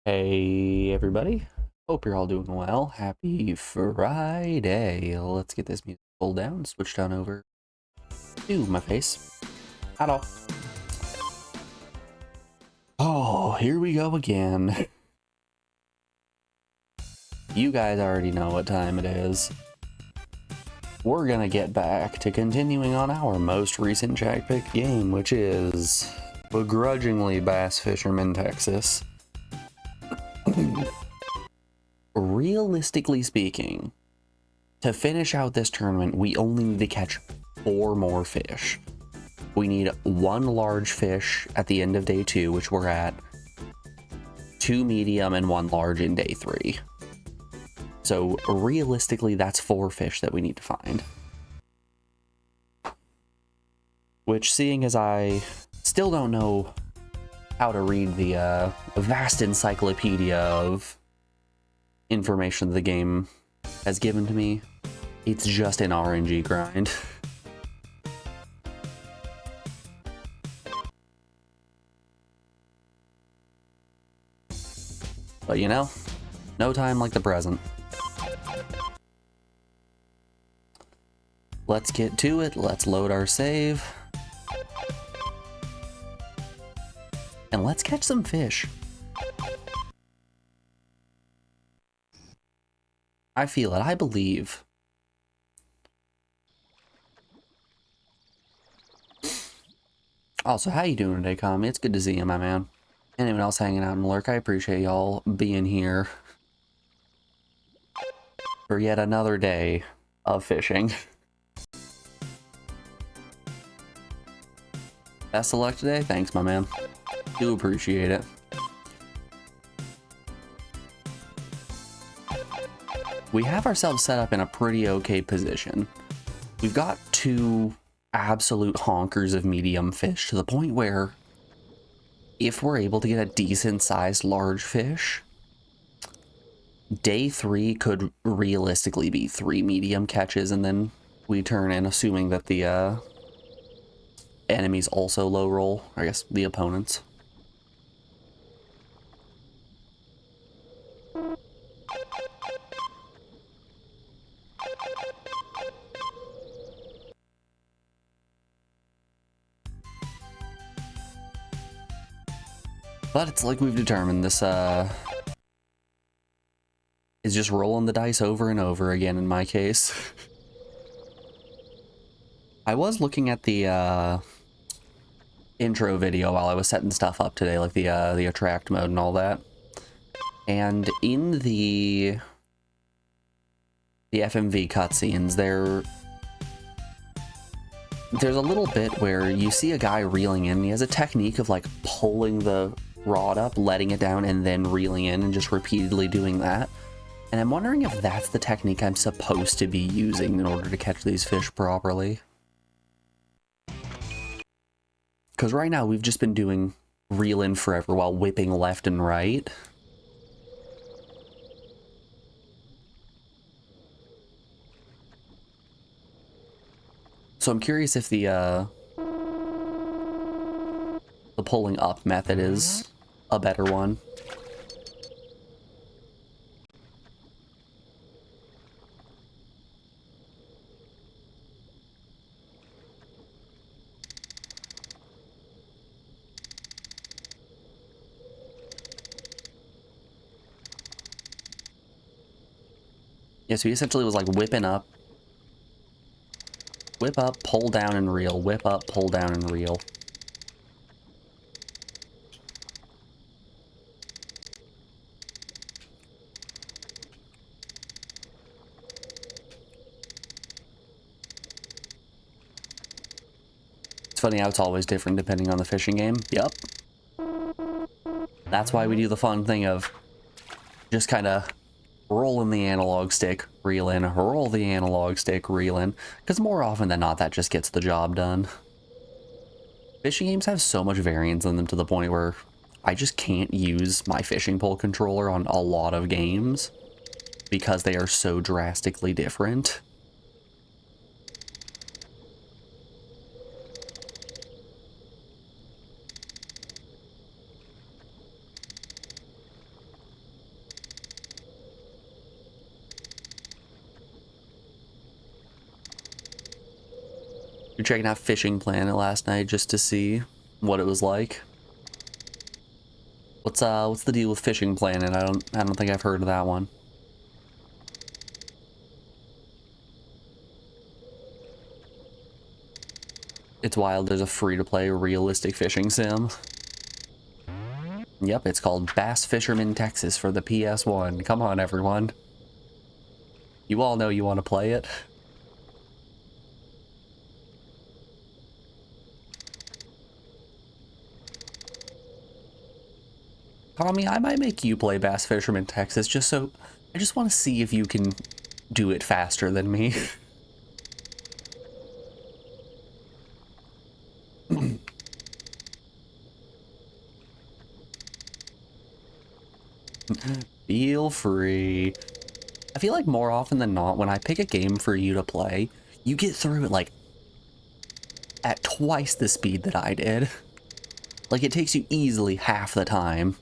Hey everybody, hope you're all doing well. Happy Friday. Let's get this music pulled down, switch down over to my face. At all. Oh, here we go again. You guys already know what time it is. We're gonna get back to continuing on our most recent Jack Pick game, which is begrudgingly Bass Fisherman, Texas. Realistically speaking, to finish out this tournament, we only need to catch 4 more fish. We need 1 large fish at the end of day 2, which we're at, 2 medium, and 1 large in day 3. So realistically, that's 4 fish that we need to find. Which, seeing as I still don't know how to read the vast encyclopedia of information the game has given to me, it's just an RNG grind. But you know, no time like the present. Let's get to it, let's load our save. And let's catch some fish. I feel it, I believe. Also, how you doing today, Kami? It's good to see you, my man. Anyone else hanging out in Lurk, I appreciate y'all being here for yet another day of fishing. Best of luck today? Thanks, my man. Do appreciate it. We have ourselves set up in a pretty okay position. We've got 2 absolute honkers of medium fish to the point where if we're able to get a decent sized large fish, day 3 could realistically be 3 medium catches, and then we turn in, assuming that the enemies also low roll, I guess the opponents. But it's like we've determined, this is just rolling the dice over and over again in my case. I was looking at the intro video while I was setting stuff up today, like the attract mode and all that. And in the FMV cutscenes, there's a little bit where you see a guy reeling in, and he has a technique of like pulling the rod up, letting it down, and then reeling in, and just repeatedly doing that. And I'm wondering if that's the technique I'm supposed to be using in order to catch these fish properly. Because right now we've just been doing reel in forever while whipping left and right. So I'm curious if the pulling up method is a better one. Yeah, so he essentially was like whipping up, whip up, pull down and reel, whip up, pull down and reel. It's funny how it's always different depending on the fishing game. Yep. That's why we do the fun thing of just kind of rolling the analog stick, reel in, roll the analog stick, reel in, because more often than not, that just gets the job done. Fishing games have so much variance in them to the point where I just can't use my fishing pole controller on a lot of games because they are so drastically different. You're checking out Fishing Planet last night just to see what it was like. What's the deal with Fishing Planet? I don't think I've heard of that one. It's wild, there's a free-to-play realistic fishing sim. Yep, it's called Bass Fisherman Texas for the ps1. Come on, everyone. You all know you want to play it. Tommy, I might make you play Bass Fisherman Texas just so... I just want to see if you can do it faster than me. Feel free. I feel like more often than not, when I pick a game for you to play, you get through it like at twice the speed that I did. Like it takes you easily half the time.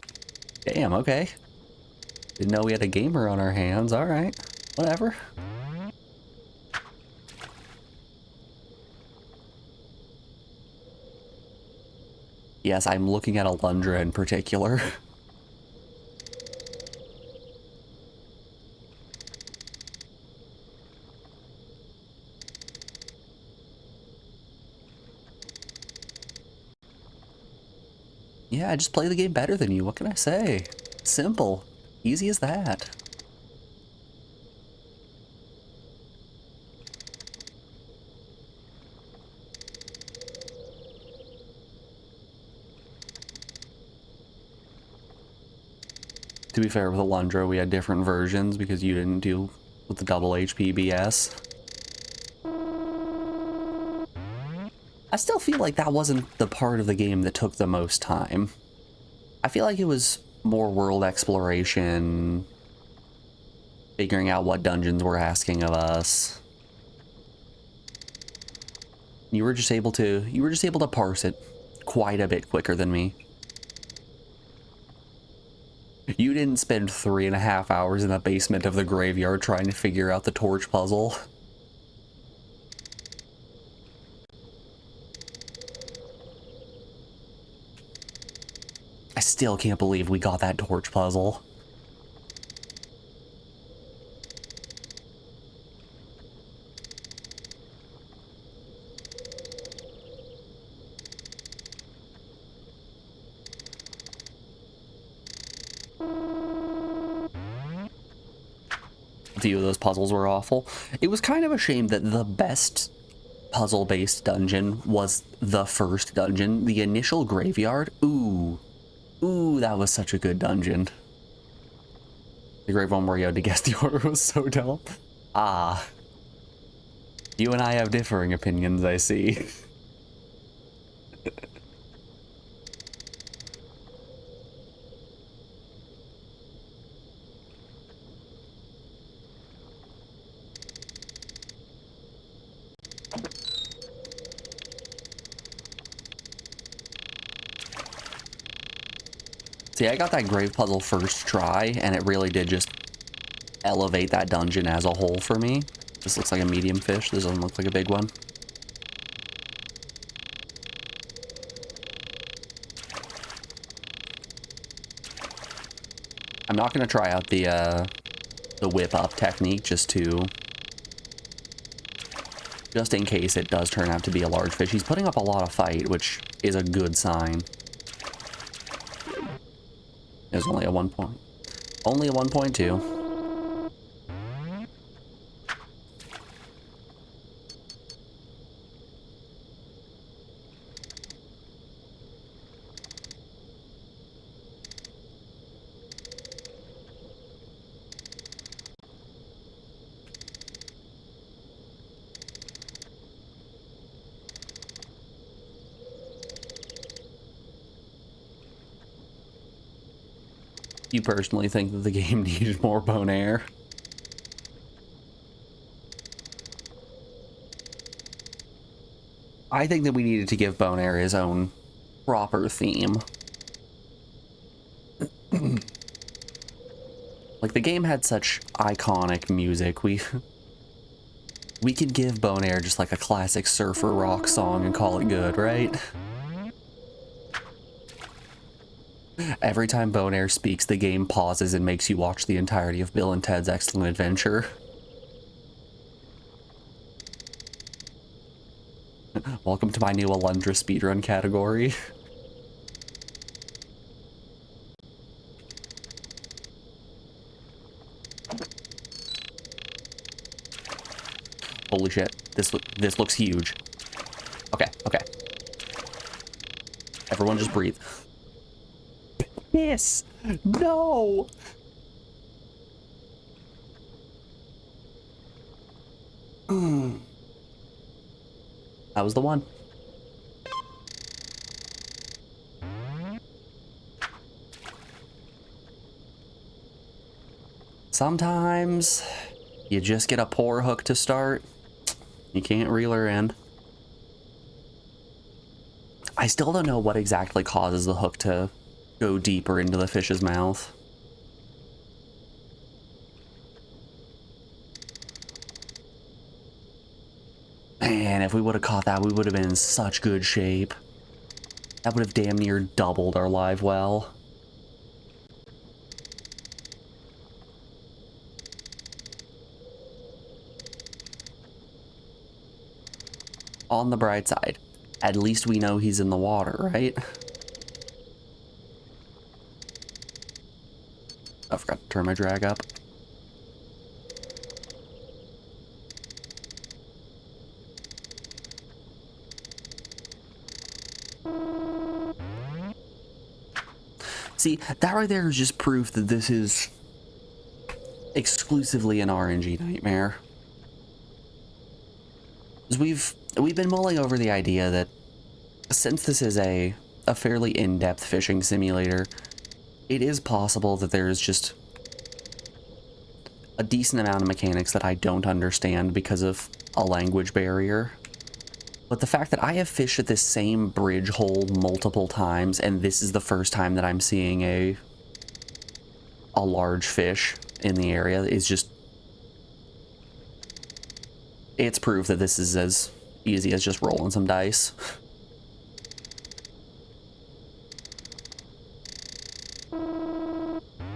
Damn, okay. Didn't know we had a gamer on our hands. All right, whatever. Yes, I'm looking at Alundra in particular. Yeah, I just play the game better than you. What can I say? Simple. Easy as that. To be fair, with Alundra, we had different versions because you didn't deal with the double HP BS. I still feel like that wasn't the part of the game that took the most time. I feel like it was more world exploration, figuring out what dungeons were asking of us. You were just able to parse it quite a bit quicker than me. You didn't spend 3.5 hours in the basement of the graveyard trying to figure out the torch puzzle. I still can't believe we got that torch puzzle. A few of those puzzles were awful. It was kind of a shame that the best puzzle-based dungeon was the first dungeon, the initial graveyard. Ooh, that was such a good dungeon. The grave one where you had to guess the order was so dumb. Ah, you and I have differing opinions, I see. See, I got that grave puzzle first try, and it really did just elevate that dungeon as a whole for me. This looks like a medium fish. This doesn't look like a big one. I'm not going to try out the whip up technique just in case it does turn out to be a large fish. He's putting up a lot of fight, which is a good sign. There's only a 1 point. Only a 1.2. You personally think that the game needed more bone air? I think that we needed to give bone air his own proper theme. Like, the game had such iconic music. We could give Bonaire just like a classic surfer rock song and call it good, right? Every time Bonaire speaks, the game pauses and makes you watch the entirety of Bill and Ted's Excellent Adventure. Welcome to my new Alundra speedrun category. Holy shit, this looks huge. Okay, okay. Everyone just breathe. Piss! No! That was the one. Sometimes you just get a poor hook to start. You can't reel her in. I still don't know what exactly causes the hook to go deeper into the fish's mouth. Man, if we would have caught that, we would have been in such good shape. That would have damn near doubled our live well. On the bright side, at least we know he's in the water, right? I forgot to turn my drag up. See, that right there is just proof that this is exclusively an RNG nightmare. We've been mulling over the idea that since this is a fairly in-depth fishing simulator, it is possible that there's just a decent amount of mechanics that I don't understand because of a language barrier. But the fact that I have fished at this same bridge hole multiple times, and this is the first time that I'm seeing a large fish in the area, is just... it's proof that this is as easy as just rolling some dice.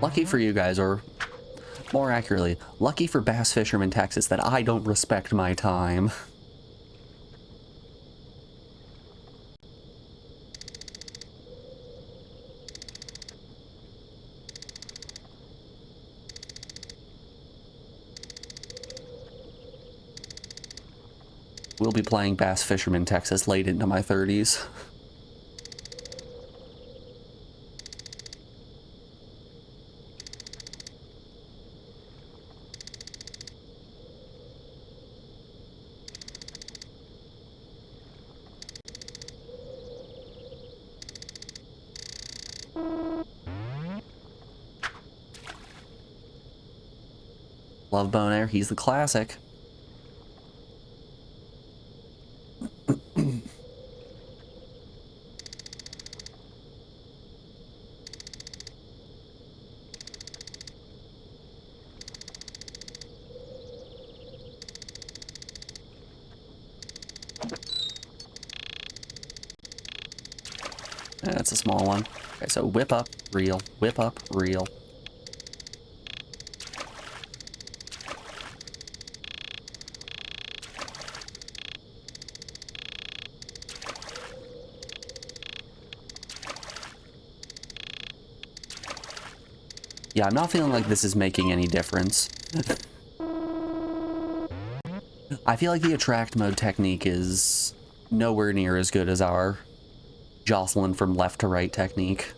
Lucky for you guys, or more accurately, lucky for Bass Fisherman, Texas, that I don't respect my time. We'll be playing Bass Fisherman, Texas late into my 30s. Love Bonaire, he's the classic. That's a small one. Okay, so whip up, reel, whip up, reel. Yeah, I'm not feeling like this is making any difference. I feel like the attract mode technique is nowhere near as good as our Jocelyn from left to right technique.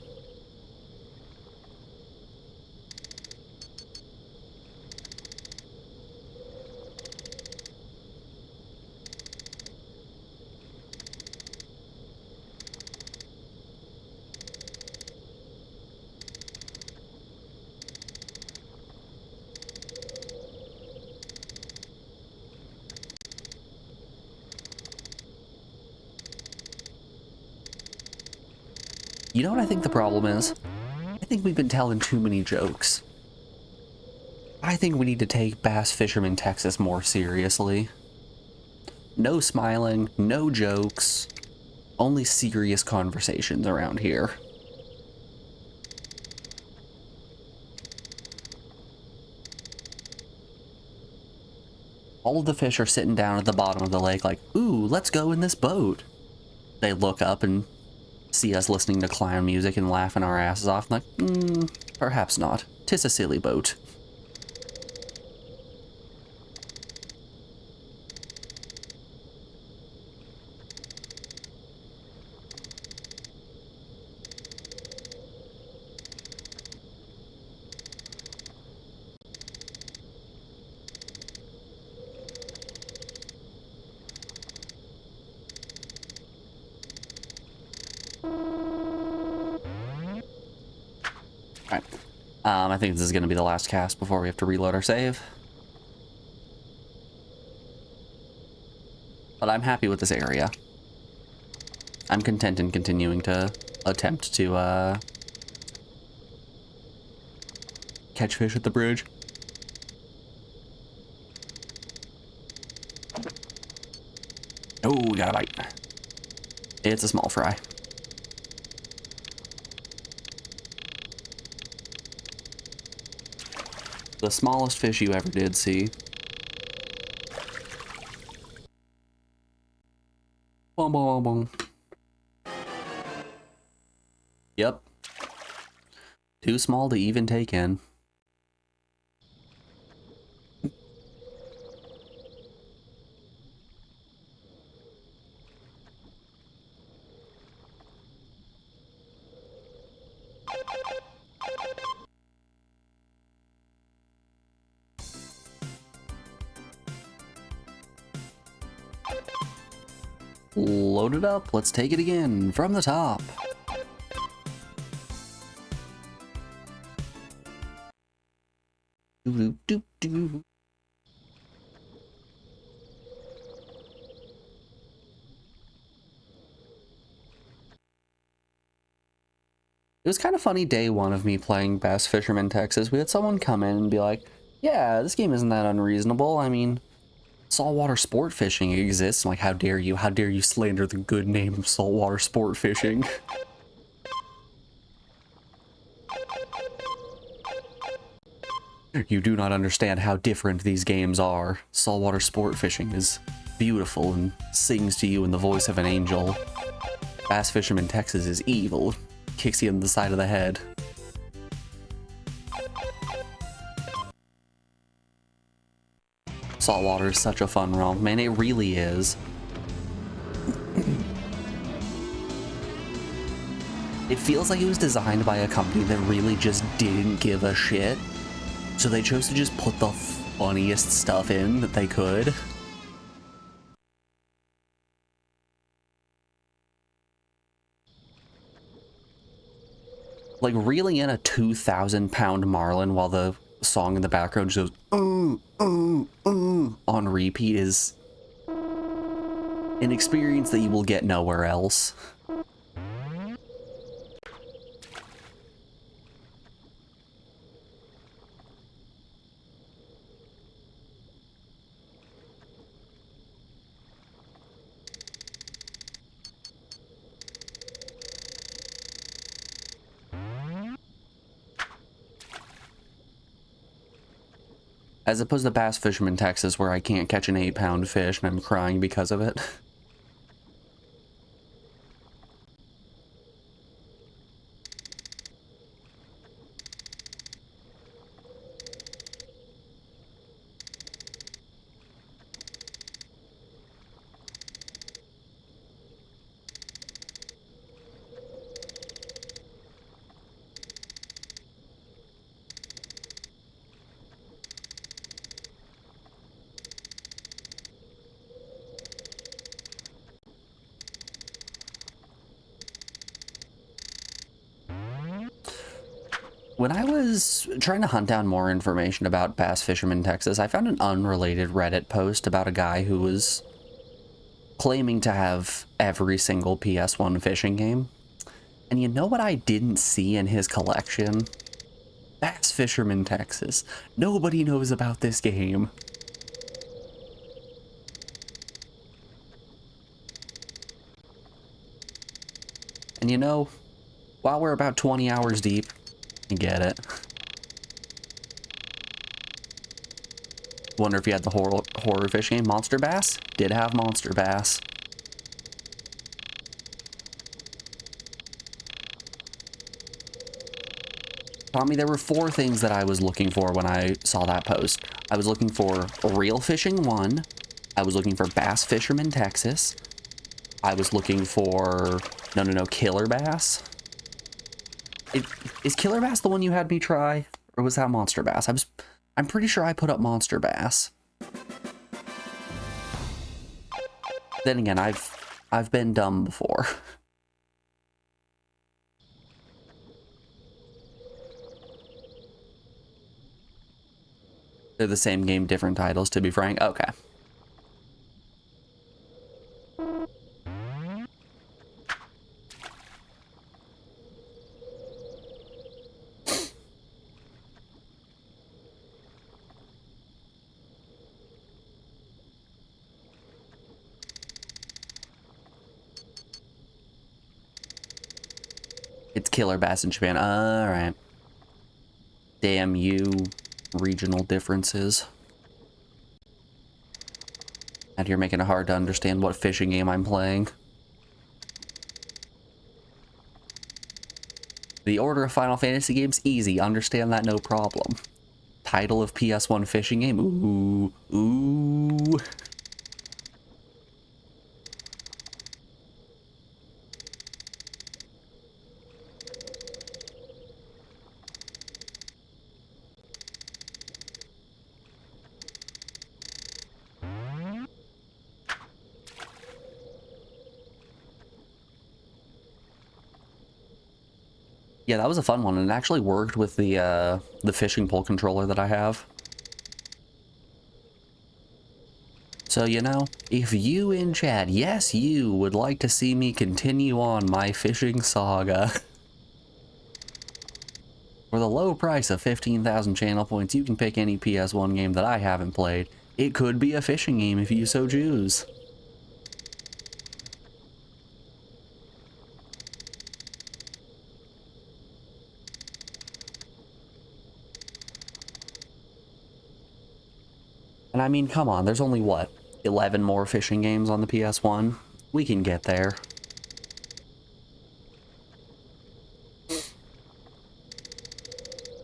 You know what I think the problem is? I think we've been telling too many jokes. I think we need to take Bass Fisherman, Texas more seriously. No smiling, no jokes, only serious conversations around here. All of the fish are sitting down at the bottom of the lake like, ooh, let's go in this boat. They look up and see us listening to clown music and laughing our asses off, like, perhaps not. 'Tis a silly boat. Alright. I think this is going to be the last cast before we have to reload our save. But I'm happy with this area. I'm content in continuing to attempt to, catch fish at the bridge. Oh, we got a bite. It's a small fry. The smallest fish you ever did see. Boom, boom, boom. Yep. Too small to even take in. Load it up. Let's take it again from the top. Doo doo doo. It was kind of funny day one of me playing Bass Fisherman Texas. We had someone come in and be like, yeah, this game isn't that unreasonable. I mean, saltwater sport fishing exists. I'm like, how dare you? How dare you slander the good name of saltwater sport fishing? You do not understand how different these games are. Saltwater sport fishing is beautiful and sings to you in the voice of an angel. Bass Fisherman Texas is evil. Kicks you in the side of the head. Saltwater is such a fun romp, man, it really is. It feels like it was designed by a company that really just didn't give a shit. So they chose to just put the funniest stuff in that they could. Like, reeling in a 2,000-pound marlin while the song in the background just goes, on repeat is an experience that you will get nowhere else. As opposed to Bass Fisherman Texas, where I can't catch an 8-pound fish and I'm crying because of it. When I was trying to hunt down more information about Bass Fisherman Texas, I found an unrelated Reddit post about a guy who was claiming to have every single PS1 fishing game. And you know what I didn't see in his collection? Bass Fisherman Texas. Nobody knows about this game. And you know, while we're about 20 hours deep, you get it. Wonder if you had the horror fish game. Monster Bass? Did have Monster Bass. Tommy, there were 4 things that I was looking for when I saw that post. I was looking for Real Fishing 1. I was looking for Bass Fisherman, Texas. I was looking for... No, Killer Bass. Is Killer Bass the one you had me try? Or was that Monster Bass? I'm pretty sure I put up Monster Bass. Then again, I've been dumb before. They're the same game, different titles, to be frank. Okay. It's Killer Bass in Japan. Alright. Damn you, regional differences. And you're making it hard to understand what fishing game I'm playing. The order of Final Fantasy games, easy. Understand that, no problem. Title of PS1 fishing game? Ooh. Yeah, that was a fun one, and it actually worked with the fishing pole controller that I have. So, you know, if you in chat, yes, you would like to see me continue on my fishing saga, for the low price of 15,000 channel points, you can pick any PS1 game that I haven't played. It could be a fishing game if you so choose. And I mean, come on, there's only, what, 11 more fishing games on the PS1? We can get there. Have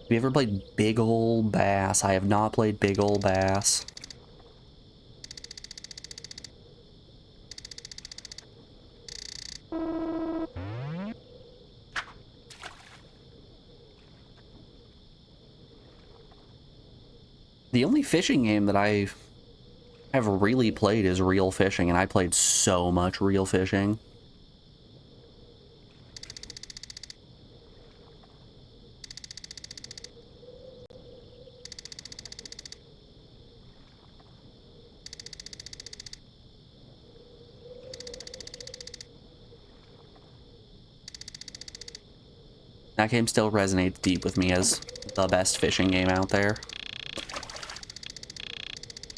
you ever played Big Ol' Bass? I have not played Big Ol' Bass. The only fishing game that I have really played is Real Fishing, and I played so much Real Fishing. That game still resonates deep with me as the best fishing game out there.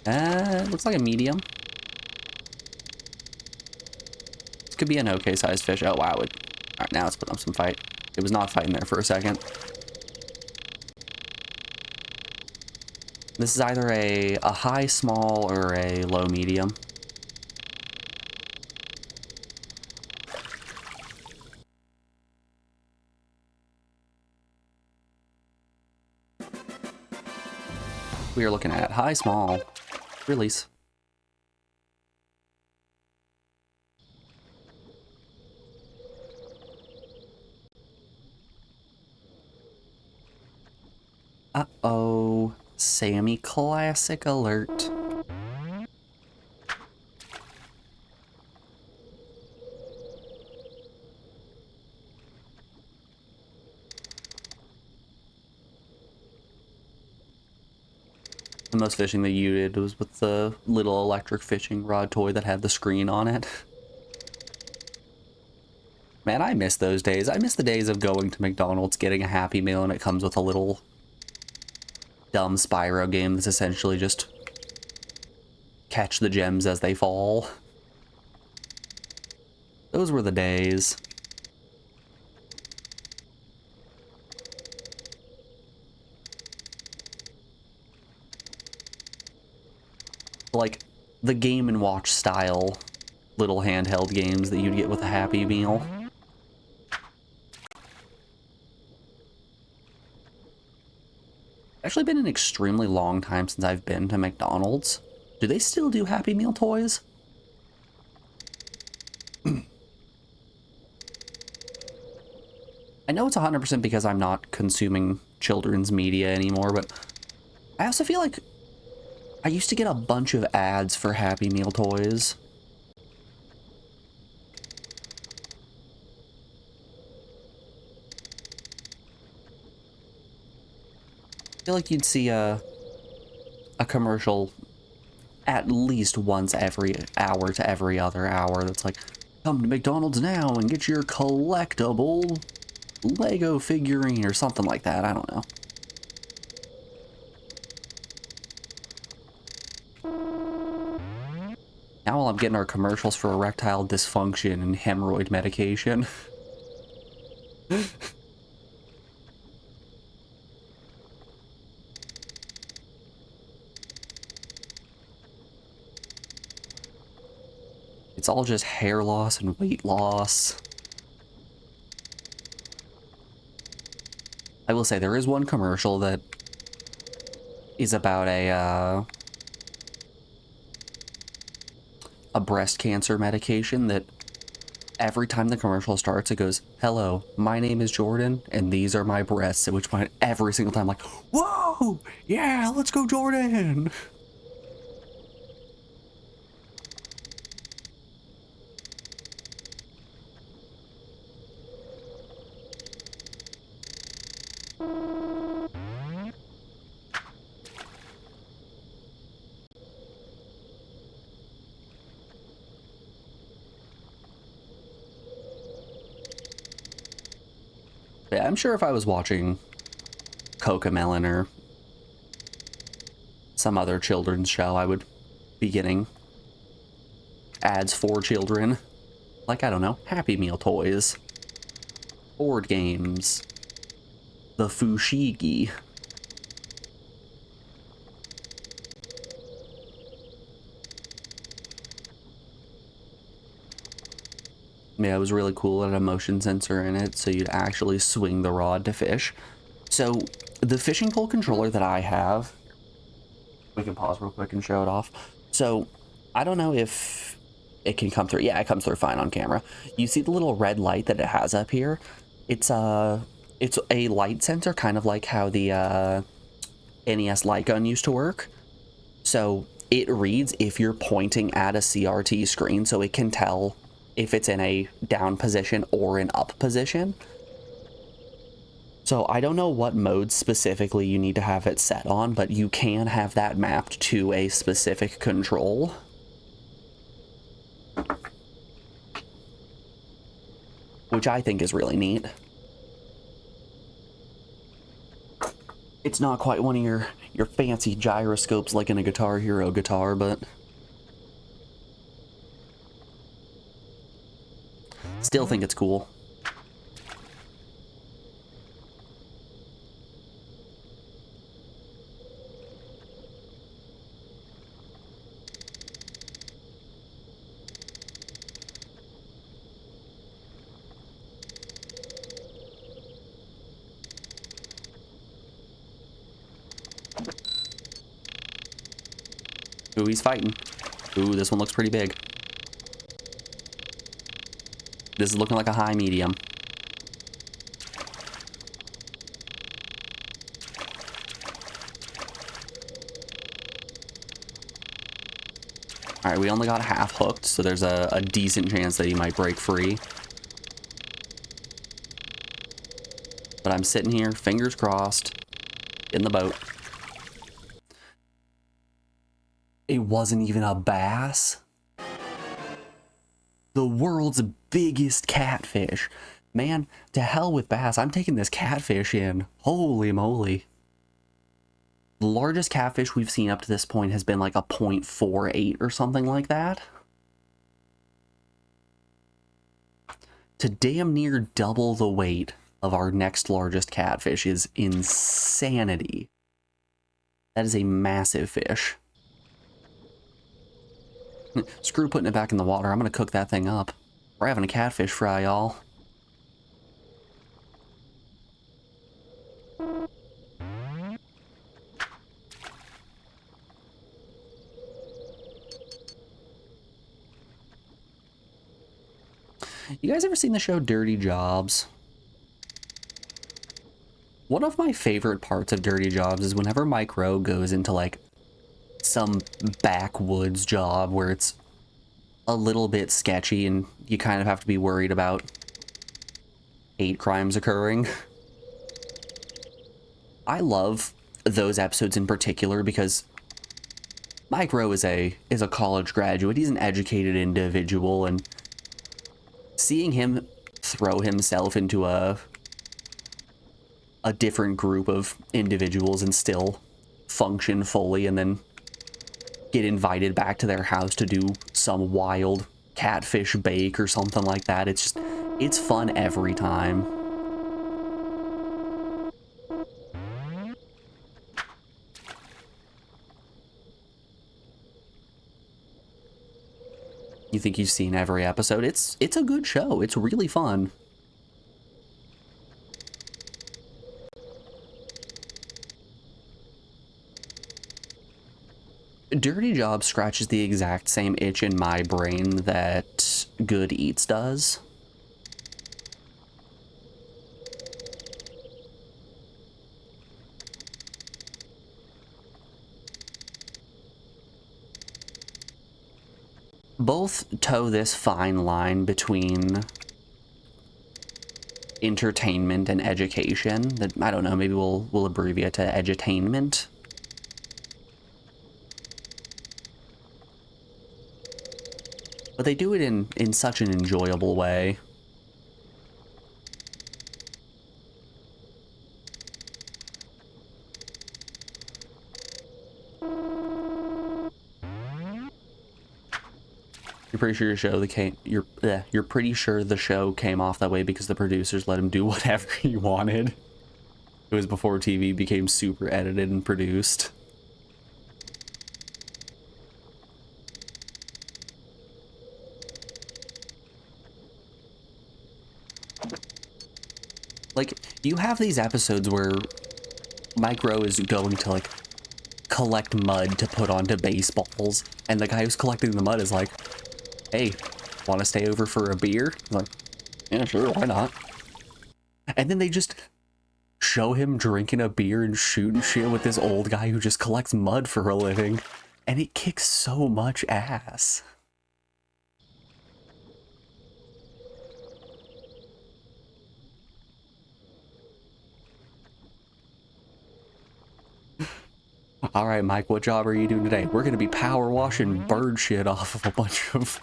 It looks like a medium. This could be an okay sized fish. Oh wow, alright, now it's putting up some fight. It was not fighting there for a second. This is either a high small or a low medium. We are looking at high small. Release. Uh-oh. Sammy Classic alert. The most fishing that you did was with the little electric fishing rod toy that had the screen on it. Man, I miss those days. I miss the days of going to McDonald's, getting a Happy Meal, and it comes with a little dumb Spyro game that's essentially just catch the gems as they fall. Those were the days. Like, the Game & Watch style little handheld games that you'd get with a Happy Meal. Actually been an extremely long time since I've been to McDonald's. Do they still do Happy Meal toys? I know it's 100% because I'm not consuming children's media anymore, but I also feel like I used to get a bunch of ads for Happy Meal toys. I feel like you'd see a commercial at least once every hour to every other hour that's like, come to McDonald's now and get your collectible Lego figurine or something like that. I don't know. Now while I'm getting our commercials for erectile dysfunction and hemorrhoid medication. It's all just hair loss and weight loss. I will say there is one commercial that is about a breast cancer medication that every time the commercial starts, it goes, hello, my name is Jordan, and these are my breasts, at which point every single time I'm like, whoa, yeah, let's go, Jordan. Yeah, I'm sure if I was watching Cocomelon or some other children's show, I would be getting ads for children. Like, I don't know, Happy Meal toys, board games, the Fushigi. Yeah, it was really cool. It had a motion sensor in it, so you'd actually swing the rod to fish. So, the fishing pole controller that I have, we can pause real quick and show it off. So, I don't know if it can come through. Yeah, it comes through fine on camera. You see the little red light that it has up here? It's a light sensor, kind of like how the NES light gun used to work. So, it reads if you're pointing at a CRT screen, so it can tell if it's in a down position or an up position. So I don't know what mode specifically you need to have it set on, but you can have that mapped to a specific control. Which I think is really neat. It's not quite one of your fancy gyroscopes like in a Guitar Hero guitar, but still think it's cool. Ooh, he's fighting. Ooh, this one looks pretty big. This is looking like a high medium. Alright, we only got half hooked, so there's a decent chance that he might break free. But I'm sitting here, fingers crossed, in the boat. It wasn't even a bass. The world's biggest catfish. Man, to hell with bass. I'm taking this catfish in. Holy moly. The largest catfish we've seen up to this point has been like a 0.48 or something like that. To damn near double the weight of our next largest catfish is insanity. That is a massive fish. Screw putting it back in the water. I'm gonna cook that thing up. We're having a catfish fry, y'all. You guys ever seen the show Dirty Jobs? One of my favorite parts of Dirty Jobs is whenever Mike Rowe goes into, like, some backwoods job where it's a little bit sketchy and you kind of have to be worried about hate crimes occurring. I love those episodes in particular because Mike Rowe is a college graduate. He's an educated individual, and seeing him throw himself into a different group of individuals and still function fully and then get invited back to their house to do some wild catfish bake or something like that. It's fun every time. You think you've seen every episode? It's a good show. It's really fun. Dirty Jobs scratches the exact same itch in my brain that Good Eats does. Both toe this fine line between entertainment and education. That, I don't know, maybe we'll abbreviate to edutainment. But they do it in such an enjoyable way. You're pretty sure you're pretty sure the show came off that way because the producers let him do whatever he wanted. It was before TV became super edited and produced. Like, you have these episodes where Mike Rowe is going to, like, collect mud to put onto baseballs, and the guy who's collecting the mud is like, hey, want to stay over for a beer? I'm like, yeah, sure, why not? And then they just show him drinking a beer and shooting shit with this old guy who just collects mud for a living, and it kicks so much ass. All right, Mike, what job are you doing today? We're going to be power washing bird shit off of a bunch of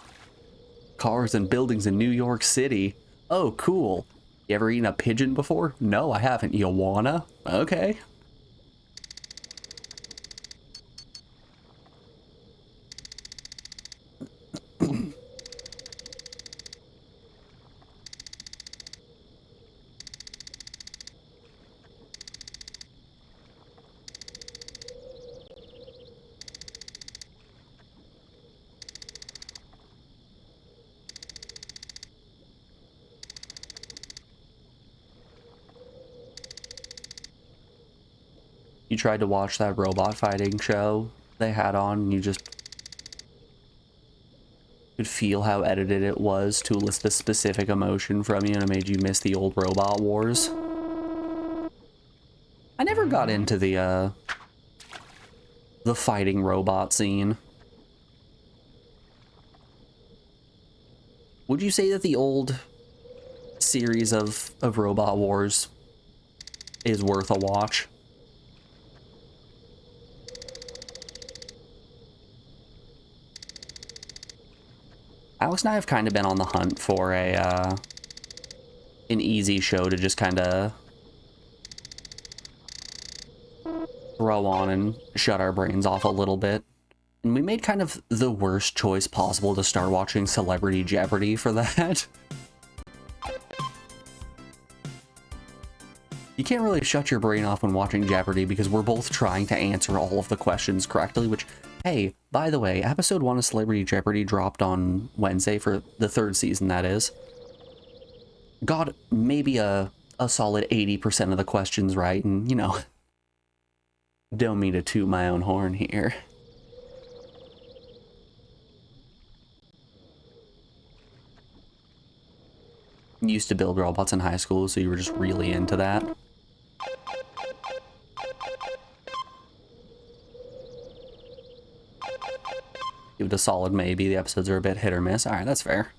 cars and buildings in New York City. Oh, cool. You ever eaten a pigeon before? No, I haven't. You wanna? Okay. You tried to watch that robot fighting show they had on, and you just could feel how edited it was to elicit a specific emotion from you, and it made you miss the old Robot Wars. I never got into the fighting robot scene. Would you say that the old series of Robot Wars is worth a watch? Alex and I have kind of been on the hunt for an easy show to just kind of throw on and shut our brains off a little bit. And we made kind of the worst choice possible to start watching Celebrity Jeopardy for that. You can't really shut your brain off when watching Jeopardy because we're both trying to answer all of the questions correctly, which Hey, by the way, episode 1 of Celebrity Jeopardy dropped on Wednesday for the 3rd season, that is. Got maybe a solid 80% of the questions right, and, you know, don't mean to toot my own horn here. Used to build robots in high school, so you were just really into that. Give it a solid maybe. The episodes are a bit hit or miss. Alright, that's fair.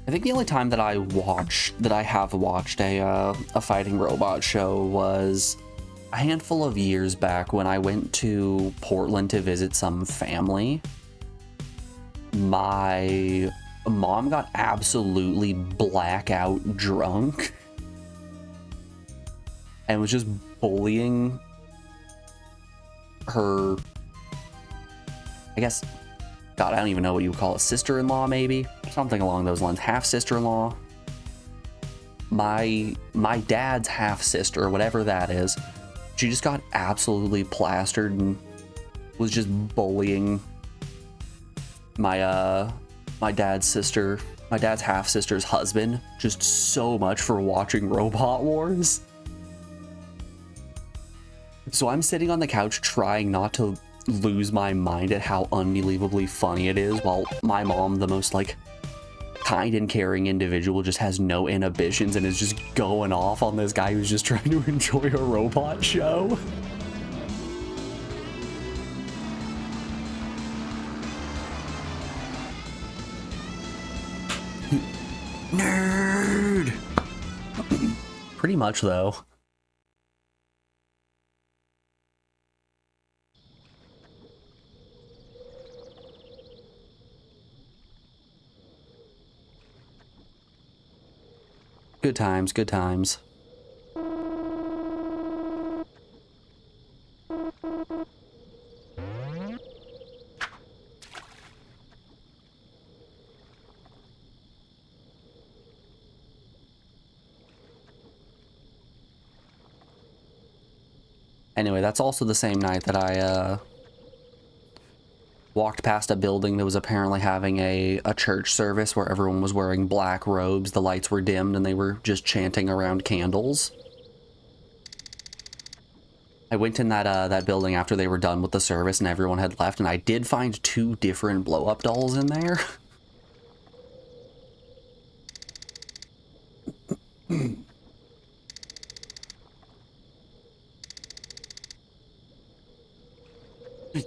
I think the only time that I have watched a fighting robot show was a handful of years back when I went to Portland to visit some family. My mom got absolutely blackout drunk and was just bullying her, I guess, God, I don't even know what you would call it, sister-in-law maybe? Something along those lines. Half-sister-in-law. My dad's half-sister, or whatever that is, she just got absolutely plastered and was just bullying my dad's half-sister's husband just so much for watching Robot Wars. So I'm sitting on the couch trying not to lose my mind at how unbelievably funny it is, while my mom, the most like kind and caring individual, just has no inhibitions and is just going off on this guy who's just trying to enjoy a robot show. Nerd! Pretty much, though. Good times, good times. Anyway, that's also the same night that I walked past a building that was apparently having a church service where everyone was wearing black robes, the lights were dimmed, and they were just chanting around candles. I went in that building after they were done with the service and everyone had left, and I did find 2 different blow-up dolls in there.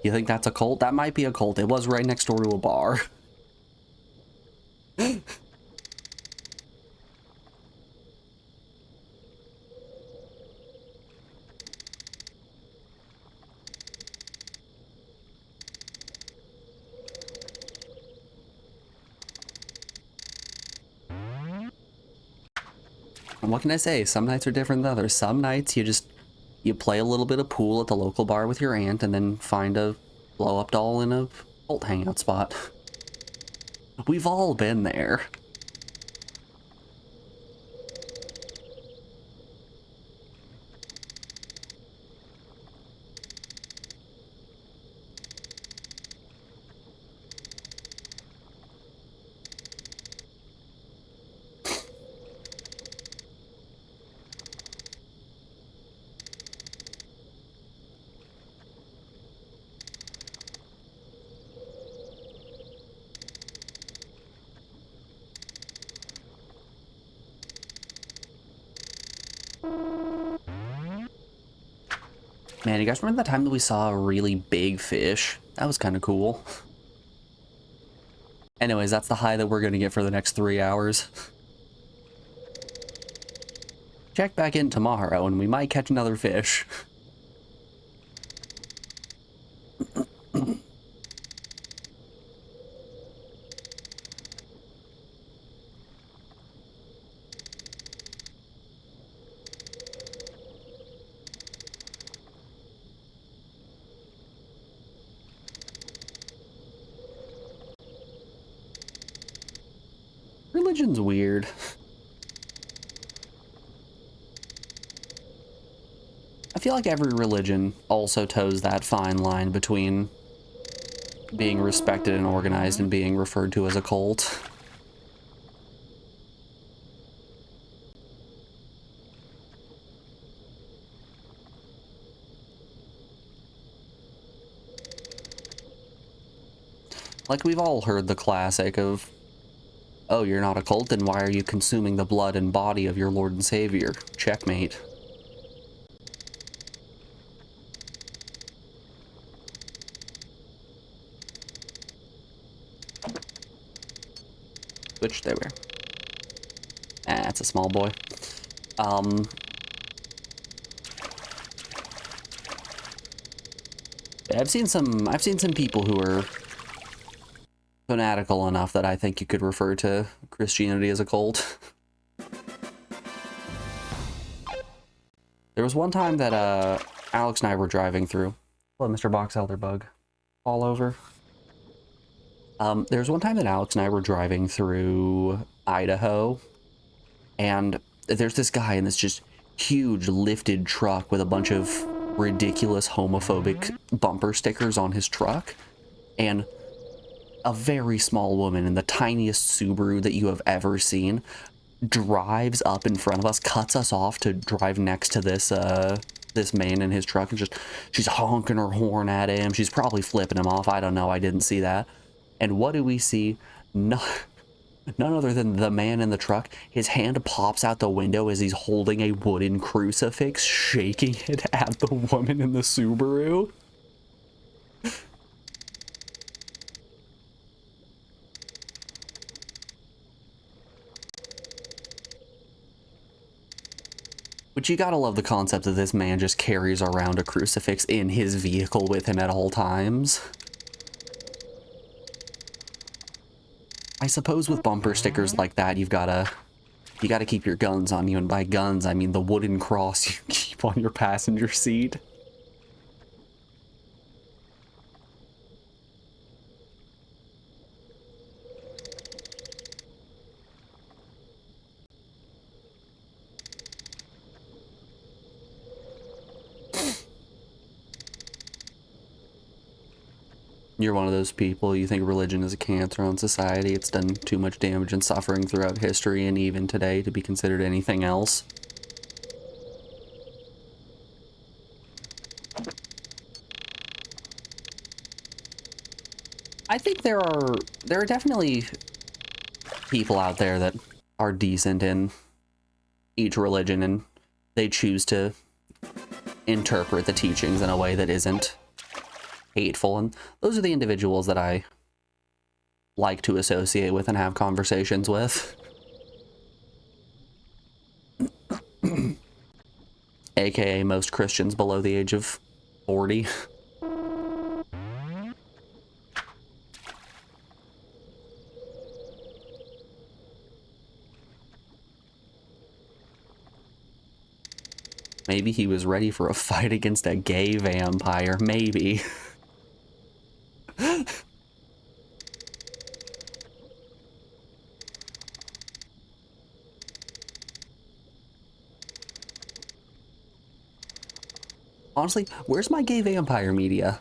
You think that's a cult? That might be a cult. It was right next door to a bar. And what can I say? Some nights are different than others. Some nights you play a little bit of pool at the local bar with your aunt and then find a blow-up doll in a cult hangout spot. We've all been there. Man, you guys remember the time that we saw a really big fish? That was kind of cool. Anyways, that's the high that we're going to get for the next 3 hours. Check back in tomorrow and we might catch another fish. Religion's weird. I feel like every religion also toes that fine line between being respected and organized and being referred to as a cult. Like, we've all heard the classic of, oh, you're not a cult, then why are you consuming the blood and body of your Lord and Savior? Checkmate. Which, there we are. Ah, it's a small boy. I've seen some people who are fanatical enough that I think you could refer to Christianity as a cult. There was one time that Alex and I were driving through. Hello, Mr. Box Elder Bug. All over. There was one time that Alex and I were driving through Idaho, and there's this guy in this just huge lifted truck with a bunch of ridiculous homophobic bumper stickers on his truck, and a very small woman in the tiniest Subaru that you have ever seen drives up in front of us, cuts us off to drive next to this this man in his truck, and she's honking her horn at him. She's probably flipping him off. I don't know. I didn't see that. And what do we see? None other than the man in the truck. His hand pops out the window as he's holding a wooden crucifix, shaking it at the woman in the Subaru. But you gotta love the concept that this man just carries around a crucifix in his vehicle with him at all times. I suppose with bumper stickers like that, you gotta keep your guns on you, and by guns, I mean the wooden cross you keep on your passenger seat. You're one of those people, you think religion is a cancer on society. It's done too much damage and suffering throughout history and even today to be considered anything else. I think there are definitely people out there that are decent in each religion, and they choose to interpret the teachings in a way that isn't hateful, and those are the individuals that I like to associate with and have conversations with. AKA most Christians below the age of 40. Maybe he was ready for a fight against a gay vampire, maybe. Honestly, where's my gay vampire media?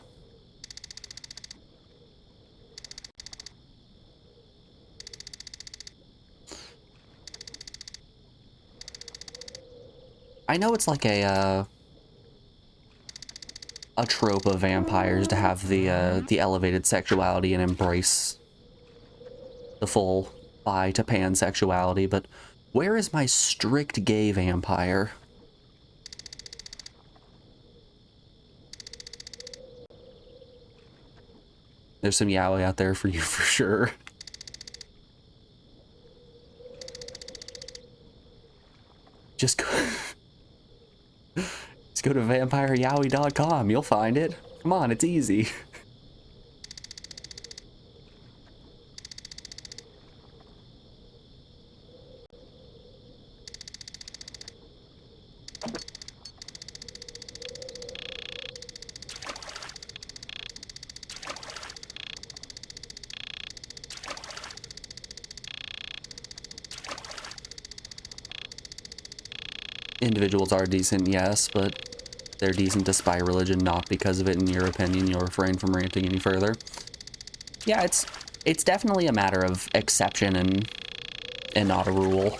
I know it's like a trope of vampires to have the elevated sexuality and embrace the full bi to pansexuality, but where is my strict gay vampire? There's some yaoi out there for you for sure. Just go to vampireyaoi.com. You'll find it. Come on, it's easy. individuals are decent, yes, but they're decent despite religion, not because of it, in your opinion. You'll refrain from ranting any further. Yeah, it's definitely a matter of exception and not a rule.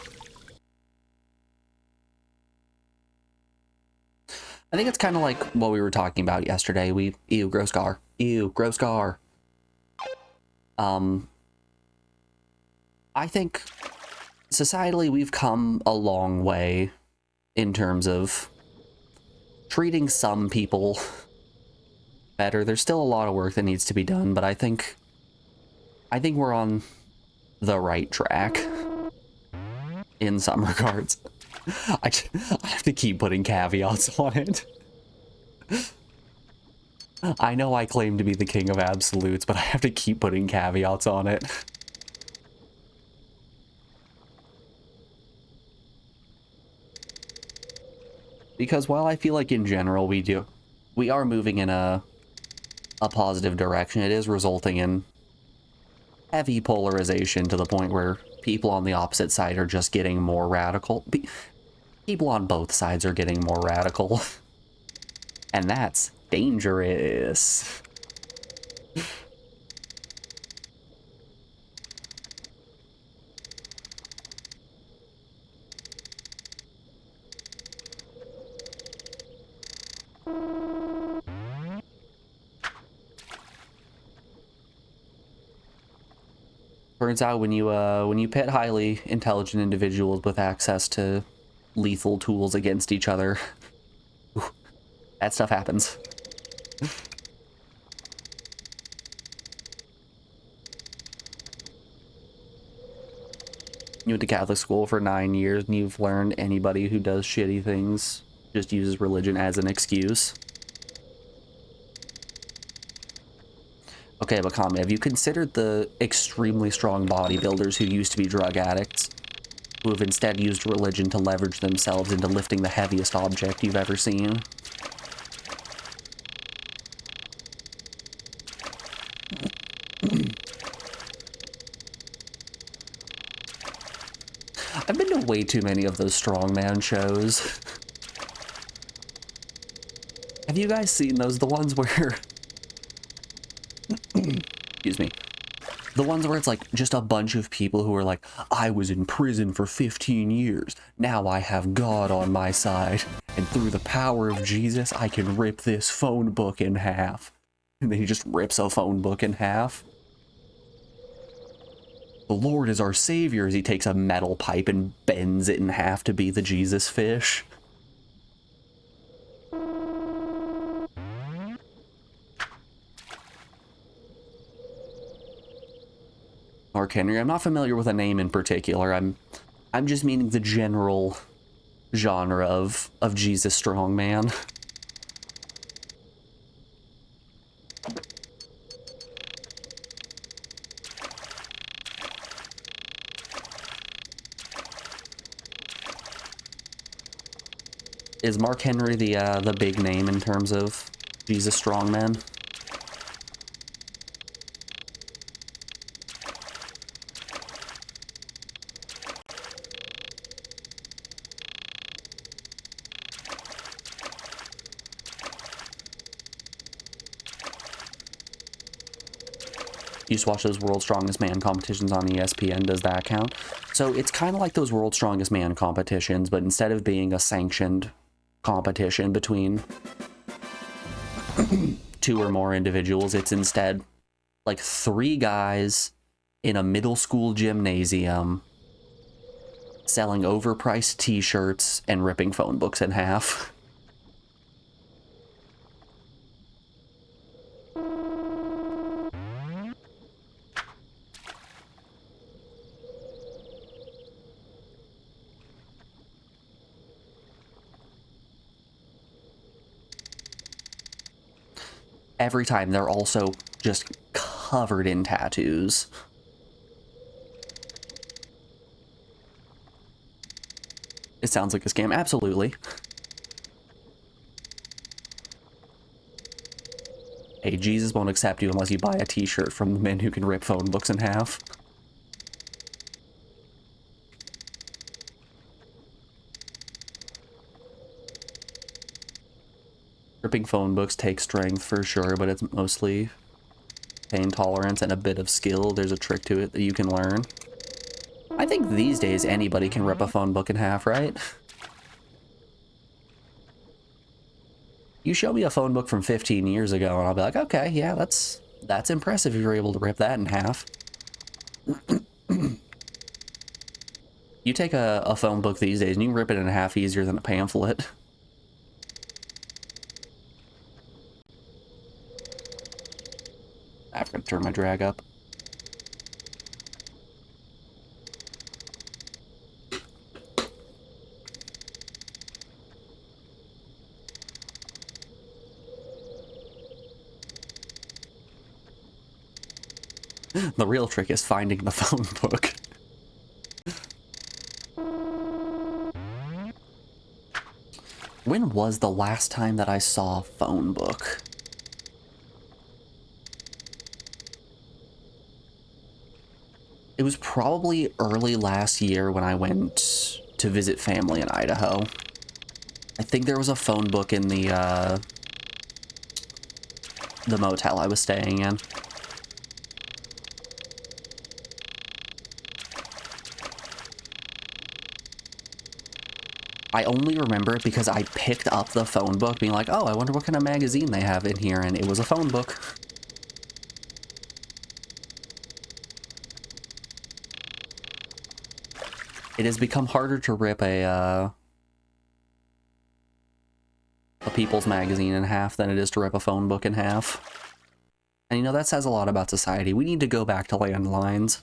I think it's kind of like what we were talking about yesterday. Ew, gross gar. Ew, gross gar. I think societally we've come a long way in terms of treating some people better. There's still a lot of work that needs to be done, but I think we're on the right track in some regards. I have to keep putting caveats on it. I know I claim to be the king of absolutes, but I have to keep putting caveats on it. Because while I feel like in general we are moving in a positive direction, it is resulting in heavy polarization to the point where people on the opposite side are just getting more radical. People on both sides are getting more radical. And that's dangerous. Turns out when you pit highly intelligent individuals with access to lethal tools against each other, that stuff happens. You went to Catholic school for 9 years and you've learned anybody who does shitty things just uses religion as an excuse. Okay, but Kami, have you considered the extremely strong bodybuilders who used to be drug addicts, who have instead used religion to leverage themselves into lifting the heaviest object you've ever seen? I've been to way too many of those strongman shows. Have you guys seen those? The ones where... Excuse me. The ones where it's like just a bunch of people who are like, I was in prison for 15 years. Now I have God on my side. And through the power of Jesus, I can rip this phone book in half. And then he just rips a phone book in half. The Lord is our savior as he takes a metal pipe and bends it in half to be the Jesus fish. Mark Henry, I'm not familiar with a name in particular. I'm just meaning the general genre of Jesus strongman. Is Mark Henry the big name in terms of Jesus strongman? You used to watch those World's Strongest Man competitions on ESPN. Does that count? So it's kind of like those World's Strongest Man competitions, but instead of being a sanctioned competition between two or more individuals, it's instead like 3 guys in a middle school gymnasium selling overpriced t-shirts and ripping phone books in half. Every time they're also just covered in tattoos. It sounds like a scam. Absolutely. Hey, Jesus won't accept you unless you buy a t-shirt from the men who can rip phone books in half. ripping phone books takes strength for sure, but it's mostly pain tolerance and a bit of skill. There's a trick to it that you can learn. I think these days anybody can rip a phone book in half, right? You show me a phone book from 15 years ago and I'll be like, okay, yeah, that's impressive if you're able to rip that in half. You take a phone book these days and you can rip it in half easier than a pamphlet. I've got to turn my drag up. The real trick is finding the phone book. When was the last time that I saw a phone book? It was probably early last year when I went to visit family in Idaho. I think there was a phone book in the motel I was staying in. I only remember it because I picked up the phone book being like, oh, I wonder what kind of magazine they have in here, and it was a phone book. It has become harder to rip a People's Magazine in half than it is to rip a phone book in half. And you know, that says a lot about society. We need to go back to landlines.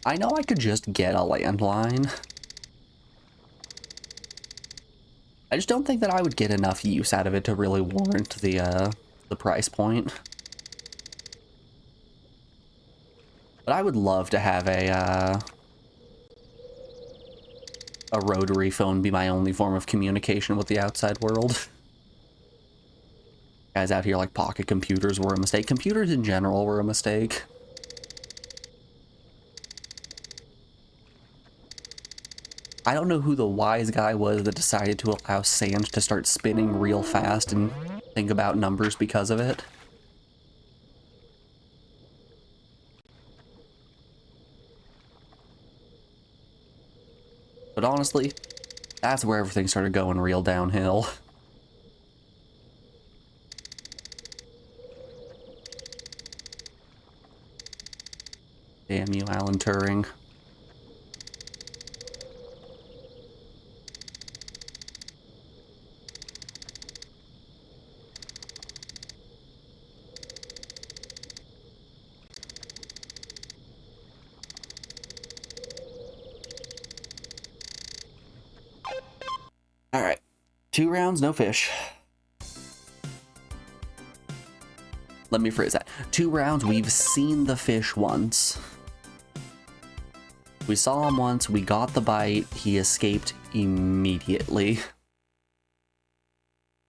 I know I could just get a landline. I just don't think that I would get enough use out of it to really warrant the price point. But I would love to have a rotary phone be my only form of communication with the outside world. Guys out here like pocket computers were a mistake. Computers in general were a mistake. I don't know who the wise guy was that decided to allow sand to start spinning real fast and think about numbers because of it. But honestly, that's where everything started going real downhill. Damn you, Alan Turing. Alright, 2 rounds, no fish. Let me phrase that. 2 rounds, we've seen the fish once. We saw him once, we got the bite, he escaped immediately.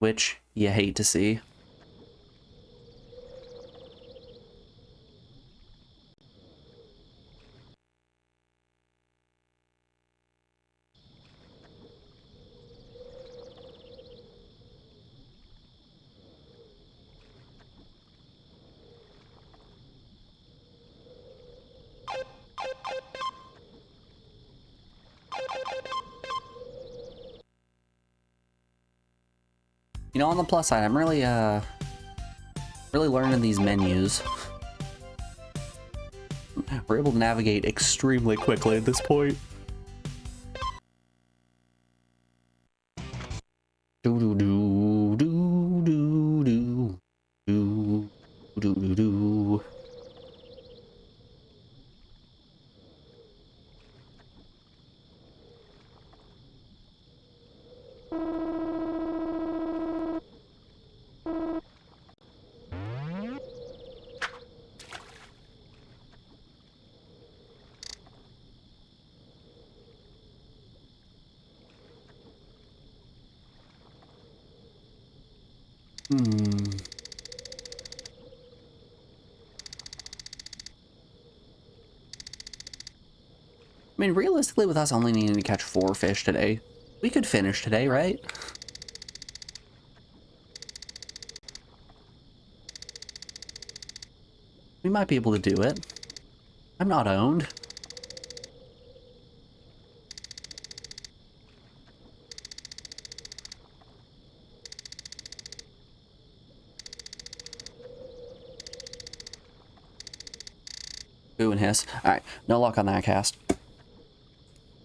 Which you hate to see. You know, on the plus side, I'm really learning these menus. We're able to navigate extremely quickly at this point. Do do do do do do do do do do. I mean, realistically, with us only needing to catch 4 fish today, we could finish today, right? We might be able to do it. I'm not owned. Boo and hiss. Alright, no luck on that cast.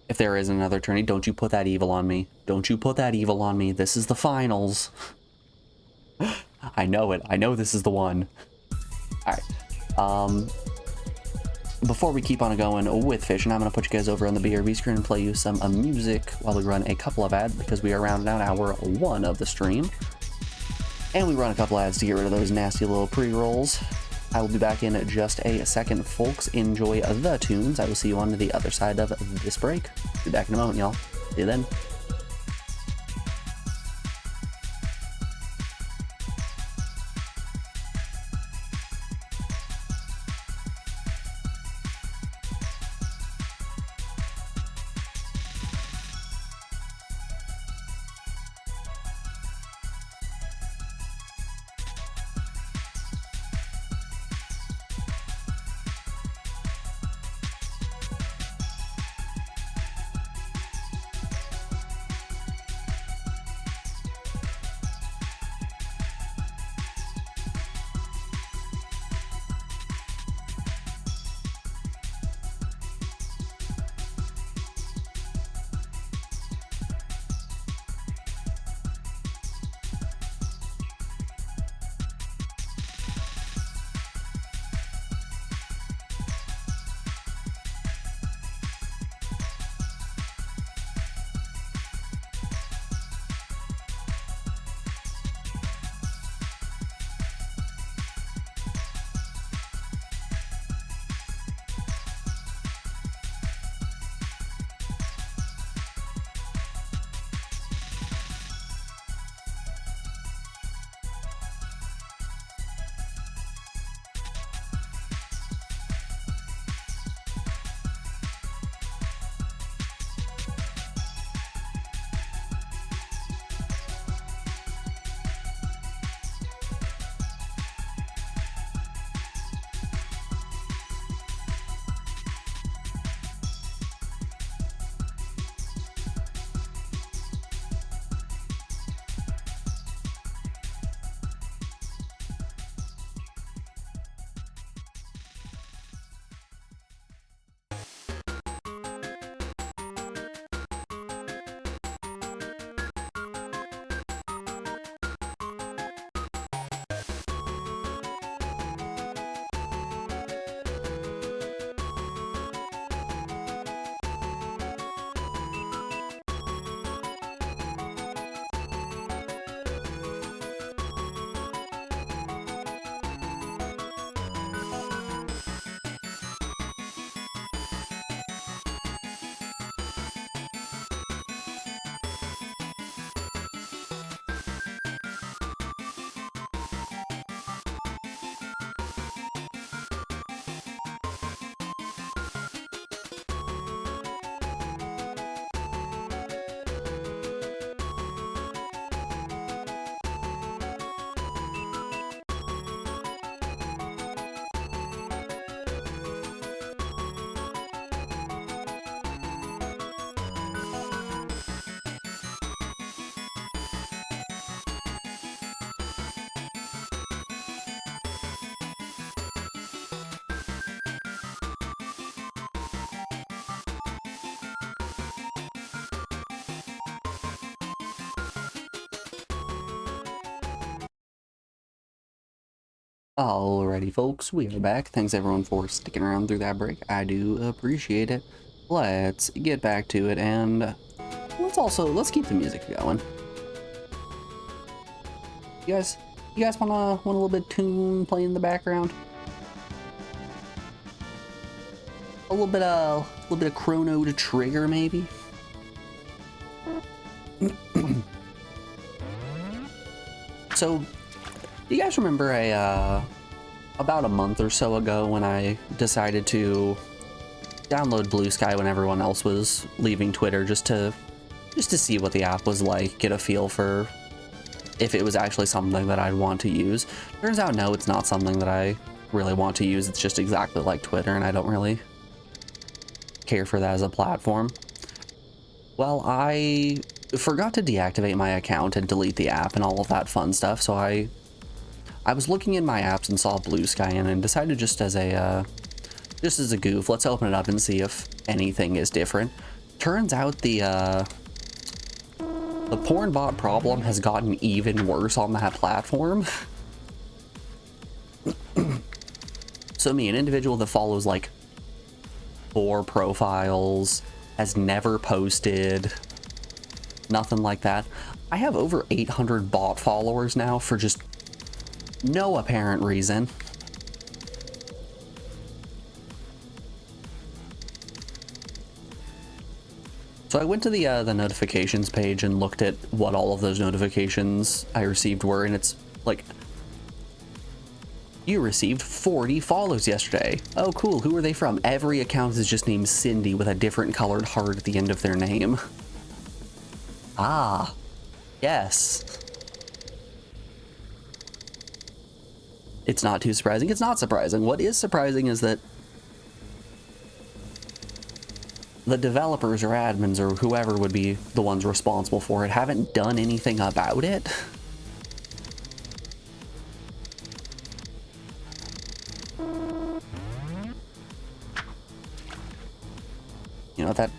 If there is another tourney, don't you put that evil on me. Don't you put that evil on me. This is the finals. I know it. I know this is the one. Alright. Before we keep on going with fishing, I'm going to put you guys over on the BRB screen and play you some music while we run a couple of ads, because we are rounding out hour 1 of the stream. And we run a couple ads to get rid of those nasty little pre-rolls. I will be back in just a second, folks. Enjoy the tunes. I will see you on the other side of this break. Be back in a moment, y'all. See you then. Alrighty, folks, we are back. Thanks everyone for sticking around through that break. I do appreciate it. Let's get back to it, and let's keep the music going. You guys want a little bit of tune playing in the background? A little bit of Chrono Trigger, maybe. So You guys remember about a month or so ago when I decided to download Blue Sky when everyone else was leaving Twitter just to see what the app was like, get a feel for if it was actually something that I'd want to use. Turns out, no, it's not something that I really want to use. It's just exactly like Twitter, and I don't really care for that as a platform. Well, I forgot to deactivate my account and delete the app and all of that fun stuff, so I was looking in my apps and saw Blue Sky and decided just as a goof, let's open it up and see if anything is different. Turns out the porn bot problem has gotten even worse on that platform. So me, an individual that follows like 4 profiles, has never posted, nothing like that. I have over 800 bot followers now for just no apparent reason. So I went to the notifications page and looked at what all of those notifications I received were, and it's like, you received 40 follows yesterday. Oh, cool. Who are they from? Every account is just named Cindy with a different colored heart at the end of their name. Ah, yes. It's not too surprising. It's not surprising. What is surprising is that the developers or admins or whoever would be the ones responsible for it haven't done anything about it. You know, that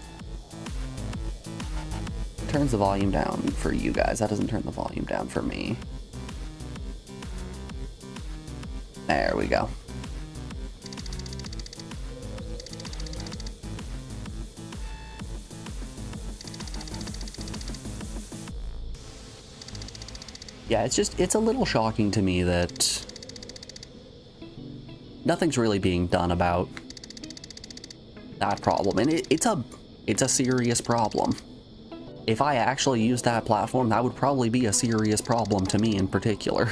turns the volume down for you guys. That doesn't turn the volume down for me. There we go. Yeah, it's a little shocking to me that nothing's really being done about that problem, and it's a serious problem. If I actually used that platform, that would probably be a serious problem to me in particular.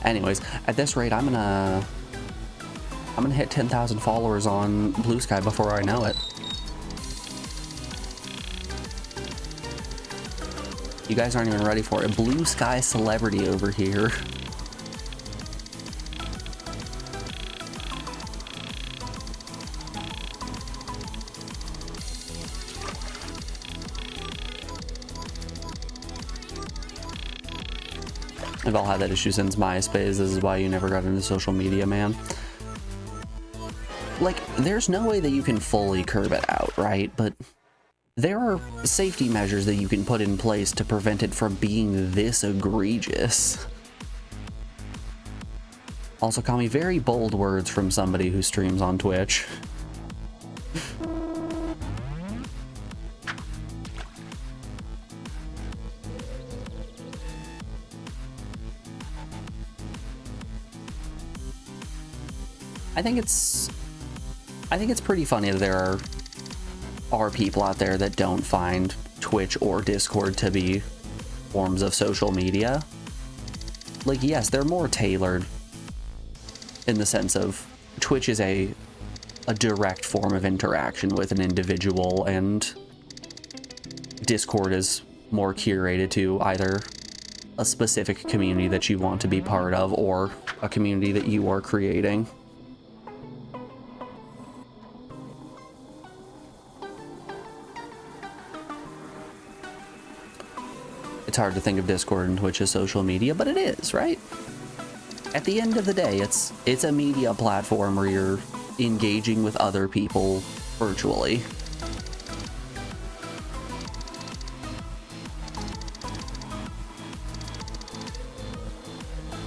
Anyways, at this rate, I'm gonna hit 10,000 followers on Blue Sky before I know it. You guys aren't even ready for it. Blue Sky celebrity over here. I've all had that issue since MySpace. This is why you never got into social media, man. Like, there's no way that you can fully curb it out, right? But there are safety measures that you can put in place to prevent it from being this egregious. Also, call me very bold words from somebody who streams on Twitch. I think it's pretty funny that there are people out there that don't find Twitch or Discord to be forms of social media. Like, yes, they're more tailored in the sense of Twitch is a direct form of interaction with an individual, and Discord is more curated to either a specific community that you want to be part of or a community that you are creating. It's hard to think of Discord and Twitch as social media, but it is, right? At the end of the day, it's a media platform where you're engaging with other people virtually.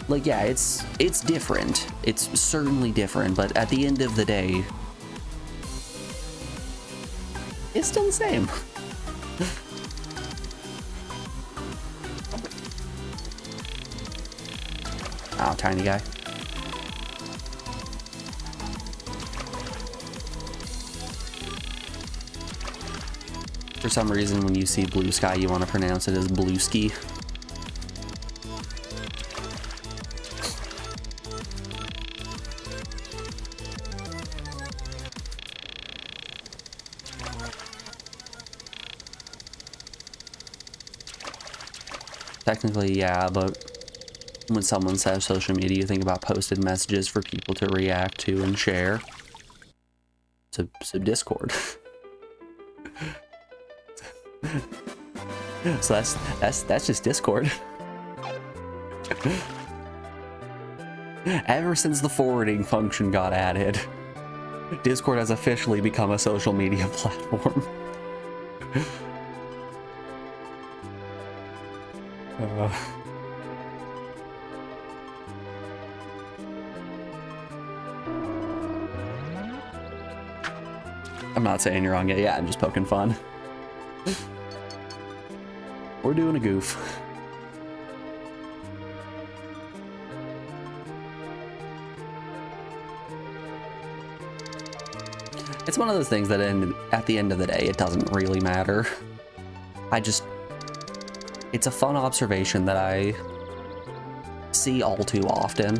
Like, yeah, it's different. It's certainly different, but at the end of the day, It's still the same. Oh, tiny guy. For some reason, when you see blue sky, you want to pronounce it as blue ski. Technically, yeah, but when someone says social media, you think about posted messages for people to react to and share. So Discord. So that's just Discord. Ever since the forwarding function got added, Discord has officially become a social media platform. I'm not saying you're wrong. Yeah, I'm just poking fun. We're doing a goof. It's one of those things that at the end of the day, it doesn't really matter. It's a fun observation that I see all too often.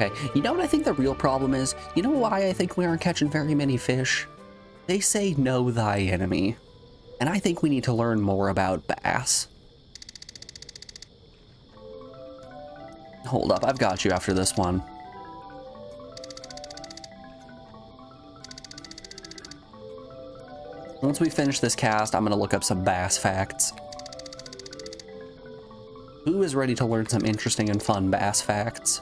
Okay, you know what I think the real problem is? You know why I think we aren't catching very many fish? They say know thy enemy. And I think we need to learn more about bass. Hold up, I've got you after this one. Once we finish this cast, I'm gonna look up some bass facts. Who is ready to learn some interesting and fun bass facts?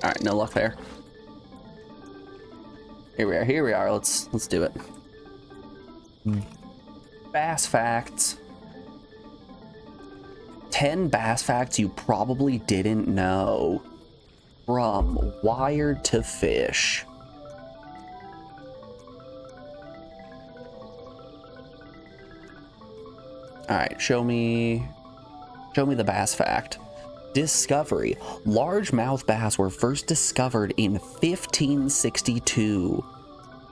All right, no luck there. Here we are. Let's do it. Bass facts. 10 bass facts you probably didn't know. From Wired to Fish. All right, show me the bass fact. Discovery. Largemouth bass were first discovered in 1562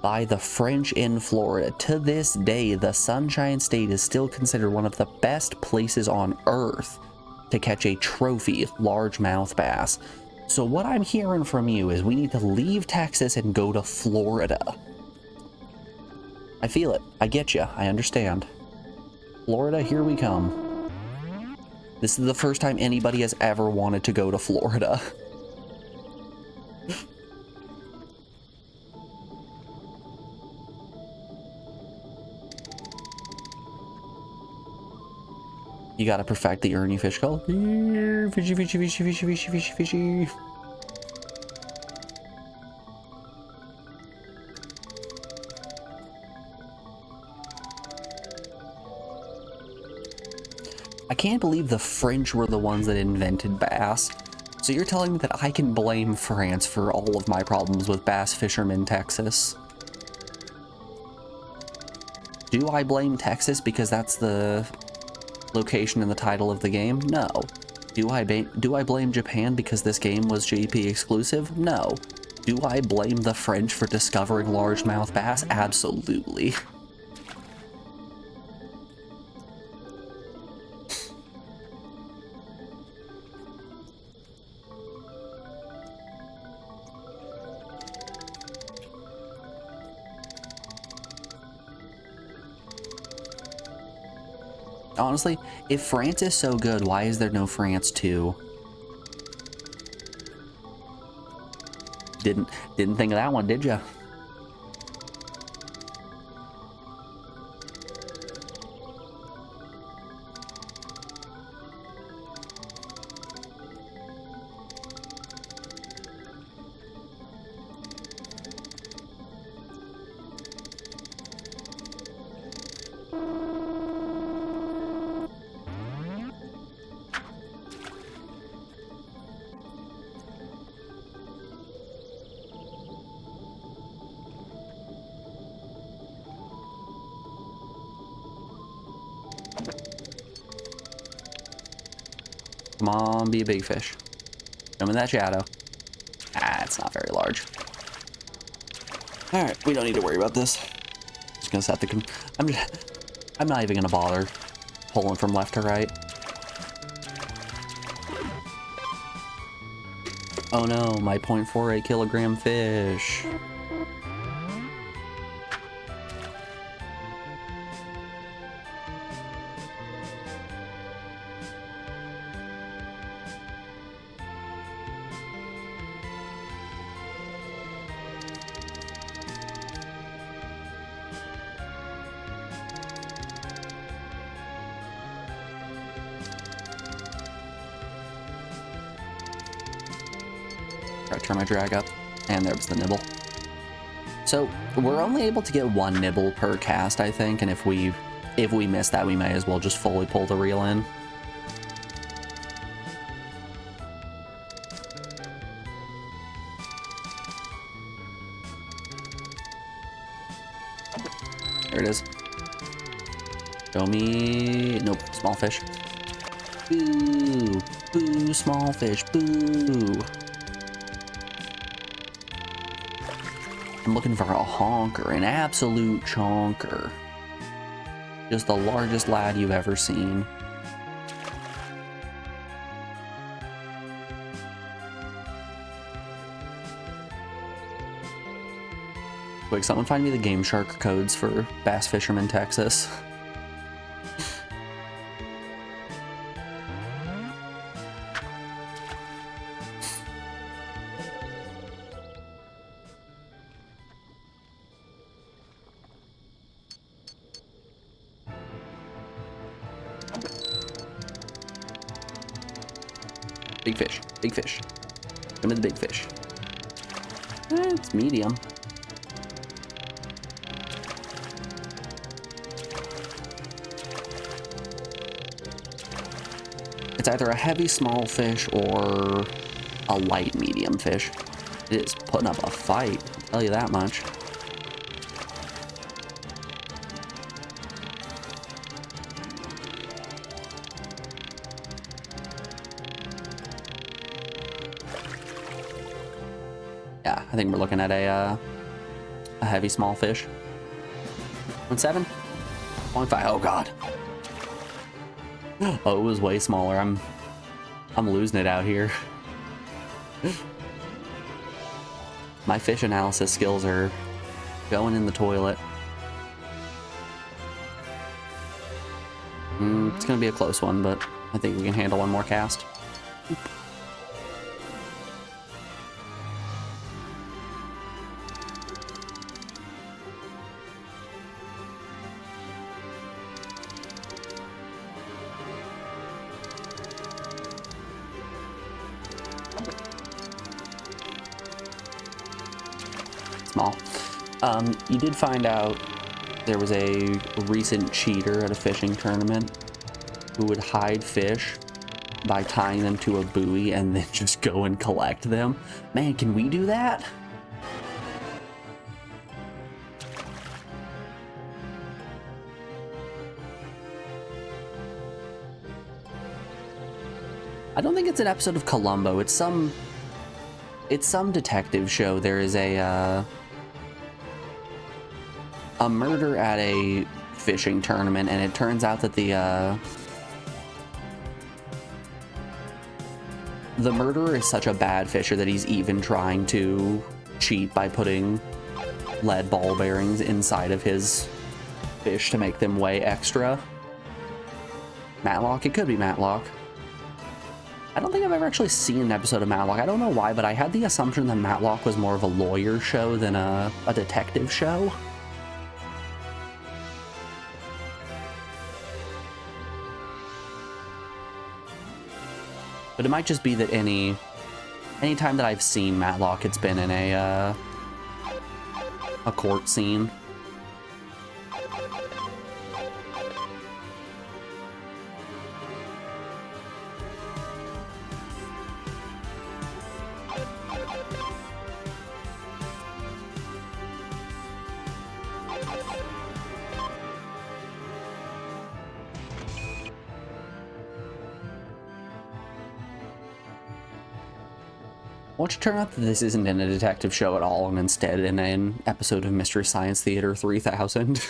by the French in Florida. To this day, the Sunshine State is still considered one of the best places on Earth to catch a trophy largemouth bass. So what I'm hearing from you is we need to leave Texas and go to Florida. I feel it. I get you. I understand. Florida, here we come. This is the first time anybody has ever wanted to go to Florida. You gotta perfect the Ernie fish call. Fishy, fishy, fishy, fishy, fishy, fishy, fishy. I can't believe the French were the ones that invented bass. So you're telling me that I can blame France for all of my problems with bass fishermen, Texas? Do I blame Texas because that's the location in the title of the game? No. Do I blame Japan because this game was JP exclusive? No. Do I blame the French for discovering largemouth bass? Absolutely. Honestly, if France is so good, why is there no France 2? Didn't think of that one, did ya? Come on, be a big fish. Come in that shadow. Ah, it's not very large. Alright, we don't need to worry about this. Just gonna set the... I'm not even gonna bother pulling from left to right. Oh no, my 0.48 kilogram fish. Try to turn my drag up, and there was the nibble. So we're only able to get one nibble per cast, I think, and if we miss that, we may as well just fully pull the reel in. There it is. Show me... Nope, small fish. Boo! Boo, small fish, boo! I'm looking for a honker, an absolute chonker. Just the largest lad you've ever seen. Quick, someone find me the Game Shark codes for Bass Fisherman, Texas. Big fish, big fish. Come to the big fish. It's medium. It's either a heavy small fish or a light medium fish. It is putting up a fight, I'll tell you that much. Yeah, I think we're looking at a heavy small fish. 1.7? 1.5, oh god. Oh, it was way smaller. I'm losing it out here. My fish analysis skills are going in the toilet. It's gonna be a close one, but I think we can handle one more cast. Small. You did find out there was a recent cheater at a fishing tournament who would hide fish by tying them to a buoy and then just go and collect them. Man, can we do that? I don't think it's an episode of Columbo. It's some detective show. There is a murder at a fishing tournament, and it turns out that the murderer is such a bad fisher that he's even trying to cheat by putting lead ball bearings inside of his fish to make them weigh extra. Matlock? It could be Matlock. I don't think I've ever actually seen an episode of Matlock. I don't know why, but I had the assumption that Matlock was more of a lawyer show than a detective show. But it might just be that any time that I've seen Matlock, it's been in a court scene. Why don't you turn out that this isn't in a detective show at all, and instead in an episode of Mystery Science Theater 3000?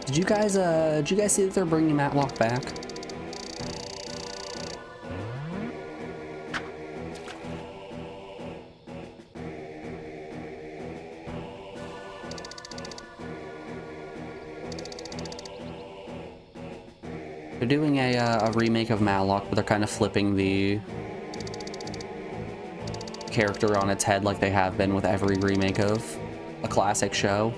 Did you guys see that they're bringing Matlock back? They're doing a remake of Matlock, but they're kind of flipping the character on its head like they have been with every remake of a classic show.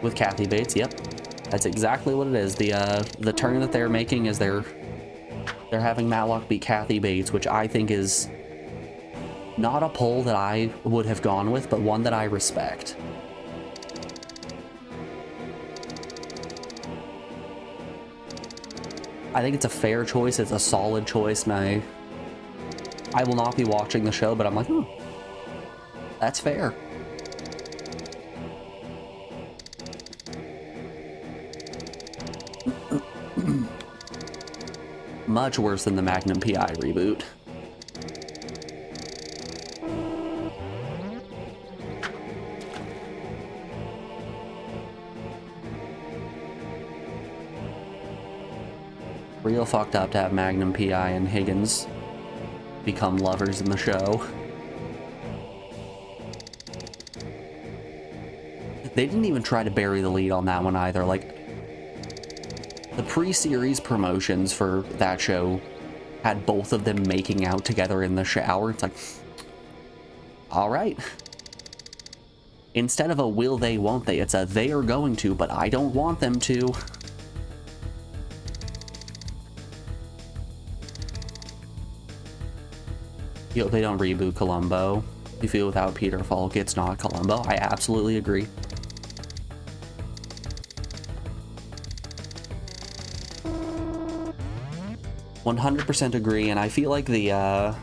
With Kathy Bates, yep. That's exactly what it is. The turn that they're making is they're having Matlock be Kathy Bates, which I think is not a pull that I would have gone with, but one that I respect. I think it's a fair choice. It's a solid choice. I will not be watching the show, but I'm like, that's fair. Much worse than the Magnum PI reboot. Real fucked up to have Magnum PI and Higgins become lovers in the show. They didn't even try to bury the lead on that one either. Like, the pre-series promotions for that show had both of them making out together in the shower. It's like, all right. Instead of a will they, won't they, it's a they are going to, but I don't want them to. You know, they don't reboot Columbo. You feel without Peter Falk, it's not Columbo. I absolutely agree. "100% agree," and I feel like the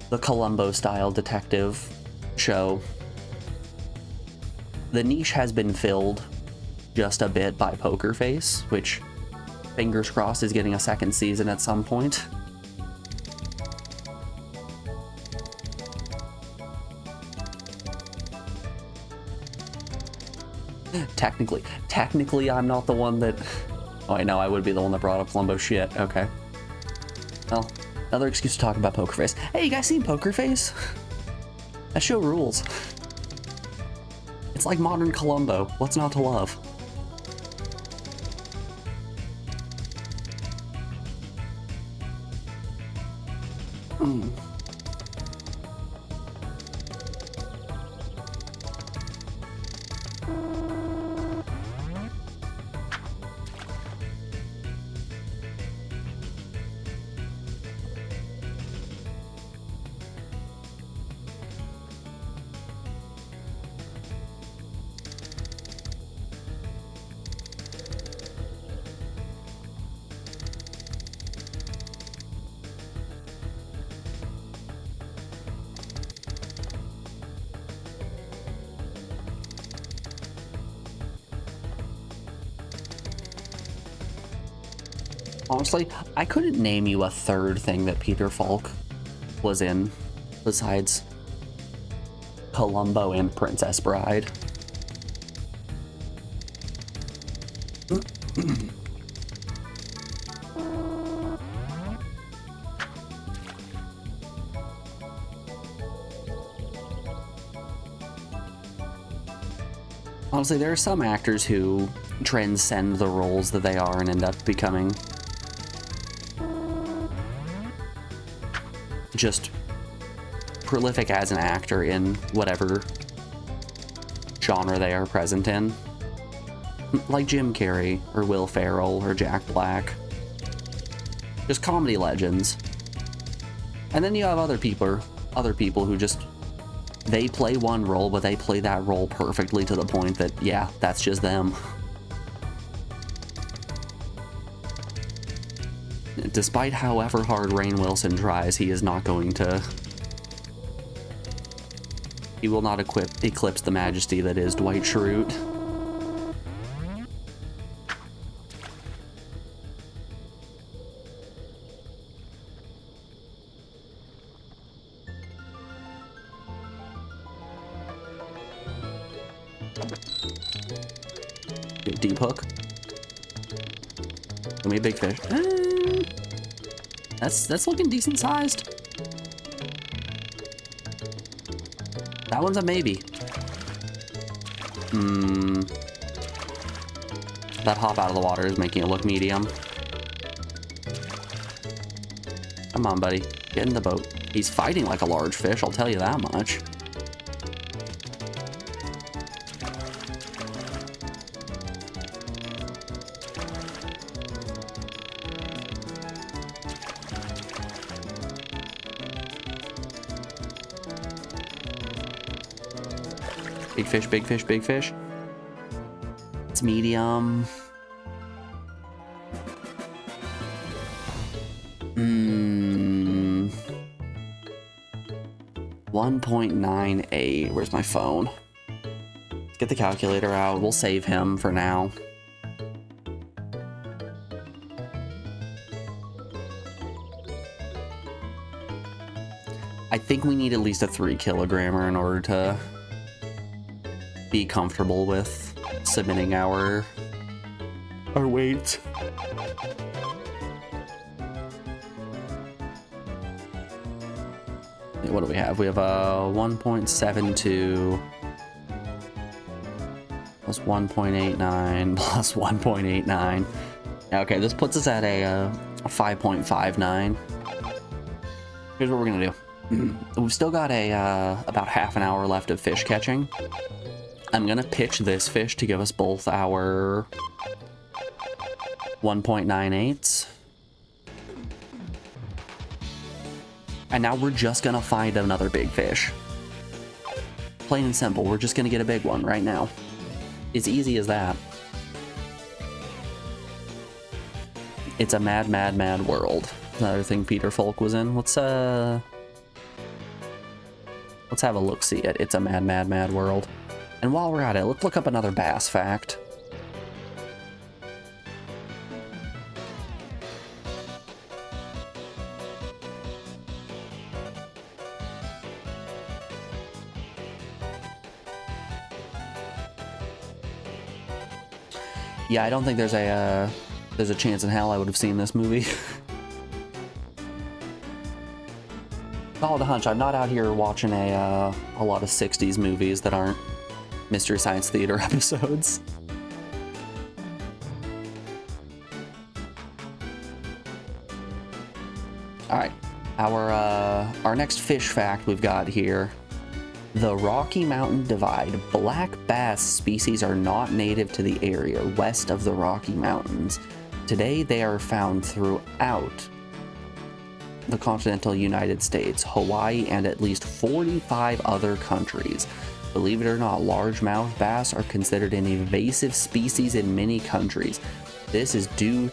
Columbo-style detective show, the niche has been filled just a bit by Poker Face, which, fingers crossed, is getting a second season at some point. Technically, I'm not the one that... Oh, I know, I would be the one that brought up Columbo. Shit, okay. Well, another excuse to talk about Poker Face. Hey, you guys seen Poker Face? That show rules. It's like modern Columbo. What's not to love? Honestly, I couldn't name you a third thing that Peter Falk was in besides Columbo and Princess Bride. Honestly, there are some actors who transcend the roles that they are and end up becoming just prolific as an actor in whatever genre they are present in. Like Jim Carrey, or Will Ferrell, or Jack Black. Just comedy legends. And then you have other people who just, they play one role, but they play that role perfectly to the point that, yeah, that's just them. Despite however hard Rainn Wilson tries, he is not going to... He will not eclipse the majesty that is Dwight Schrute. Deep hook. Give me a big fish. That's looking decent sized. That one's a maybe. That hop out of the water is making it look medium. Come on, buddy. Get in the boat. He's fighting like a large fish, I'll tell you that much. Big fish, big fish, big fish. It's medium. 1.98. Where's my phone? Let's get the calculator out. We'll save him for now. I think we need at least a 3 kilogrammer in order to be comfortable with submitting our weight. What do we have? We have a 1.72 plus 1.89 plus 1.89. Okay, this puts us at a 5.59. Here's what we're gonna do. We've still got about half an hour left of fish catching. I'm gonna pitch this fish to give us both our 1.98s. And now we're just gonna find another big fish. Plain and simple, we're just gonna get a big one right now. It's easy as that. It's a mad, mad, mad world. Another thing Peter Falk was in. Let's have a look-see at It's a Mad, Mad, Mad World. And while we're at it, let's look up another bass fact. Yeah, I don't think there's a chance in hell I would have seen this movie. Call it a hunch. I'm not out here watching a lot of 60s movies that aren't Mystery Science Theater episodes. All right, our next fish fact we've got here. The Rocky Mountain Divide. Black bass species are not native to the area west of the Rocky Mountains. Today they are found throughout the continental United States, Hawaii, and at least 45 other countries. Believe it or not, largemouth bass are considered an invasive species in many countries. This is due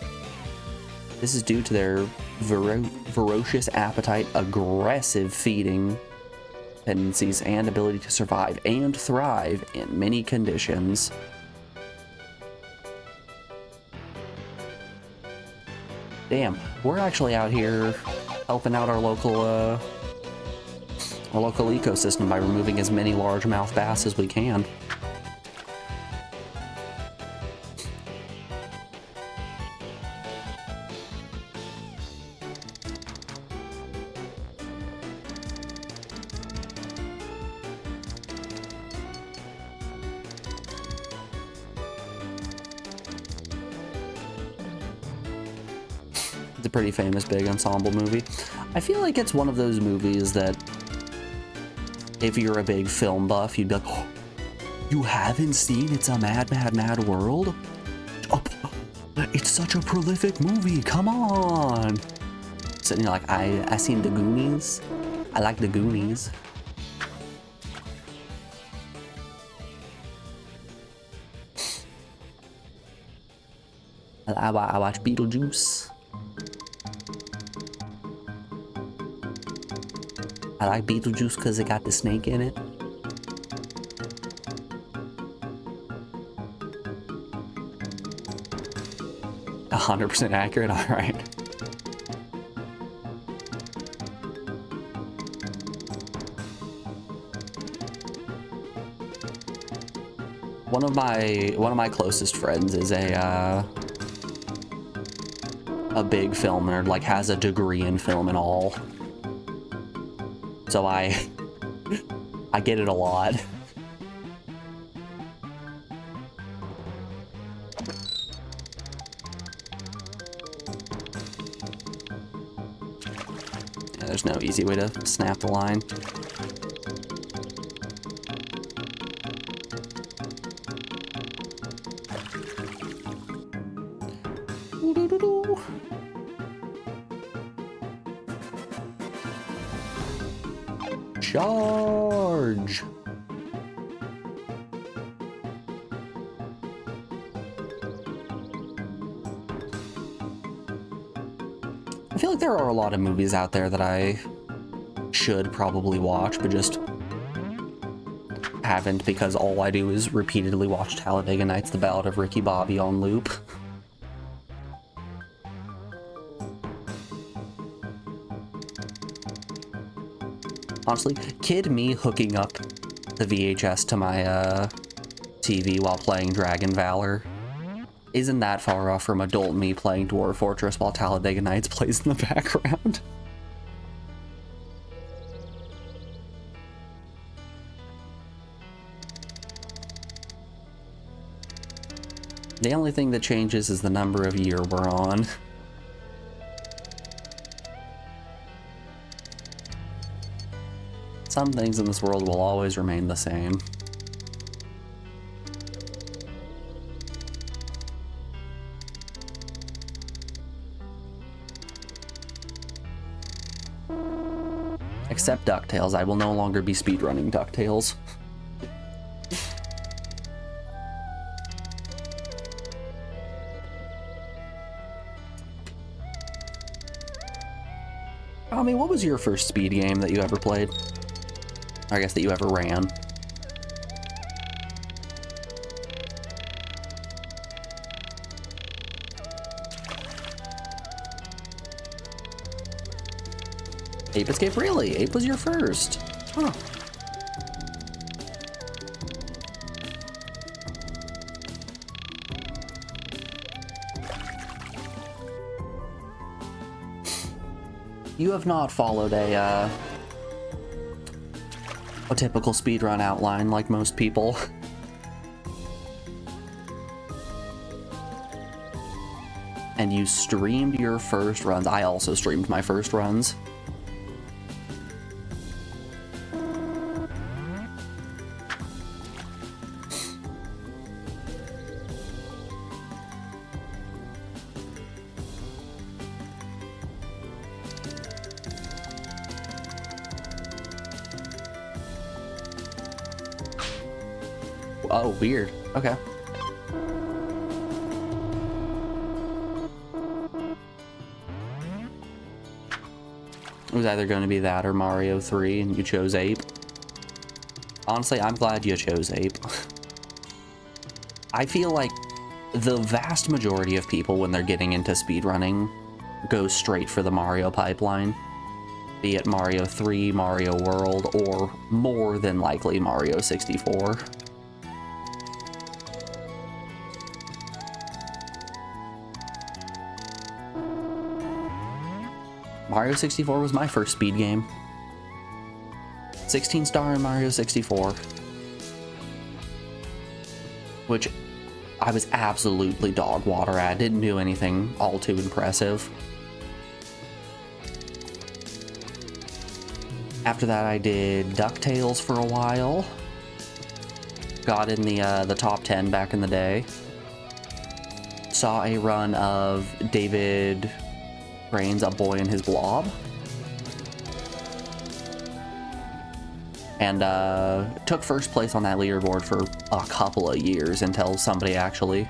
to their ferocious appetite, aggressive feeding tendencies, and ability to survive and thrive in many conditions. Damn, we're actually out here helping out our our local ecosystem by removing as many largemouth bass as we can. It's a pretty famous big ensemble movie. I feel like it's one of those movies that if you're a big film buff, you'd be like, oh, you haven't seen It's a Mad, Mad, Mad World? Oh, it's such a prolific movie, come on! So, you know, like, I seen The Goonies. I like The Goonies. I watch Beetlejuice. I like Beetlejuice because it got the snake in it. A 100% accurate, alright. One of my closest friends is a big film nerd, like has a degree in film and all. So I get it a lot. Yeah, there's no easy way to snap the line. Charge! I feel like there are a lot of movies out there that I should probably watch, but just haven't because all I do is repeatedly watch Talladega Nights: The Ballad of Ricky Bobby on loop. Honestly, kid me hooking up the VHS to my TV while playing Dragon Valor isn't that far off from adult me playing Dwarf Fortress while Talladega Nights plays in the background. The only thing that changes is the number of year we're on. Some things in this world will always remain the same. Except DuckTales. I will no longer be speedrunning DuckTales. I mean, what was your first speed game that you ever played? I guess that you ever ran. Ape Escape, really? Ape was your first? Huh. You have not followed a typical speedrun outline like most people. And you streamed your first runs. I also streamed my first runs. Oh, weird. Okay. It was either going to be that or Mario 3, and you chose Ape. Honestly, I'm glad you chose Ape. I feel like the vast majority of people, when they're getting into speedrunning, go straight for the Mario pipeline. Be it Mario 3, Mario World, or more than likely Mario 64. Mario 64 was my first speed game. 16 star in Mario 64. Which I was absolutely dog water at. Didn't do anything all too impressive. After that, I did DuckTales for a while. Got in the top 10 back in the day. Saw a run of David Brain's A Boy and His Blob. And took first place on that leaderboard for a couple of years until somebody actually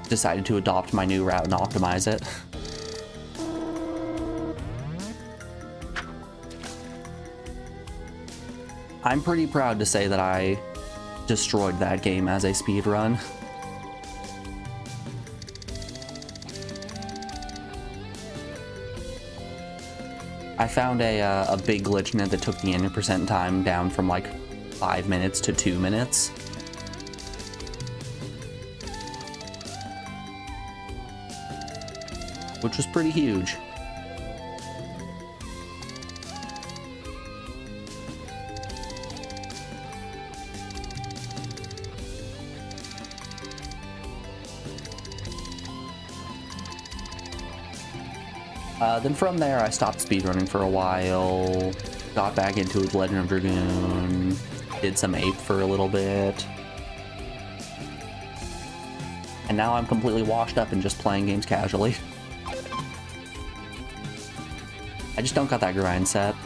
decided to adopt my new route and optimize it. I'm pretty proud to say that I destroyed that game as a speedrun. I found a big glitch in it that took the inner percent time down from like 5 minutes to 2 minutes. Which was pretty huge. Then from there, I stopped speedrunning for a while, got back into Legend of Dragoon, did some Ape for a little bit, and now I'm completely washed up and just playing games casually. I just don't got that grind set.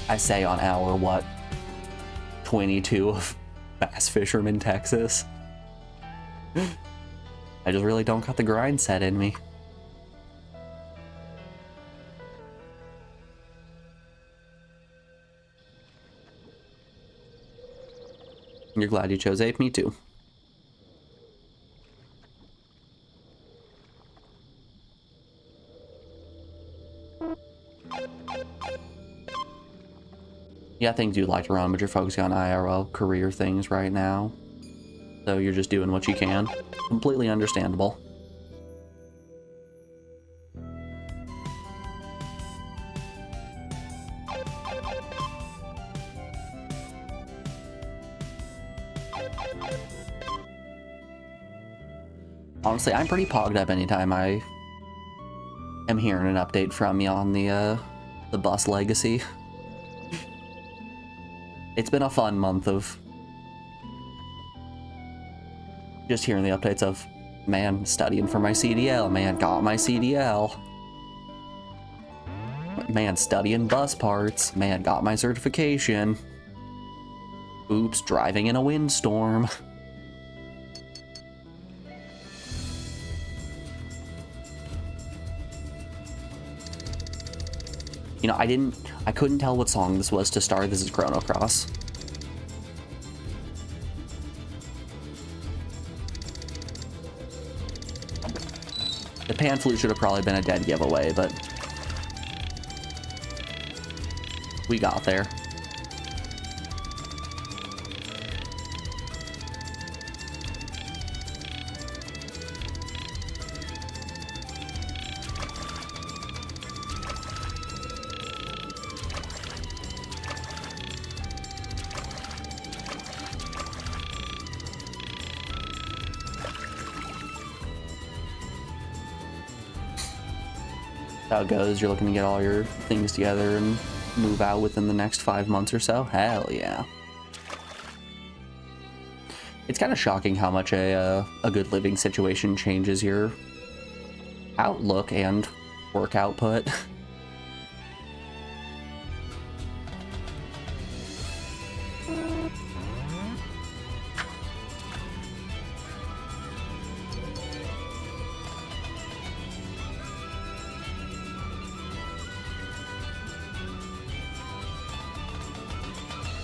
I say on hour, what, 22 of Bass Fisherman, Texas. I just really don't got the grind set in me. You're glad you chose Ape? Me too. Yeah, things you'd like to run, but you're focusing on IRL career things right now. So you're just doing what you can. Completely understandable. Honestly, I'm pretty pogged up anytime I am hearing an update from you on the bus legacy. It's been a fun month of just hearing the updates of, man, studying for my CDL, man, got my CDL. Man, studying bus parts, man, got my certification. Oops, driving in a windstorm. You know, I couldn't tell what song this was to start. This is Chrono Cross. The pan flute should have probably been a dead giveaway, but we got there. How it goes, you're looking to get all your things together and move out within the next 5 months or so? Hell yeah. It's kind of shocking how much a good living situation changes your outlook and work output.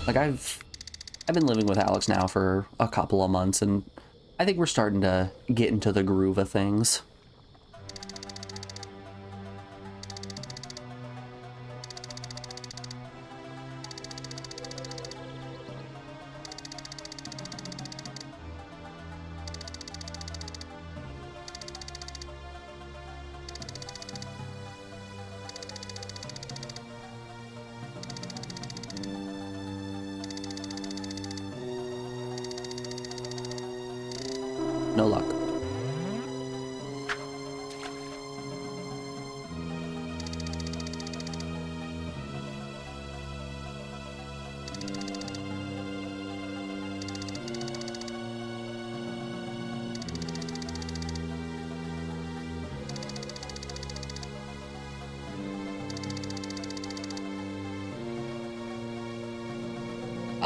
Like, I've been living with Alex now for a couple of months, and I think we're starting to get into the groove of things. No luck.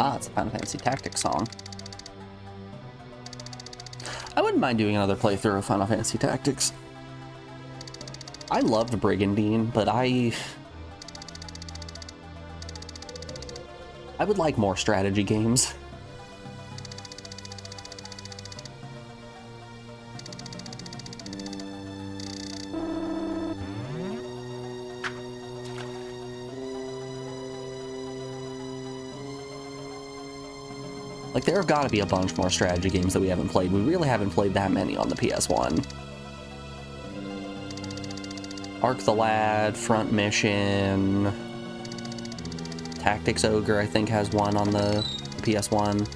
Ah, it's a Final Fantasy Tactics song. I wouldn't mind doing another playthrough of Final Fantasy Tactics. I loved Brigandine, but I would like more strategy games. Like, there have got to be a bunch more strategy games that we haven't played. We really haven't played that many on the PS1. Arc the Lad, Front Mission, Tactics Ogre, I think, has one on the PS1.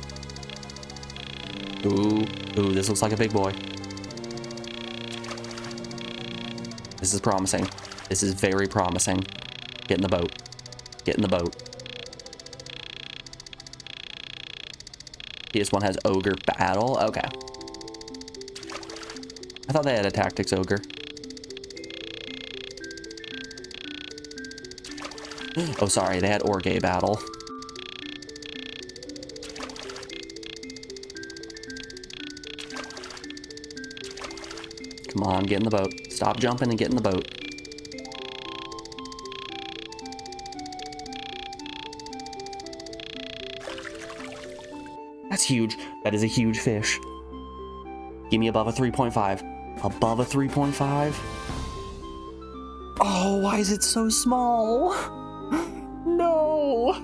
Ooh, this looks like a big boy. This is promising. This is very promising. Get in the boat. Get in the boat. PS1 has Ogre Battle? Okay. I thought they had a Tactics Ogre. Oh, sorry, they had Orgay Battle. Come on, get in the boat. Stop jumping and get in the boat. That's huge. That is a huge fish. Give me above a 3.5. Above a 3.5? Oh, why is it so small? No!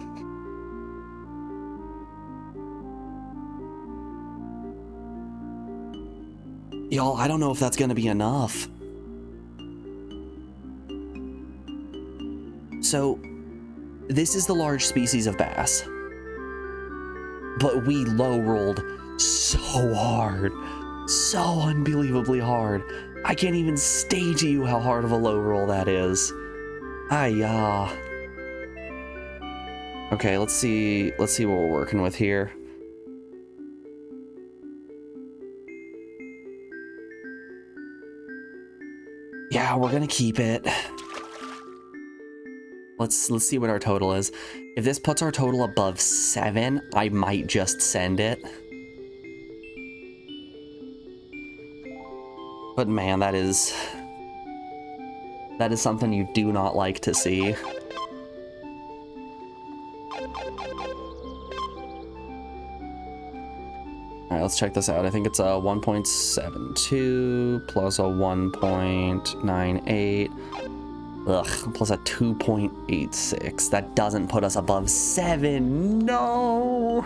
Y'all, I don't know if that's gonna be enough. So, this is the large species of bass. But we low rolled so hard. So unbelievably hard. I can't even stage you how hard of a low roll that is. Ah. Okay, let's see what we're working with here. Yeah, we're gonna keep it. Let's see what our total is. If this puts our total above 7, I might just send it. But man, that is something you do not like to see. Alright, let's check this out. I think it's a 1.72 plus a 1.98. Ugh, plus a 2.86. That doesn't put us above 7. No!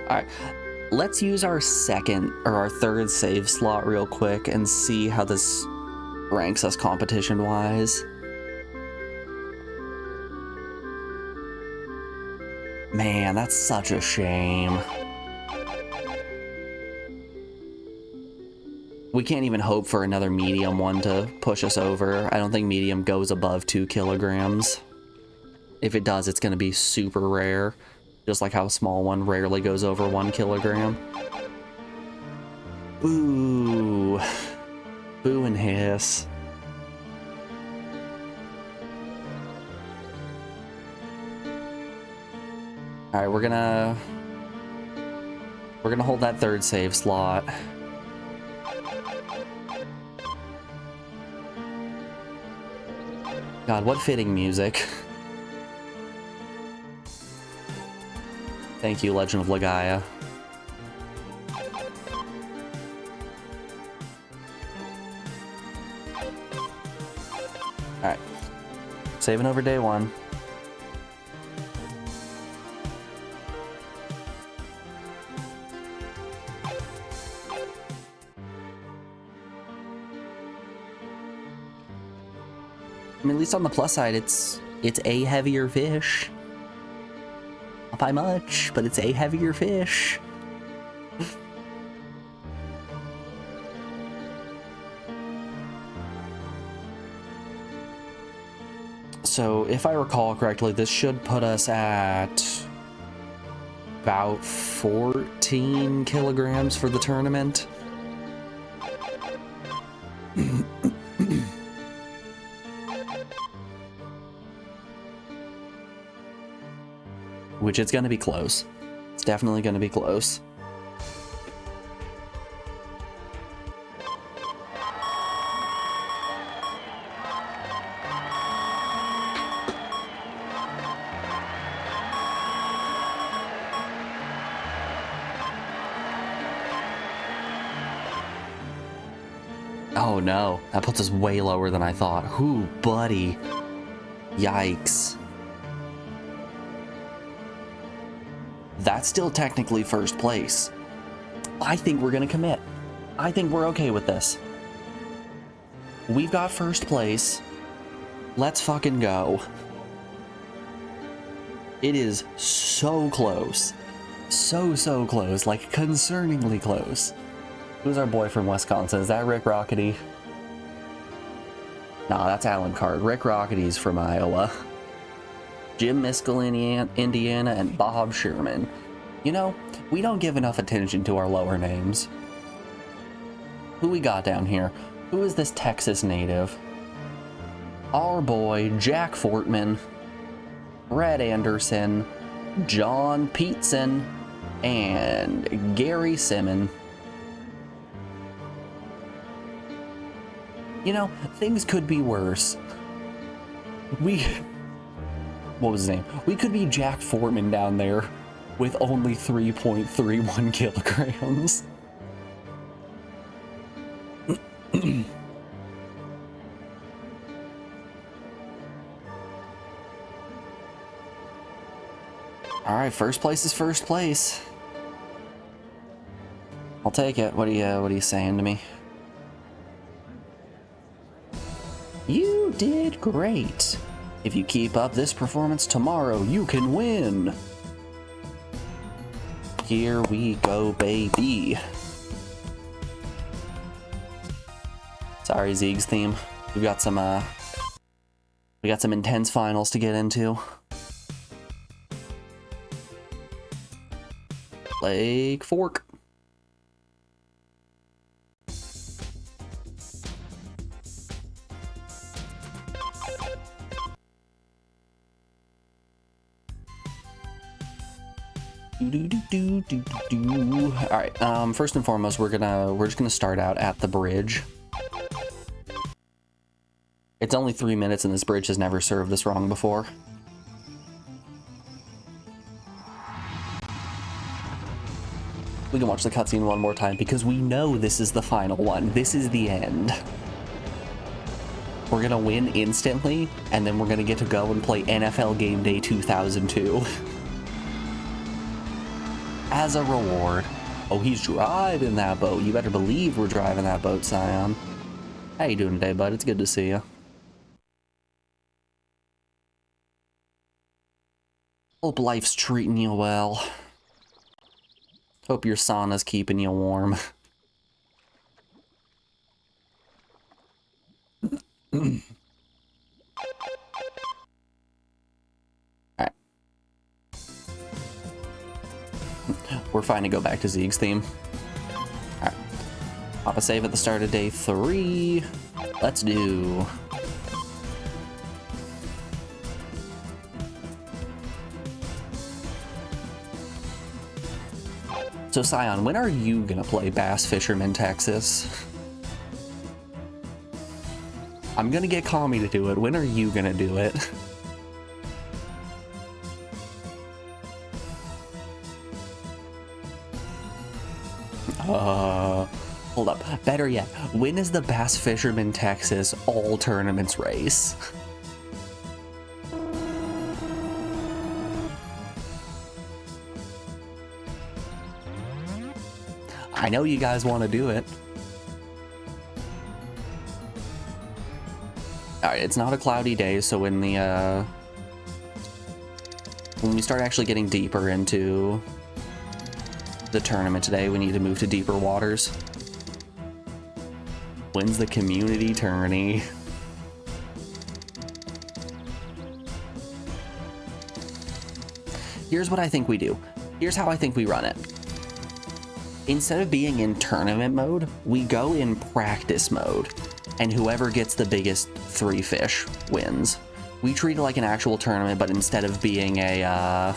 Alright, let's use our third save slot real quick and see how this ranks us competition-wise. Man, that's such a shame. We can't even hope for another medium one to push us over. I don't think medium goes above 2 kilograms. If it does, it's going to be super rare. Just like how a small one rarely goes over 1 kilogram. Boo. Boo and hiss. Alright, we're gonna hold that third save slot. God, what fitting music. Thank you, Legend of Legaia. Alright. Saving over day 1. I mean, at least on the plus side, it's It's a heavier fish. Not by much, but it's a heavier fish. So, if I recall correctly, this should put us at about 14 kilograms for the tournament. Which it's going to be close. It's definitely going to be close. Oh no, that puts us way lower than I thought. Ooh, buddy. Yikes. That's still technically first place. I think we're gonna commit. I think we're okay with this. We've got first place. Let's fucking go. It is so close. So close, like concerningly close. Who's our boy from Wisconsin? Is that Rick Rockety? Nah, that's Alan Card. Rick Rockety's from Iowa. Jim Miskell, Indiana, and Bob Sherman. You know, we don't give enough attention to our lower names. Who we got down here? Who is this Texas native? Our boy, Jack Fortman, Brett Anderson, John Peetson, and Gary Simmon. You know, things could be worse. What was his name? We could be Jack Fortman down there with only 3.31 kilograms. All right, first place is first place. I'll take it. What are you saying to me? You did great. If you keep up this performance tomorrow, you can win. Here we go, baby. Sorry, Zeeg's theme. We got some intense finals to get into. Lake Fork. All right. First and foremost, we're just gonna start out at the bridge. It's only 3 minutes, and this bridge has never served us wrong before. We can watch the cutscene one more time because we know this is the final one. This is the end. We're gonna win instantly, and then we're gonna get to go and play NFL Game Day 2002. As a reward. Oh, he's driving that boat. You better believe we're driving that boat, Scion. How you doing today, bud? It's good to see you. Hope life's treating you well. Hope your sauna's keeping you warm. Alright. We're fine to go back to Zeeg's theme. Alright. Pop a save at the start of day 3. Let's do. So, Scion, when are you gonna play Bass Fisherman, Texas? I'm gonna get Kami to do it. When are you gonna do it? Hold up. Better yet, when is the Bass Fisherman, Texas all tournaments race? I know you guys want to do it. Alright, it's not a cloudy day, so when the When we start actually getting deeper into the tournament today, we need to move to deeper waters. When's the community tourney? Here's what I think we do. Here's how I think we run it. Instead of being in tournament mode, we go in practice mode, and whoever gets the biggest 3 fish wins. We treat it like an actual tournament, but instead of being a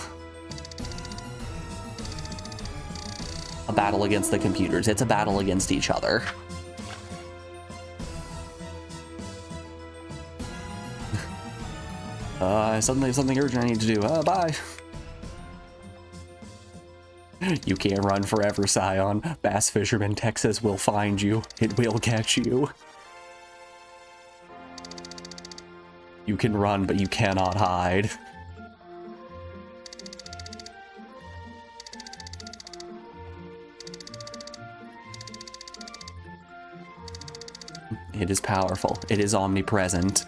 battle against the computers, it's a battle against each other. Something urgent I need to do. Bye. You can't run forever, Scion. Bass Fisherman, Texas will find you. It will catch you. You can run, but you cannot hide. It is powerful. It is omnipresent.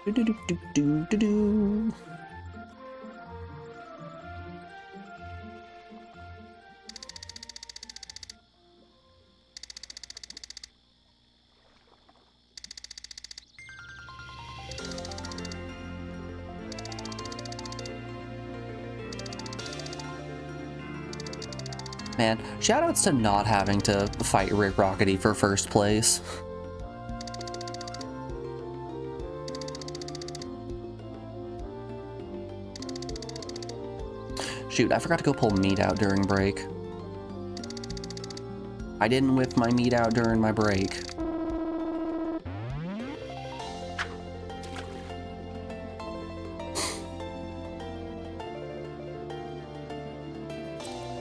Do-do-do-do-do-do. Man, shoutouts to not having to fight Rick Rockety for first place. Shoot, I forgot to go pull meat out during break. I didn't whip my meat out during my break.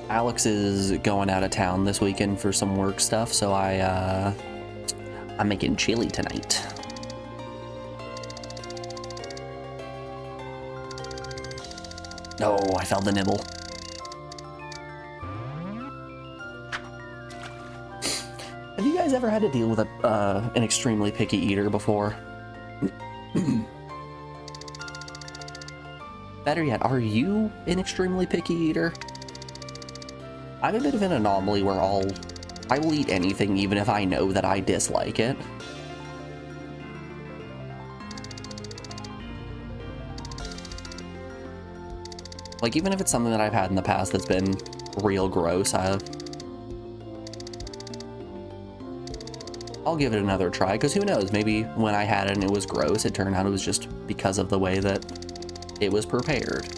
Alex is going out of town this weekend for some work stuff, so I'm making chili tonight. No, I felt the nibble. Have you guys ever had to deal with an extremely picky eater before? Better yet, are you an extremely picky eater? I'm a bit of an anomaly where I will eat anything even if I know that I dislike it. Like, even if it's something that I've had in the past that's been real gross, I'll give it another try, because who knows, maybe when I had it and it was gross, it turned out it was just because of the way that it was prepared.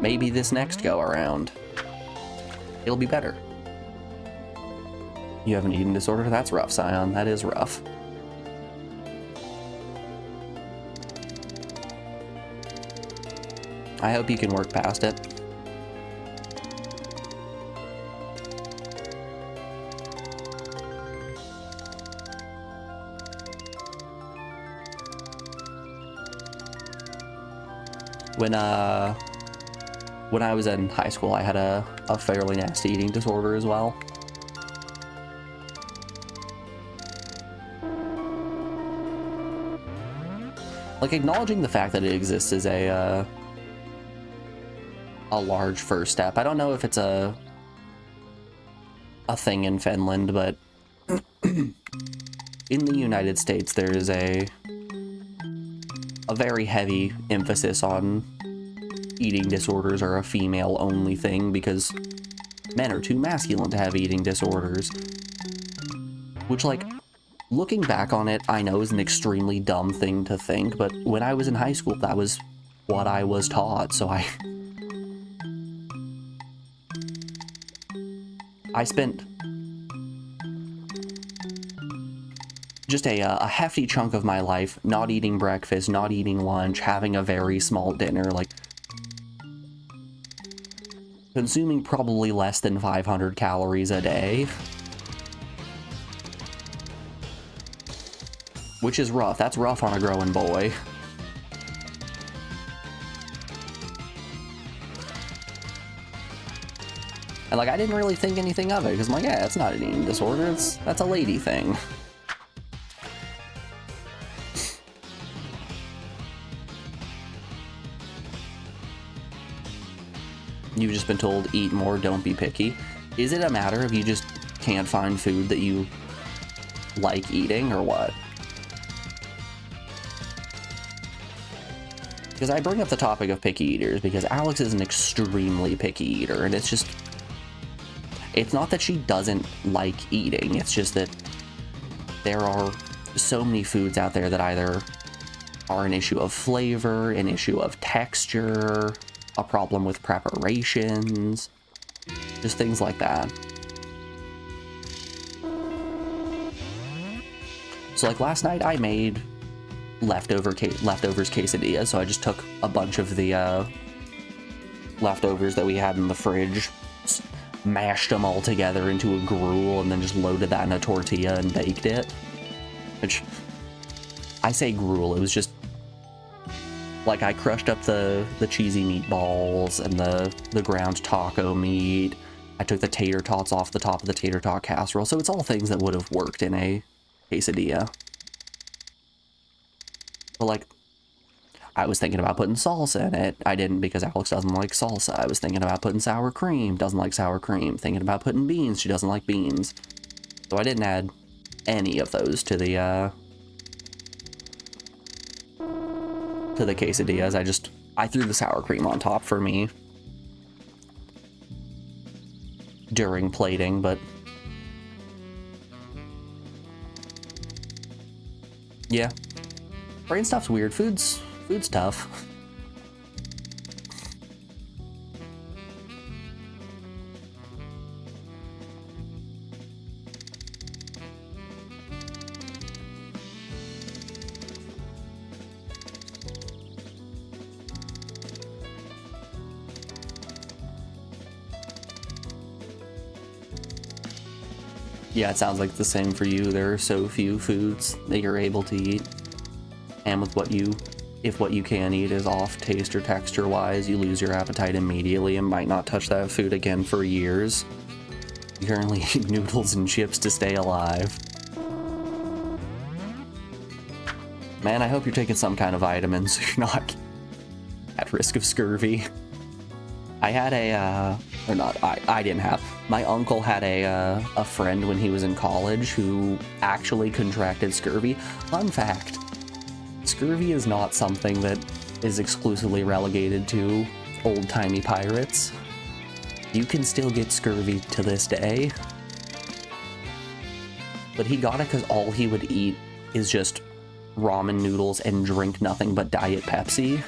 Maybe this next go around, it'll be better. You have an eating disorder? That's rough, Scion. That is rough. I hope you can work past it. When I was in high school, I had a fairly nasty eating disorder as well. Like, acknowledging the fact that it exists is a large first step. I don't know if it's a thing in Finland, but in the United States, there is a very heavy emphasis on eating disorders are a female-only thing because men are too masculine to have eating disorders. Which, like, looking back on it, I know is an extremely dumb thing to think, but when I was in high school, that was what I was taught, so I spent just a hefty chunk of my life not eating breakfast, not eating lunch, having a very small dinner, like consuming probably less than 500 calories a day. Which is rough. That's rough on a growing boy. And like, I didn't really think anything of it, because I'm like, yeah, it's not an eating disorder, that's a lady thing. You've just been told, eat more, don't be picky. Is it a matter of you just can't find food that you like eating, or what? Because I bring up the topic of picky eaters because Alex is an extremely picky eater, and it's not that she doesn't like eating, it's just that there are so many foods out there that either are an issue of flavor, an issue of texture, a problem with preparations, just things like that. So like last night I made leftovers quesadillas, so I just took a bunch of the leftovers that we had in the fridge, mashed them all together into a gruel, and then just loaded that in a tortilla and baked it. Which, I say gruel, it was just like I crushed up the cheesy meatballs and the ground taco meat. I took the tater tots off the top of the tater tot casserole, so it's all things that would have worked in a quesadilla. But like, I was thinking about putting salsa in it. I didn't because Alex doesn't like salsa. I was thinking about putting sour cream, doesn't like sour cream. Thinking about putting beans, she doesn't like beans. So I didn't add any of those to the quesadillas. I threw the sour cream on top for me during plating, but yeah. Brain stuff's weird. Food's tough. Yeah, it sounds like the same for you. There are so few foods that you're able to eat. And with if what you can eat is off taste or texture wise, you lose your appetite immediately and might not touch that food again for years. You currently eat noodles and chips to stay alive. Man, I hope you're taking some kind of vitamin so you're not at risk of scurvy. I had I didn't have. My uncle had a friend when he was in college who actually contracted scurvy. Fun fact, scurvy is not something that is exclusively relegated to old-timey pirates. You can still get scurvy to this day. But he got it because all he would eat is just ramen noodles and drink nothing but Diet Pepsi.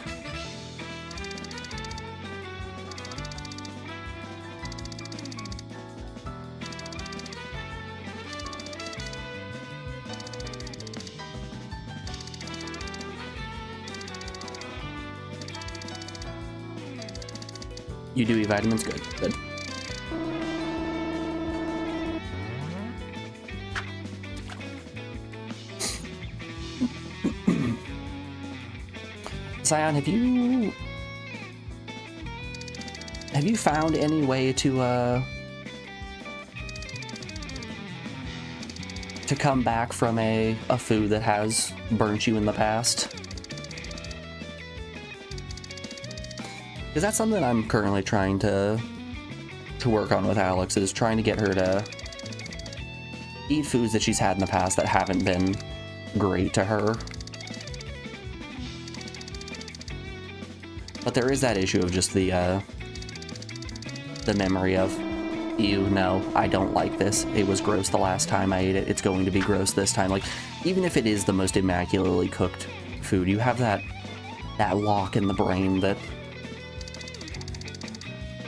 You do eat vitamins? Good, good. Zion, have you found any way to come back from a food that has burnt you in the past? Because that's something I'm currently trying to work on with Alex, is trying to get her to eat foods that she's had in the past that haven't been great to her. But there is that issue of just the memory of, ew, no, I don't like this. It was gross the last time I ate it. It's going to be gross this time. Like, even if it is the most immaculately cooked food, you have that lock in the brain that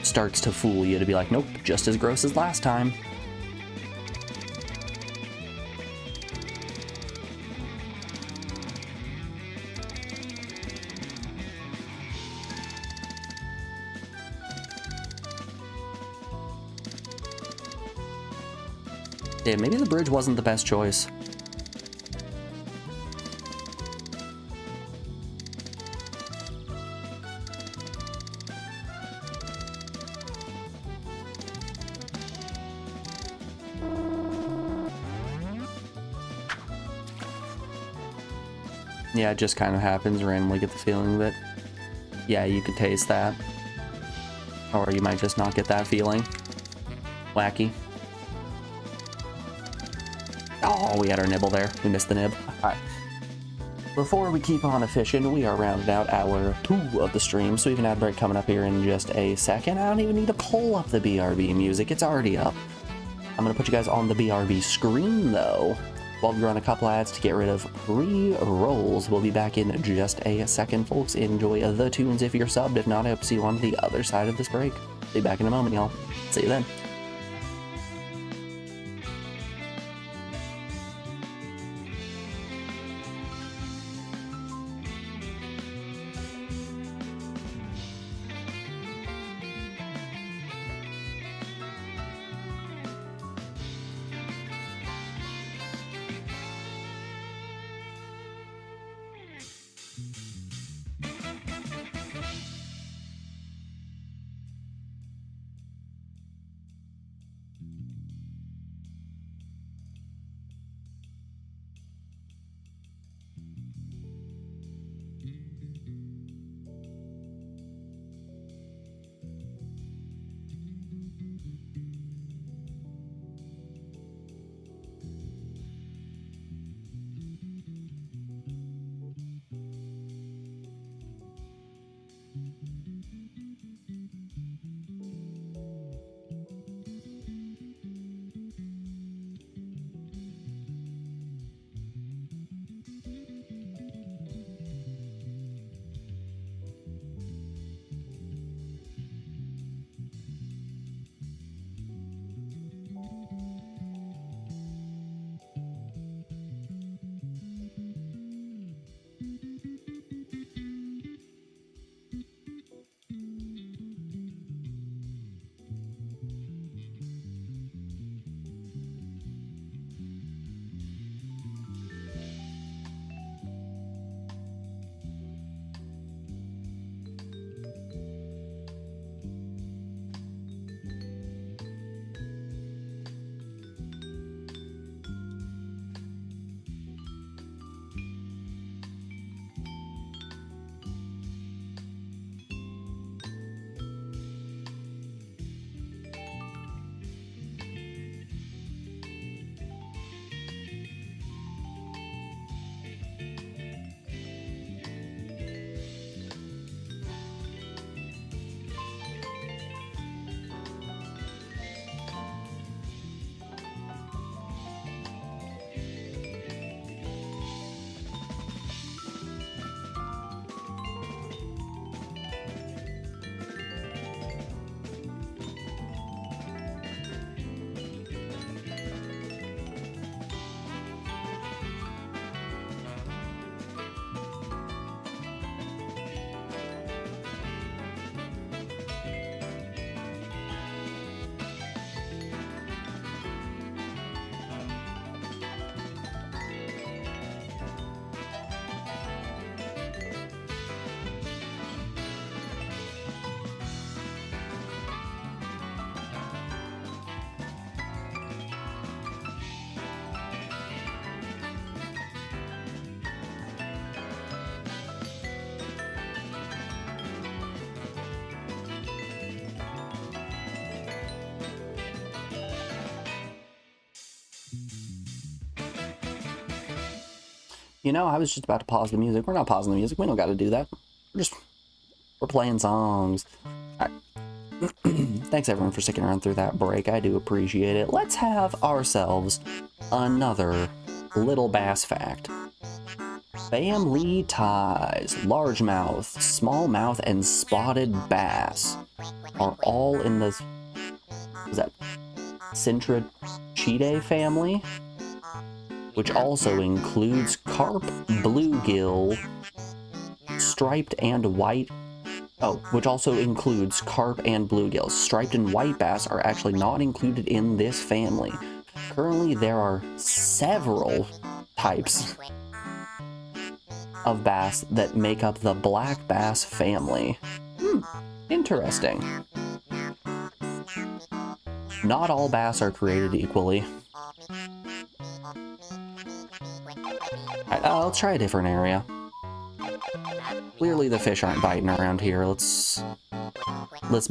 starts to fool you to be like, nope, just as gross as last time. Yeah, maybe the bridge wasn't the best choice. Yeah, it just kind of happens randomly. Get the feeling that, yeah, you could taste that. Or you might just not get that feeling. Wacky. Oh, we had our nibble there. We missed the nib. Alright. Before we keep on fishing, we are rounding out hour 2 of the stream, so we have an ad break coming up here in just a second. I don't even need to pull up the BRB music. It's already up. I'm going to put you guys on the BRB screen, though, while we run a couple ads to get rid of pre-rolls. We'll be back in just a second, folks. Enjoy the tunes if you're subbed. If not, I hope to see you on the other side of this break. Be back in a moment, y'all. See you then. You know, I was just about to pause the music. We're not pausing the music. We don't got to do that. We're playing songs. All right. Thanks everyone for sticking around through that break. I do appreciate it. Let's have ourselves another little bass fact. Family ties, largemouth, smallmouth, and spotted bass are all in the, is that Centrichidae family, which also includes carp, bluegill, striped and white. Oh, which also includes carp and bluegill. Striped and white bass are actually not included in this family. Currently, there are several types of bass that make up the black bass family. Interesting. Not all bass are created equally. Alright, let's try a different area. Clearly the fish aren't biting around here. Let's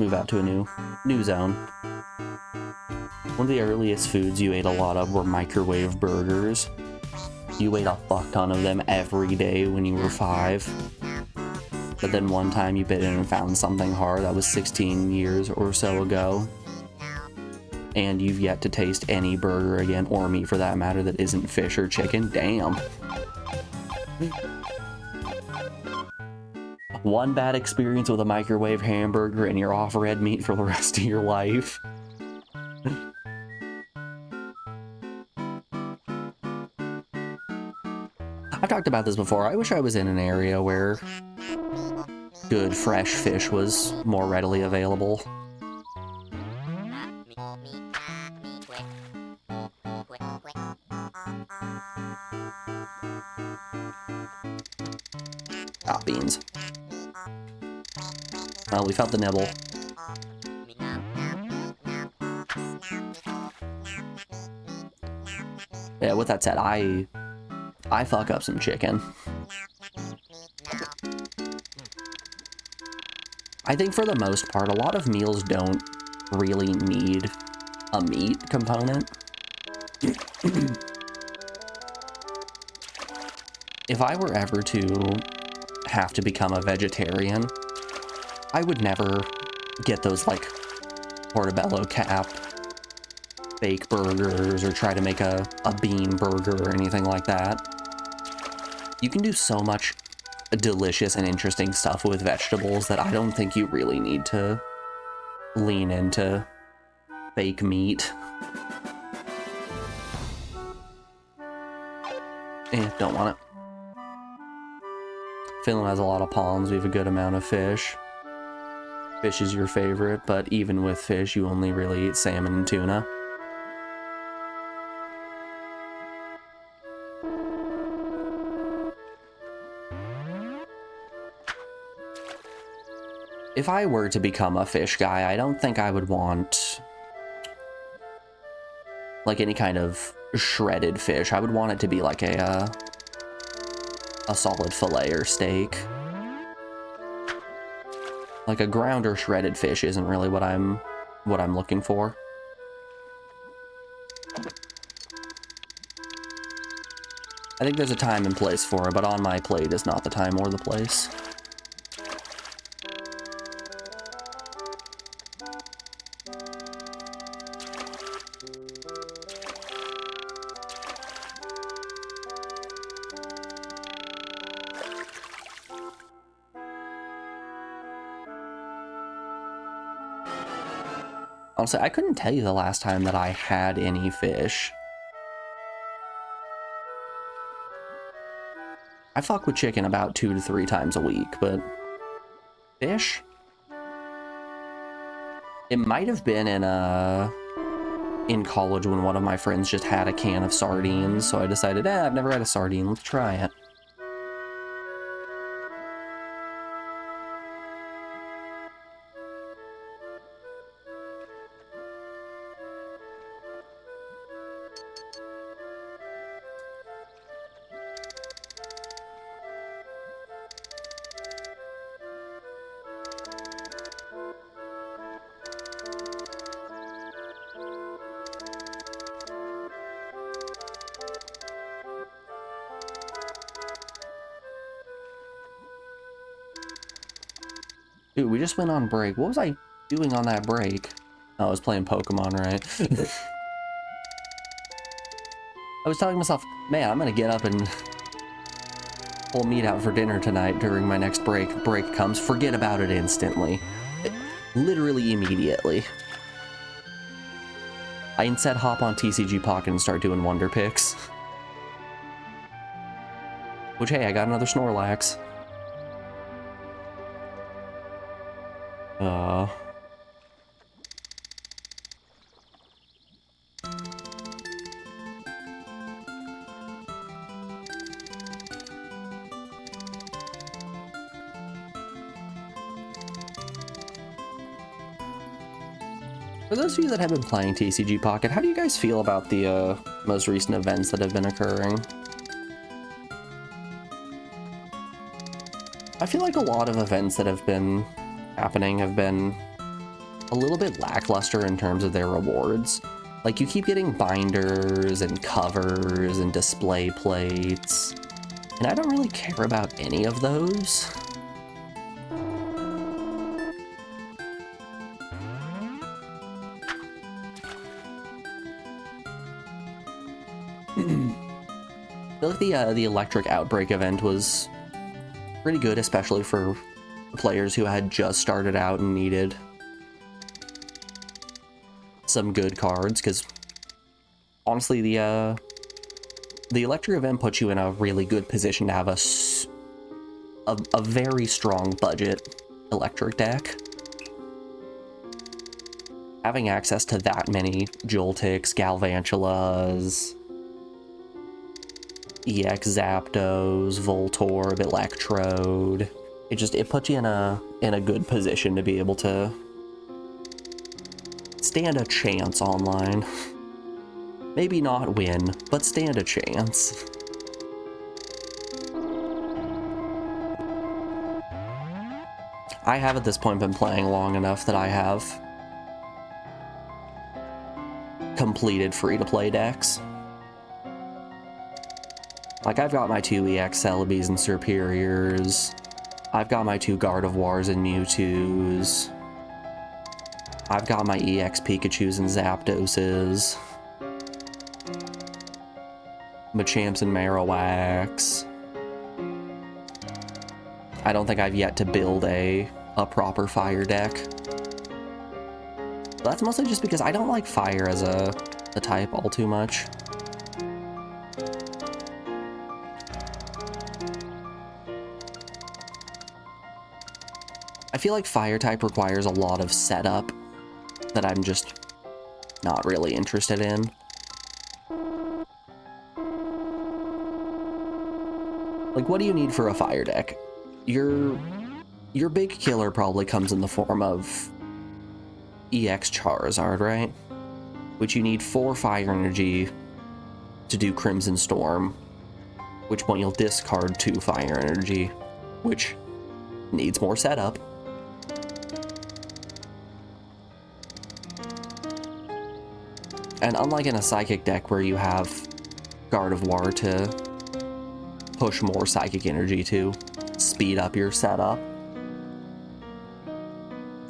move out to a new zone. One of the earliest foods you ate a lot of were microwave burgers. You ate a fuck ton of them every day when you were 5. But then one time you bit in and found something hard. That was 16 years or so ago. And you've yet to taste any burger again, or meat for that matter, that isn't fish or chicken. Damn. One bad experience with a microwave hamburger and you're off red meat for the rest of your life. I've talked about this before. I wish I was in an area where good fresh fish was more readily available. Ah, beans. Well, we felt the nibble. Yeah, with that said, I fuck up some chicken. I think for the most part, a lot of meals don't really need a meat component. If I were ever to have to become a vegetarian, I would never get those, like, portobello cap fake burgers or try to make a bean burger or anything like that. You can do so much delicious and interesting stuff with vegetables that I don't think you really need to lean into fake meat. Don't want it. Finland has a lot of ponds. We have a good amount of fish. Fish is your favorite, but even with fish, you only really eat salmon and tuna. If I were to become a fish guy, I don't think I would want, like, any kind of shredded fish. I would want it to be like a solid fillet or steak. Like a ground or shredded fish isn't really what I'm looking for. I think there's a time and place for it, but on my plate is not the time or the place. Honestly, I couldn't tell you the last time that I had any fish. I fuck with chicken about 2 to 3 times a week, but fish? It might have been in college when one of my friends just had a can of sardines, so I decided, I've never had a sardine, let's try it. Dude, we just went on break. What was I doing on that break? Oh, I was playing Pokemon, right? I was telling myself, man, I'm gonna get up and pull meat out for dinner tonight during my next break. Break comes, forget about it instantly. Literally immediately. I instead hop on TCG Pocket and start doing Wonder Picks. Which, hey, I got another Snorlax. For those of you that have been playing TCG Pocket, how do you guys feel about the most recent events that have been occurring? I feel like a lot of events that have been happening have been a little bit lackluster in terms of their rewards. Like, you keep getting binders and covers and display plates, and I don't really care about any of those. I feel like the electric outbreak event was pretty good, especially for players who had just started out and needed some good cards, because honestly, the electric event puts you in a really good position to have a very strong budget electric deck. Having access to that many Joltics, Galvantulas, EX Zapdos, Voltorb, Electrode, it puts you in a good position to be able to stand a chance online. Maybe not win, but stand a chance. I have at this point been playing long enough that I have completed free-to-play decks. Like, I've got my 2 EX Celebes and Superiors. I've got my 2 Gardevoirs and Mewtwo's. I've got my EX Pikachus and Zapdoses. Machamps and Marowaks. I don't think I've yet to build a proper fire deck. But that's mostly just because I don't like fire as a type all too much. I feel like fire type requires a lot of setup that I'm just not really interested in. Like, what do you need for a fire deck? Your big killer probably comes in the form of EX Charizard, right? Which you need 4 fire energy to do Crimson Storm, which point you'll discard 2 fire energy, which needs more setup. And unlike in a Psychic deck where you have Gardevoir to push more Psychic energy to speed up your setup,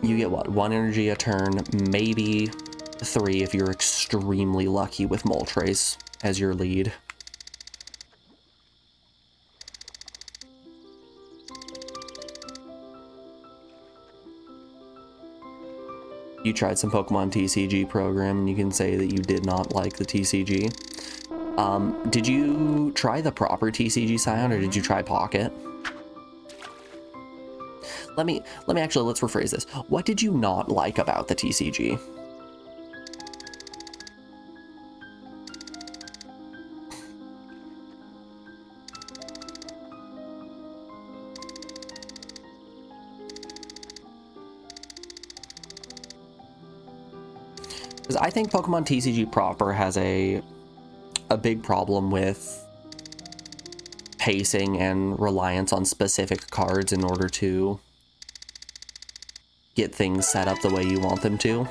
you get, what, 1 energy a turn, maybe 3 if you're extremely lucky with Moltres as your lead. You tried some Pokemon TCG program, and you can say that you did not like the TCG. Did you try the proper TCG Scion, or did you try Pocket? Let's rephrase this. What did you not like about the TCG? Because I think Pokemon TCG proper has a big problem with pacing and reliance on specific cards in order to get things set up the way you want them to.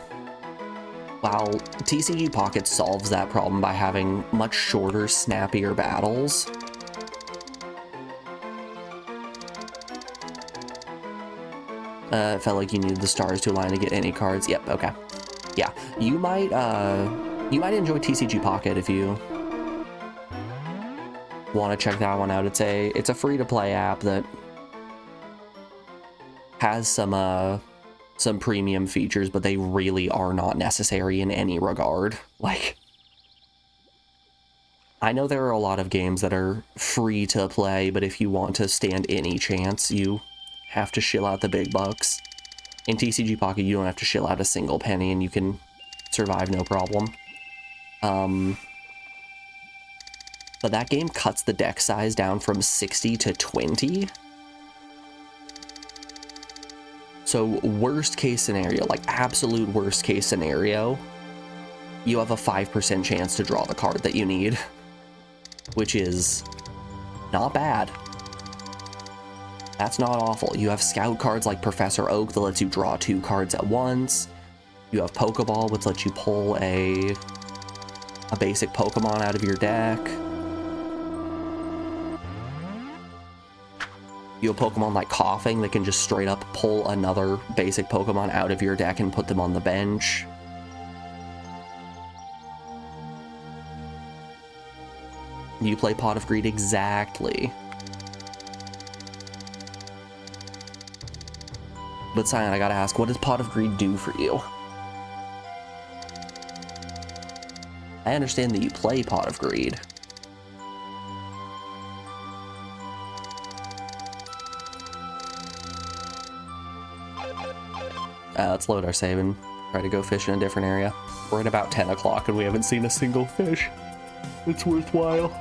While TCG Pocket solves that problem by having much shorter, snappier battles. It felt like you needed the stars to align to get any cards. Yep, okay. Yeah, you might enjoy TCG Pocket if you want to check that one out. It's a free-to-play app that has some premium features, but they really are not necessary in any regard. Like, I know there are a lot of games that are free to play, but if you want to stand any chance, you have to shill out the big bucks. In TCG Pocket, you don't have to shill out a single penny, and you can survive no problem. But that game cuts the deck size down from 60 to 20. So worst case scenario, like absolute worst case scenario, you have a 5% chance to draw the card that you need, which is not bad. That's not awful. You have scout cards like Professor Oak that lets you draw 2 cards at once. You have Pokeball, which lets you pull a basic Pokemon out of your deck. You have Pokemon like Coughing that can just straight up pull another basic Pokemon out of your deck and put them on the bench. You play Pot of Greed exactly. But Cyan, I gotta ask, what does Pot of Greed do for you? I understand that you play Pot of Greed. Let's load our save and try to go fish in a different area. We're at about 10 o'clock and we haven't seen a single fish. It's worthwhile.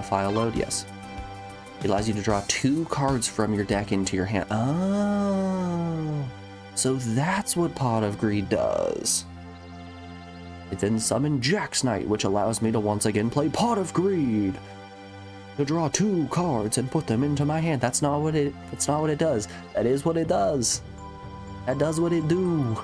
File load, yes. It allows you to draw 2 cards from your deck into your hand. Oh, so that's what Pot of Greed does. It then summoned Jack's Knight, which allows me to once again play Pot of Greed. To draw 2 cards and put them into my hand. That's not what it does. That is what it does. That does what it do.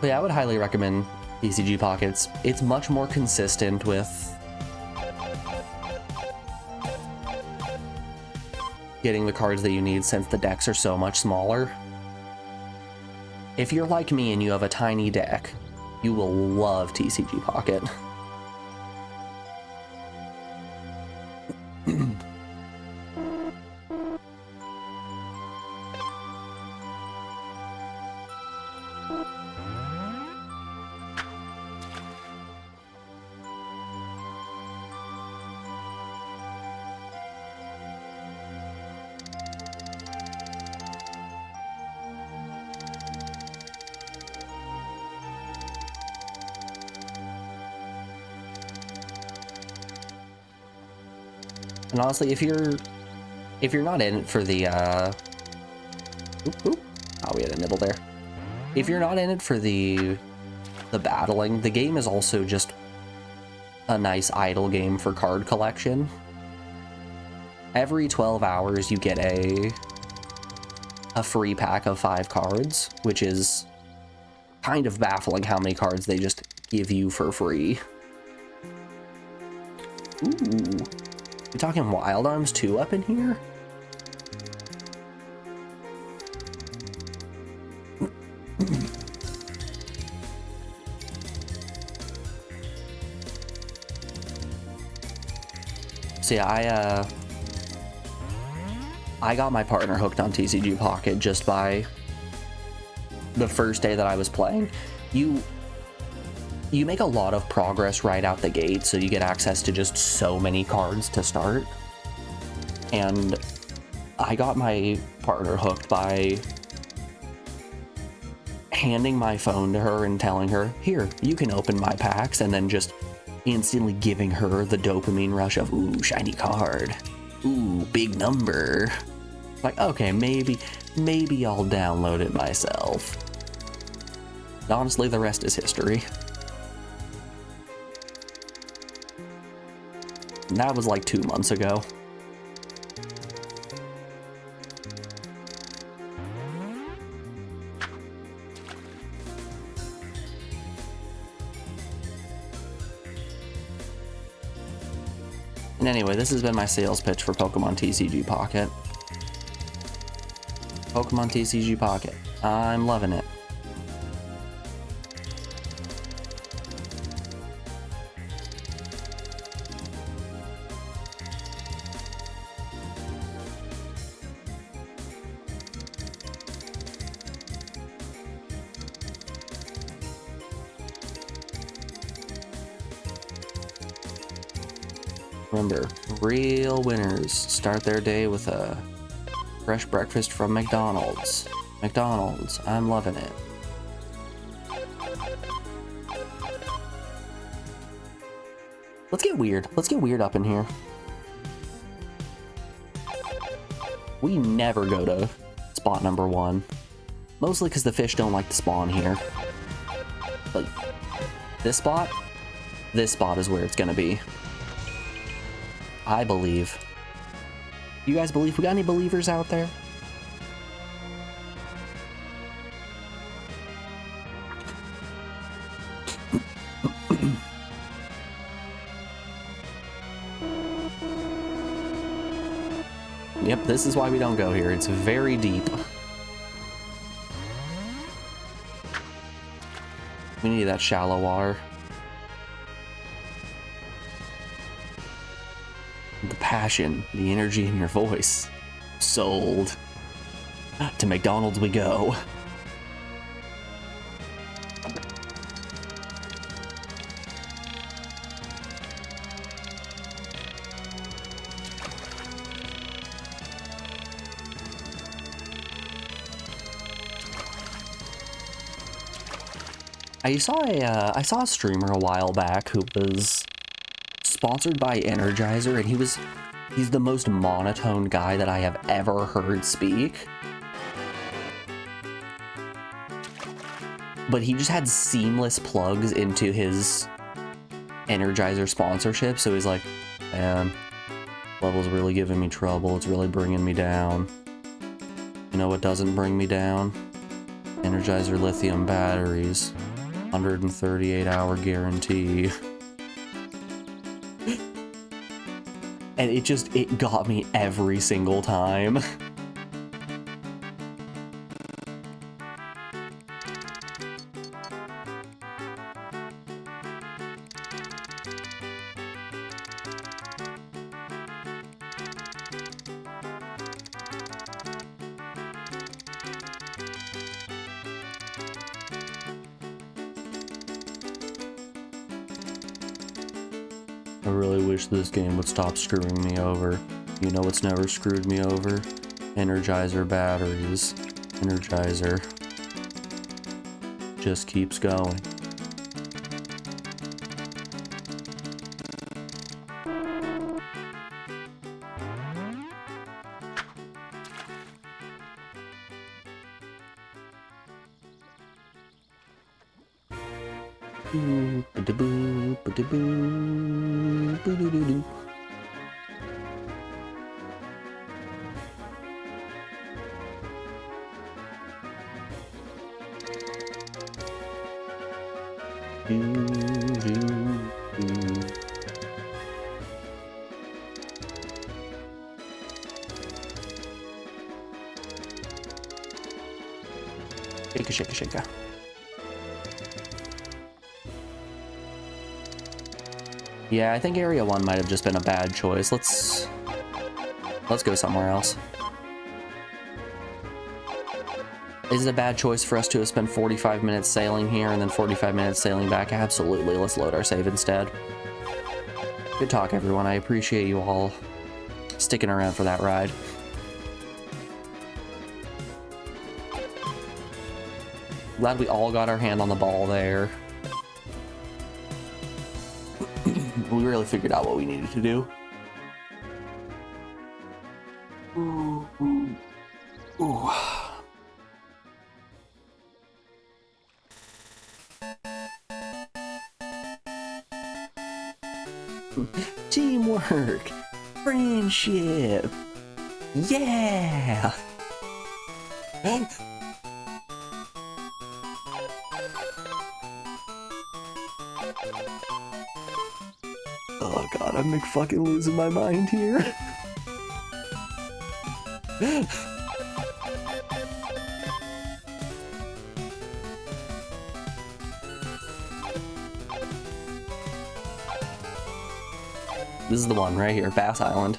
But yeah, I would highly recommend TCG Pockets. It's much more consistent with getting the cards that you need since the decks are so much smaller. If you're like me and you have a tiny deck, you will love TCG Pocket. And honestly, if you're not in it for the we had a nibble there. If you're not in it for the battling, the game is also just a nice idle game for card collection. Every 12 hours you get a free pack of 5 cards, which is kind of baffling how many cards they just give you for free. Ooh. You talking Wild Arms 2 up in here? So yeah, I got my partner hooked on TCG Pocket just by the first day that I was playing. You make a lot of progress right out the gate, so you get access to just so many cards to start. And I got my partner hooked by handing my phone to her and telling her, here, you can open my packs, and then just instantly giving her the dopamine rush of, ooh, shiny card. Ooh, big number. Like, okay, maybe I'll download it myself. And honestly, the rest is history. And that was like 2 months ago. And anyway, this has been my sales pitch for Pokemon TCG Pocket. Pokemon TCG Pocket. I'm loving it. Remember, real winners start their day with a fresh breakfast from McDonald's. McDonald's, I'm loving it. Let's get weird. Let's get weird up in here. We never go to spot number 1. Mostly because the fish don't like to spawn here. But this spot is where it's gonna be. I believe. You guys believe? We got any believers out there? Yep, this is why we don't go here. It's very deep. We need that shallow water. The passion, the energy in your voice. Sold. To McDonald's we go. I saw a streamer a while back who was sponsored by Energizer, and he's the most monotone guy that I have ever heard speak. But he just had seamless plugs into his Energizer sponsorship, so he's like, man, level's really giving me trouble, it's really bringing me down. You know what doesn't bring me down? Energizer lithium batteries. 138-hour guarantee. And it got me every single time. I really wish this game would stop screwing me over. You know what's never screwed me over? Energizer batteries. Energizer just keeps going. Shake a, shake a, shake a. Yeah, I think Area 1 might have just been a bad choice. Let's go somewhere else. Is it a bad choice for us to have spent 45 minutes sailing here and then 45 minutes sailing back? Absolutely. Let's load our save instead. Good talk, everyone. I appreciate you all sticking around for that ride. Glad we all got our hand on the ball there. We really figured out what we needed to do. Ooh, ooh, ooh. Teamwork, friendship, yeah. Oh god, I'm fucking losing my mind here. This is the one right here, Bass Island.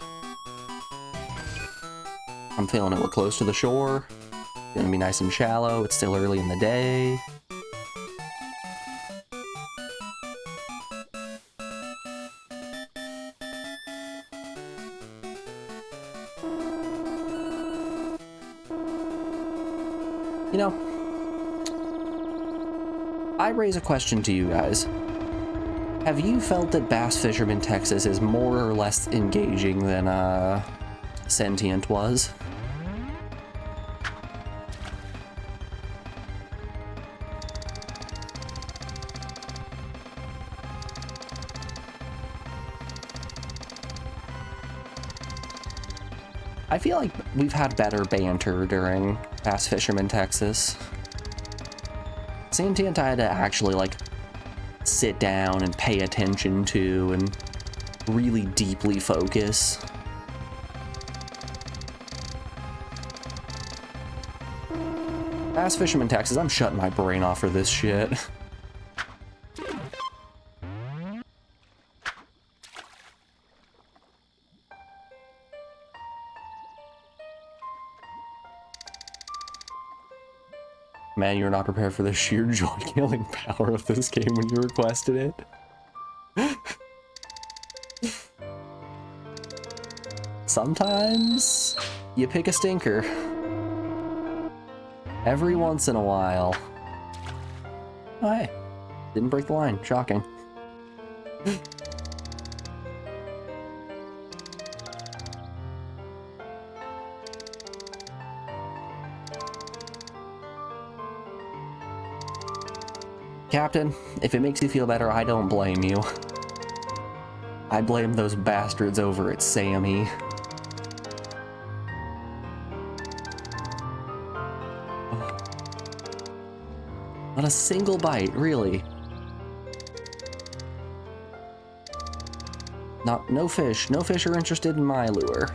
I'm feeling it. We're close to the shore. It's gonna be nice and shallow. It's still early in the day. You know, I raise a question to you guys. Have you felt that Bass Fisherman Texas is more or less engaging than Sentient was? I feel like we've had better banter during Bass Fisherman Texas. Sentient I had to actually, like, sit down and pay attention to and really deeply focus. Bass Fisherman Texas, I'm shutting my brain off for this shit. Man, you're not prepared for the sheer joy-killing power of this game when you requested it. Sometimes you pick a stinker. Every once in a while. Oh, hey. Didn't break the line. Shocking. Captain, if it makes you feel better, I don't blame you. I blame those bastards over at Sammy. Not a single bite, really. No fish. No fish are interested in my lure.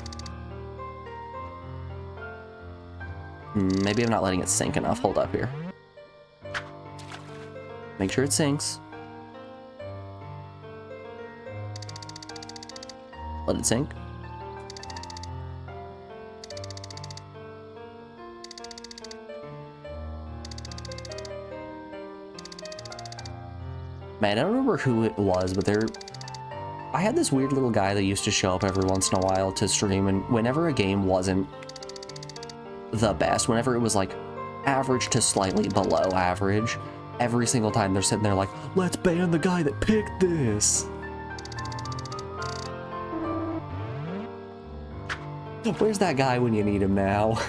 Maybe I'm not letting it sink enough. Hold up here. Make sure it sinks. Let it sink. Man, I don't remember who it was, but I had this weird little guy that used to show up every once in a while to stream, and whenever a game wasn't the best, whenever it was like average to slightly below average, every single time they're sitting there like, let's ban the guy that picked this. Where's that guy when you need him now?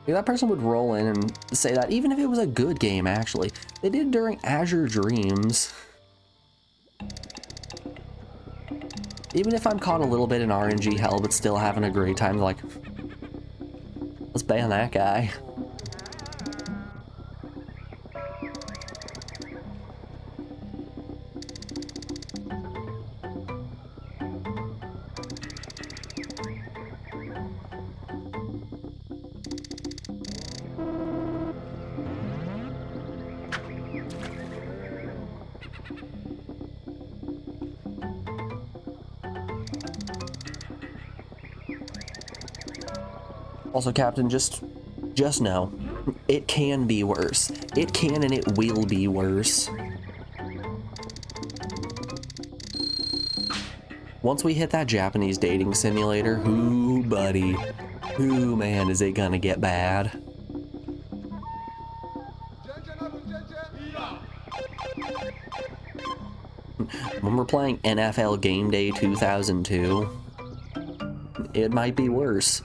That person would roll in and say that, even if it was a good game, actually. They did during Azure Dreams. Even if I'm caught a little bit in RNG hell, but still having a great time, like, let's ban that guy. Also, Captain, just know, it can be worse. It can and it will be worse. Once we hit that Japanese dating simulator, ooh, buddy. Ooh, man, is it gonna get bad. When we're playing NFL Game Day 2002, it might be worse.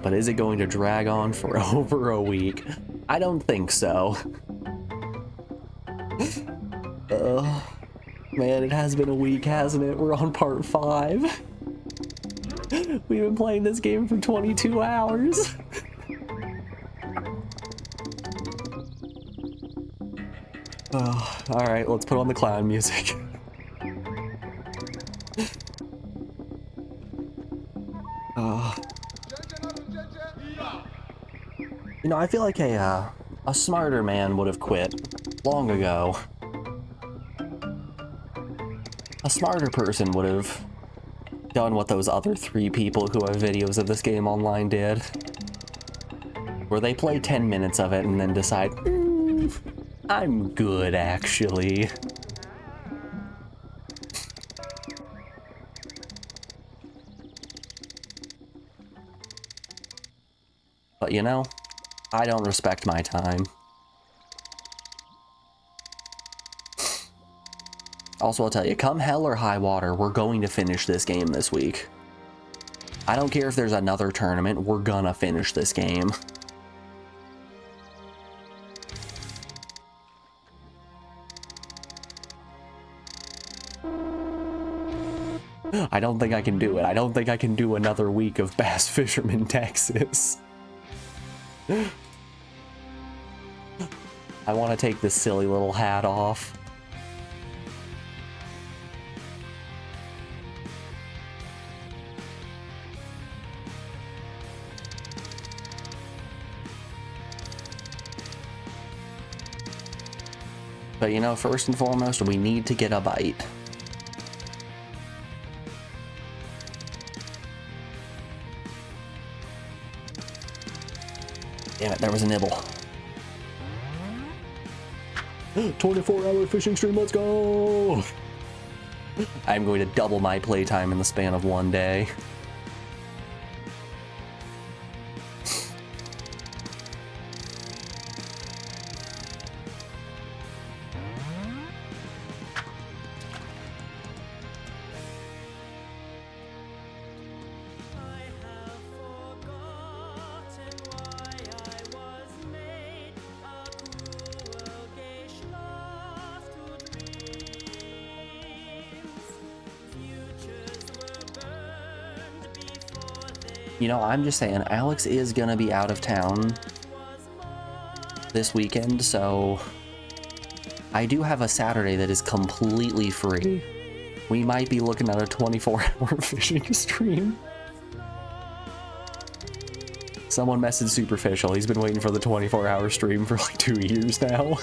But is it going to drag on for over a week? I don't think so. Man, it has been a week, hasn't it? We're on part 5. We've been playing this game for 22 hours. Alright, let's put on the clown music. You know, I feel like a smarter man would have quit long ago. A smarter person would have done what those other 3 people who have videos of this game online did. Where they play 10 minutes of it and then decide, I'm good, actually. But you know, I don't respect my time. Also, I'll tell you, come hell or high water, we're going to finish this game this week. I don't care if there's another tournament, we're gonna finish this game. I don't think I can do it. I don't think I can do another week of Bass Fisherman, Texas. I want to take this silly little hat off. But you know, first and foremost, we need to get a bite. Damn it, there was a nibble. 24-hour fishing stream, let's go! I'm going to double my playtime in the span of one day. You know, I'm just saying, Alex is gonna be out of town this weekend, so I do have a Saturday that is completely free. We might be looking at a 24-hour fishing stream. Someone messaged Superficial. He's been waiting for the 24-hour stream for like 2 years now.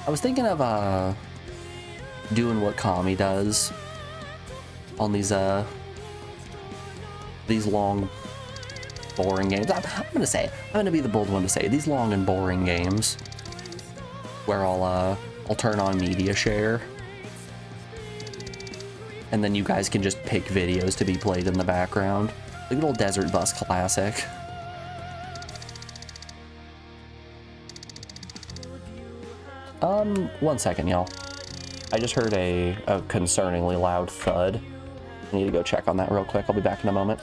I was thinking of doing what Kami does on these long, boring games. I'm gonna be the bold one to say these long and boring games where I'll turn on media share, and then you guys can just pick videos to be played in the background. The good old Desert Bus classic. One second, y'all. I just heard a concerningly loud thud. I need to go check on that real quick. I'll be back in a moment.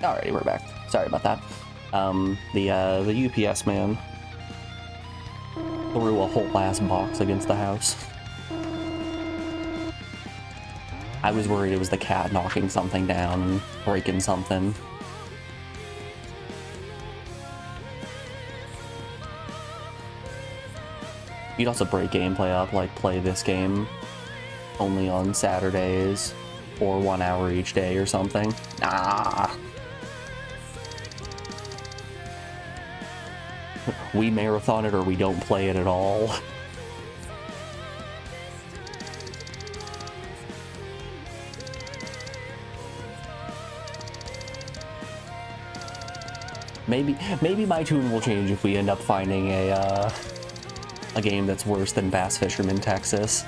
Alrighty, we're back. Sorry about that. The UPS man threw a whole ass box against the house. I was worried it was the cat knocking something down and breaking something. You'd also break gameplay up, like play this game only on Saturdays or 1 hour each day or something. Nah. We marathon it or we don't play it at all. Maybe my tune will change if we end up finding a game that's worse than Bass Fisherman, Texas.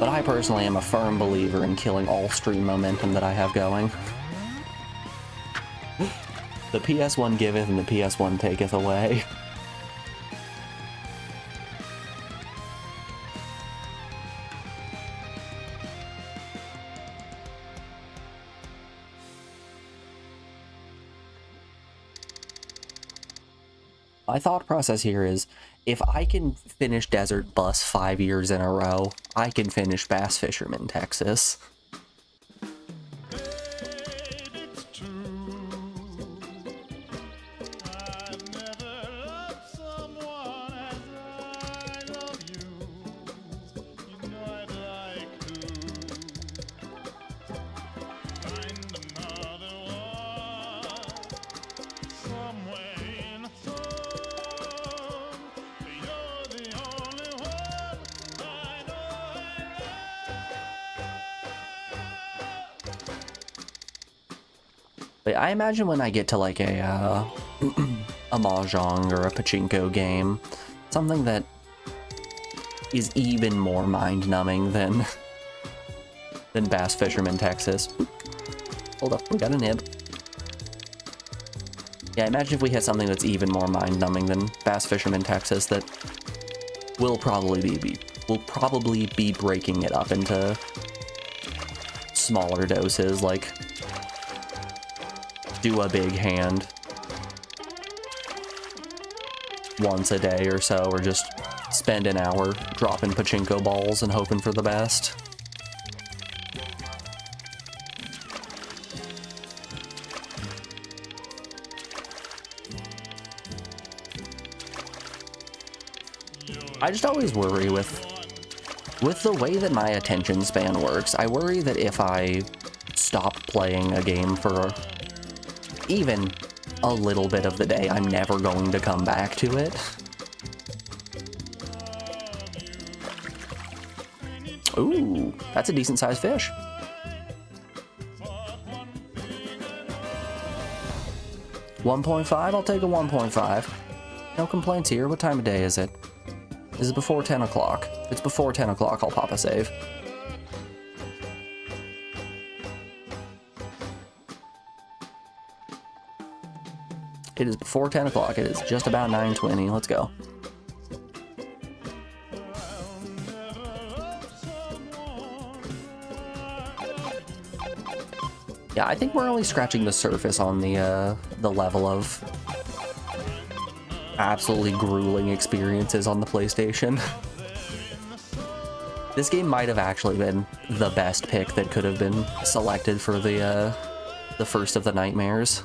But I personally am a firm believer in killing all stream momentum that I have going. The PS1 giveth and the PS1 taketh away. My thought process here is, if I can finish Desert Bus 5 years in a row, I can finish Bass Fisherman, Texas. I imagine when I get to like a Mahjong or a Pachinko game, something that is even more mind-numbing than Bass Fisherman, Texas. Hold up, we got a nib. Yeah, imagine if we had something that's even more mind-numbing than Bass Fisherman, Texas, that will probably be breaking it up into smaller doses, like do a big hand once a day or so, or just spend an hour dropping pachinko balls and hoping for the best. I just always worry with the way that my attention span works. I worry that if I stop playing a game for even a little bit of the day, I'm never going to come back to it. Ooh, that's a decent sized fish. $1.5, I'll take a 1.5. No complaints here. What time of day is it? Is it before 10 o'clock? If it's before 10 o'clock, I'll pop a save. It is before 10 o'clock. It is just about 9:20. Let's go. Yeah, I think we're only scratching the surface on the level of absolutely grueling experiences on the PlayStation. This game might have actually been the best pick that could have been selected for the first of the nightmares.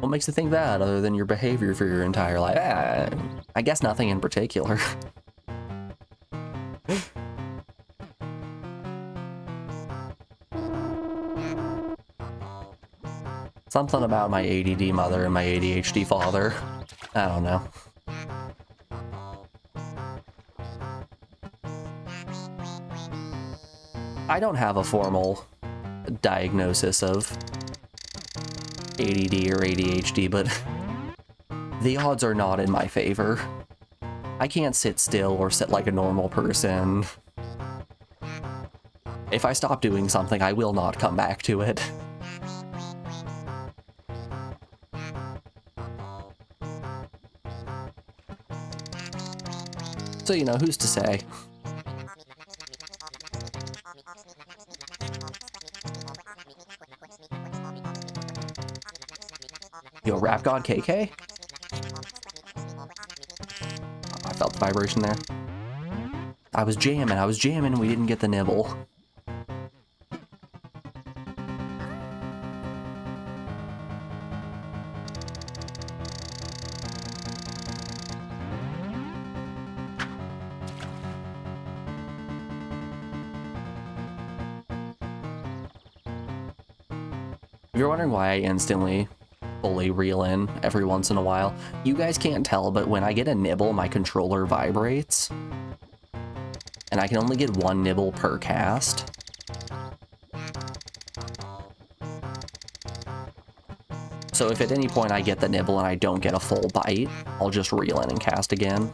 What makes you think that, other than your behavior for your entire life? I guess nothing in particular. Something about my ADD mother and my ADHD father. I don't know. I don't have a formal diagnosis of ADD or ADHD, but the odds are not in my favor. I can't sit still or sit like a normal person. If I stop doing something, I will not come back to it. So, you know, who's to say? Yo, Rap God KK? I felt the vibration there. I was jamming, and we didn't get the nibble. If you're wondering why I instantly fully reel in every once in a while, you guys can't tell, but when I get a nibble, my controller vibrates. And I can only get one nibble per cast. So if at any point I get the nibble and I don't get a full bite, I'll just reel in and cast again.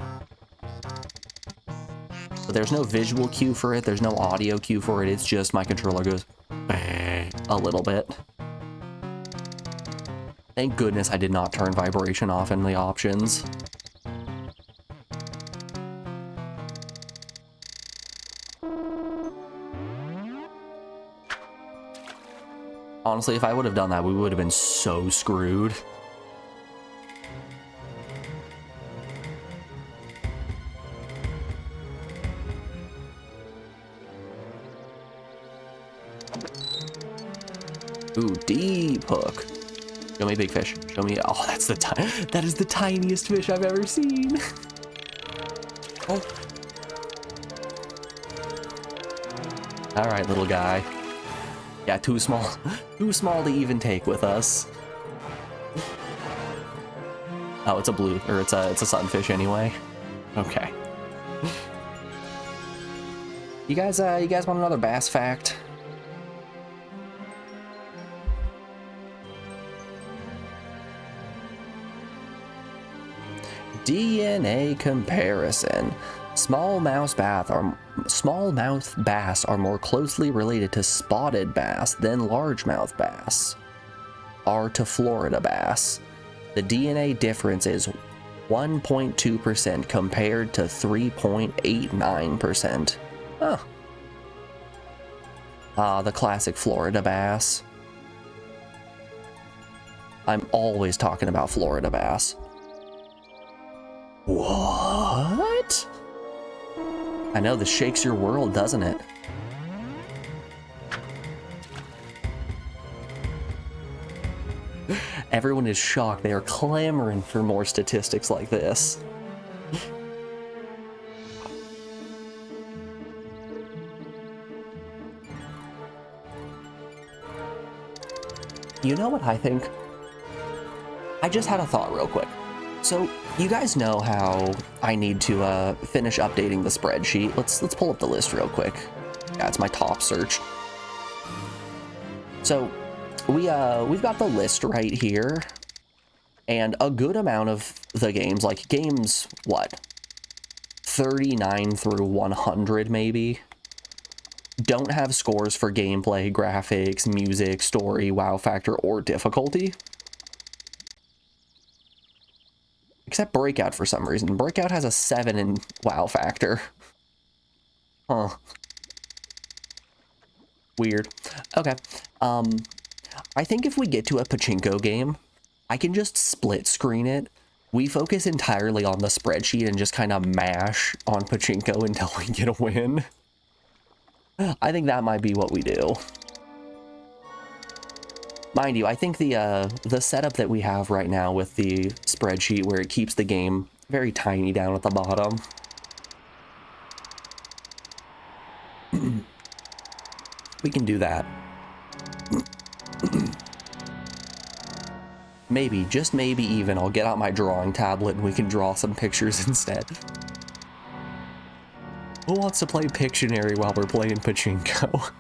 But there's no visual cue for it, there's no audio cue for it, it's just my controller goes a little bit. Thank goodness I did not turn vibration off in the options. Honestly, if I would have done that, we would have been so screwed. Ooh, deep hook. Show me big fish. Show me. Oh, that is the tiniest fish I've ever seen. Oh. All right, little guy. Yeah, too small. Too small to even take with us. Oh, it's a blue, or it's a sunfish anyway. Okay. You guys want another bass fact? DNA comparison. Smallmouth bass are more closely related to spotted bass than largemouth bass are to Florida bass. The DNA difference is 1.2% compared to 3.89%. Huh. The classic Florida bass. I'm always talking about Florida bass. What? I know, this shakes your world, doesn't it? Everyone is shocked. They are clamoring for more statistics like this. You know what I think? I just had a thought real quick. So, you guys know how I need to finish updating the spreadsheet. Let's pull up the list real quick. Yeah, it's my top search. So, we've got the list right here, and a good amount of the games, like games, what, 39 through 100 maybe, don't have scores for gameplay, graphics, music, story, wow factor, or difficulty. Except Breakout for some reason. Breakout has a 7 in wow factor. Huh. Weird. Okay. I think if we get to a pachinko game, I can just split screen it. We focus entirely on the spreadsheet and just kind of mash on pachinko until we get a win. I think that might be what we do. Mind you, I think the setup that we have right now with the spreadsheet where it keeps the game very tiny down at the bottom. We can do that. Maybe, just maybe even, I'll get out my drawing tablet and we can draw some pictures instead. Who wants to play Pictionary while we're playing pachinko?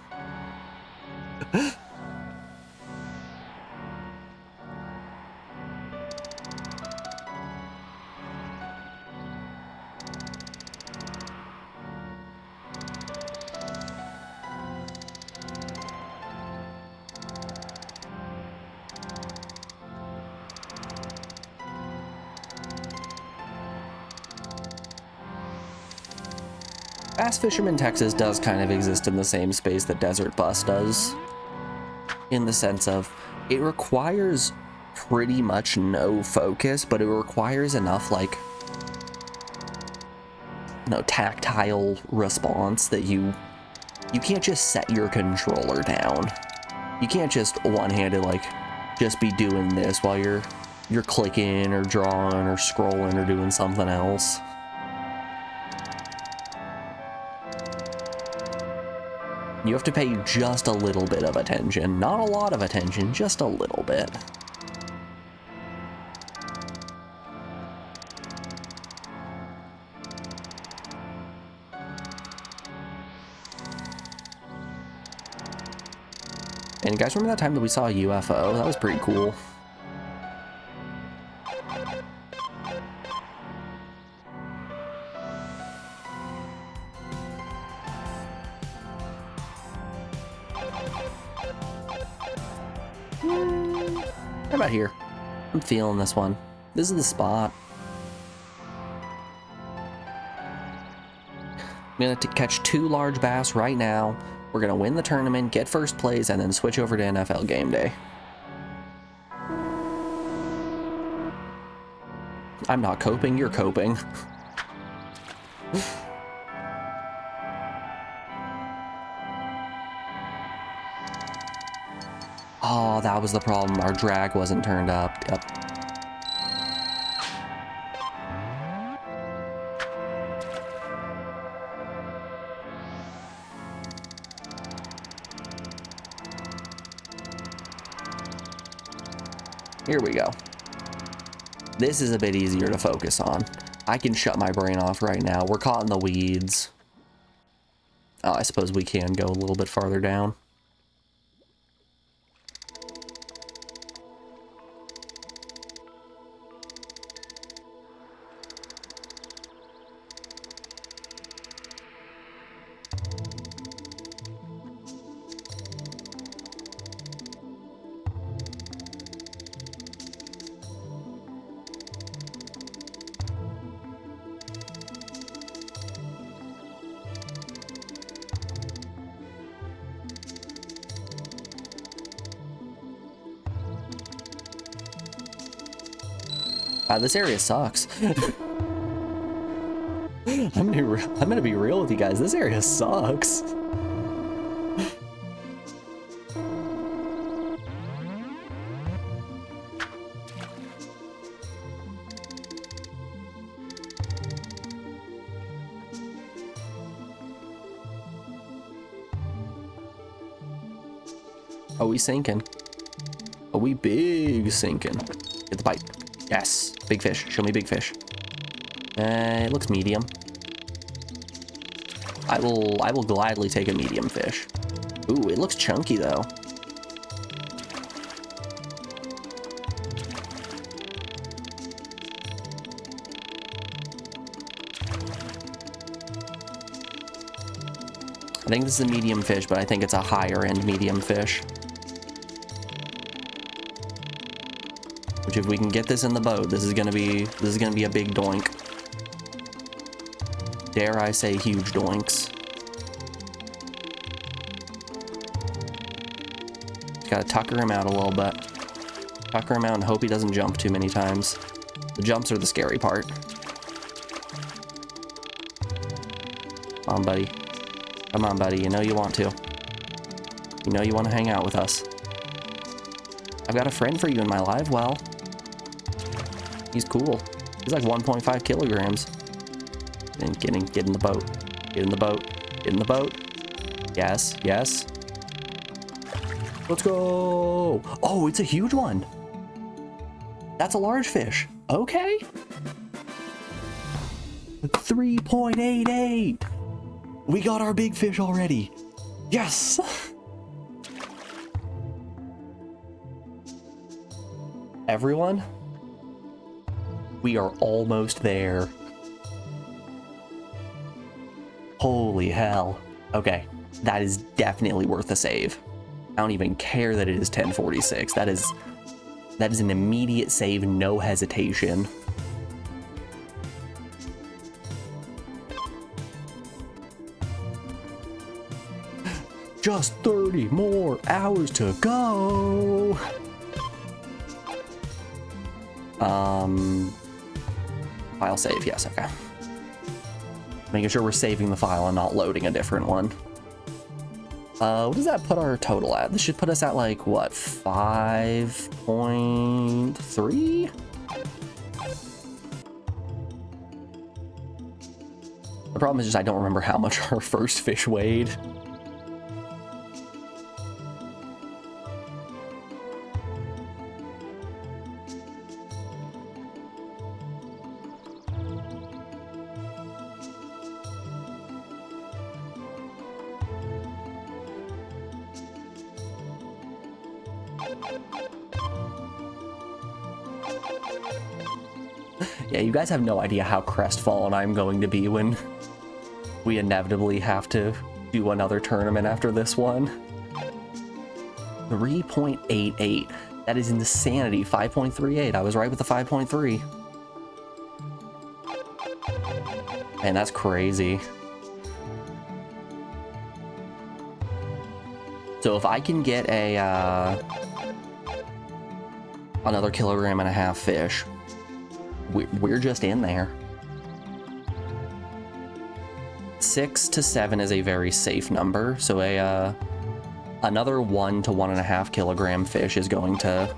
Bass Fisherman, Texas does kind of exist in the same space that Desert Bus does, in the sense of it requires pretty much no focus, but it requires enough, like, you know, tactile response that you can't just set your controller down. You can't just one-handed, like, just be doing this while you're clicking or drawing or scrolling or doing something else. You have to pay just a little bit of attention. Not a lot of attention, just a little bit. And you guys remember that time that we saw a UFO? That was pretty cool. How about here? I'm feeling this one. This is the spot. I'm gonna catch 2 large bass right now. We're gonna win the tournament, get first place, and then switch over to NFL game day. I'm not coping, you're coping. Oh, that was the problem. Our drag wasn't turned up. Yep. Here we go. This is a bit easier to focus on. I can shut my brain off right now. We're caught in the weeds. Oh, I suppose we can go a little bit farther down. This area sucks. I'm gonna be real with you guys. This area sucks. Are we sinking? Are we big sinking? Get the bite. Yes, big fish. Show me big fish. It looks medium. I will gladly take a medium fish. Ooh, it looks chunky though. I think this is a medium fish, but I think it's a higher end medium fish. Which, if we can get this in the boat, this is gonna be a big doink. Dare I say huge doinks. Gotta tucker him out a little bit. Tucker him out and hope he doesn't jump too many times. The jumps are the scary part. Come on, buddy. Come on, buddy. You know you want to. You know you want to hang out with us. I've got a friend for you in my live well. He's cool. He's like 1.5 kilograms. And get in the boat. Get in the boat. Get in the boat. Yes, yes. Let's go. Oh, it's a huge one. That's a large fish. Okay. 3.88. We got our big fish already. Yes. Everyone, we are almost there. Holy hell. Okay, that is definitely worth a save. I don't even care that it is 1046. That is an immediate save, no hesitation. Just 30 more hours to go. File save, yes, okay. Making sure we're saving the file and not loading a different one. What does that put our total at? This should put us at like, what, 5.3? The problem is just I don't remember how much our first fish weighed. Yeah, you guys have no idea how crestfallen I'm going to be when we inevitably have to do another tournament after this one. 3.88. That is insanity. 5.38. I was right with the 5.3. Man, that's crazy. So if I can get a another 1.5 kilogram fish, we're just in there. 6 to 7 is a very safe number, so another 1 to 1.5 kilogram fish is going to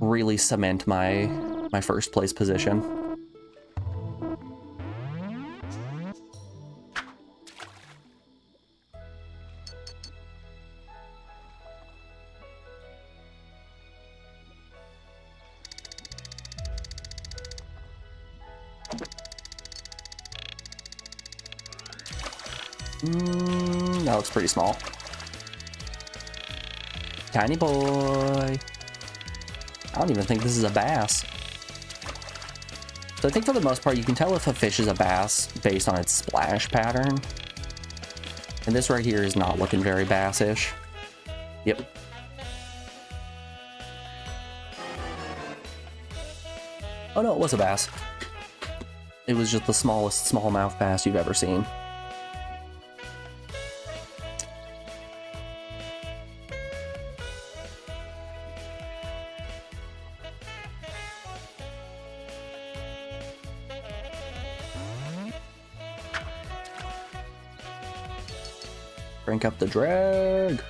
really cement my first place position. That looks pretty small. Tiny boy. I don't even think this is a bass. So I think for the most part, you can tell if a fish is a bass based on its splash pattern. And this right here is not looking very bassish. Yep. Oh no, it was a bass. It was just the smallest smallmouth bass you've ever seen. Crank up the drag.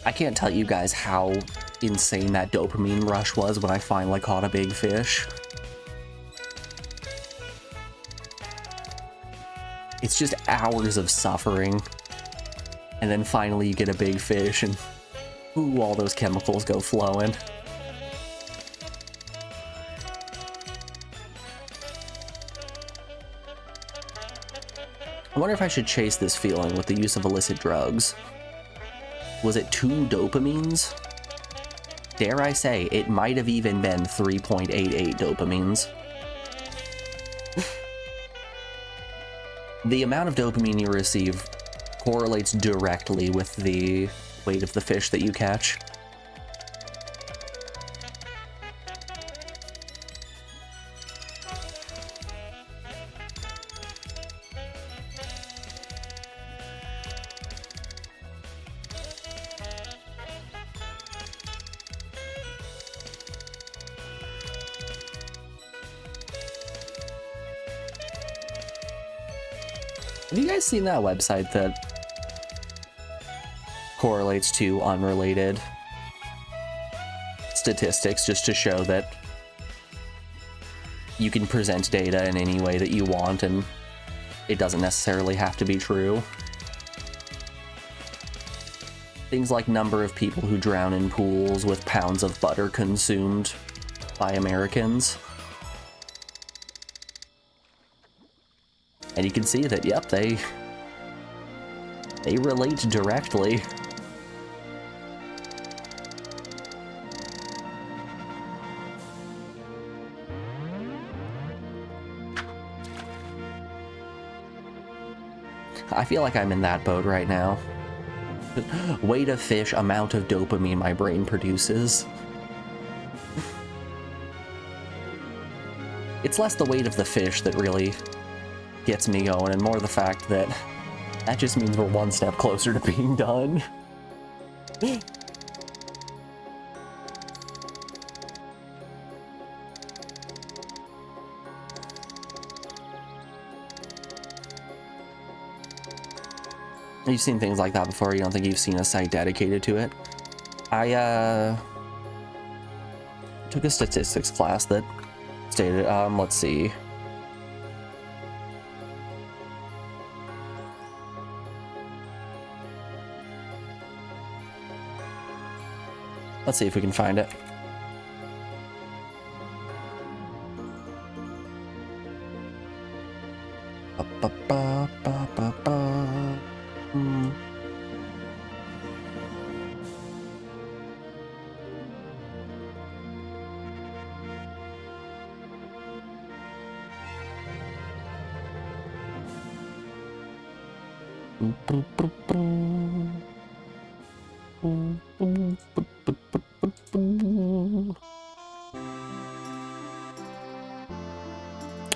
I can't tell you guys how insane that dopamine rush was when I finally caught a big fish. It's just hours of suffering, and then finally you get a big fish, and ooh, all those chemicals go flowing. I wonder if I should chase this feeling with the use of illicit drugs. Was it 2 dopamines? Dare I say, it might have even been 3.88 dopamines. The amount of dopamine you receive correlates directly with the weight of the fish that you catch. Have you guys seen that website that correlates to unrelated statistics just to show that you can present data in any way that you want and it doesn't necessarily have to be true? Things like number of people who drown in pools with pounds of butter consumed by Americans. And you can see that, yep, they relate directly. I feel like I'm in that boat right now. Weight of fish, amount of dopamine my brain produces. It's less the weight of the fish that really gets me going, and more the fact that that just means we're one step closer to being done. You've seen things like that before. You don't think you've seen a site dedicated to it? I took a statistics class that stated, let's see. Let's see if we can find it.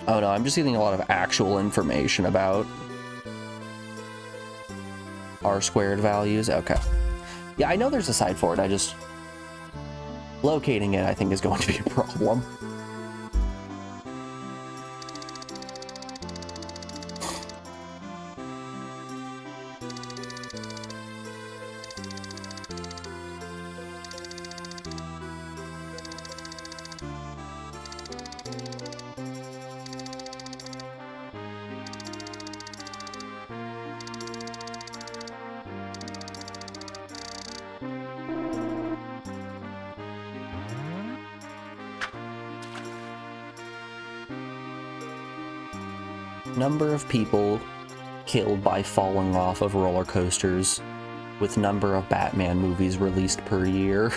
Oh no, I'm just getting a lot of actual information about R-squared values. Okay. Yeah, I know there's a site for it. I just... locating it, I think, is going to be a problem. Number of people killed by falling off of roller coasters with number of Batman movies released per year.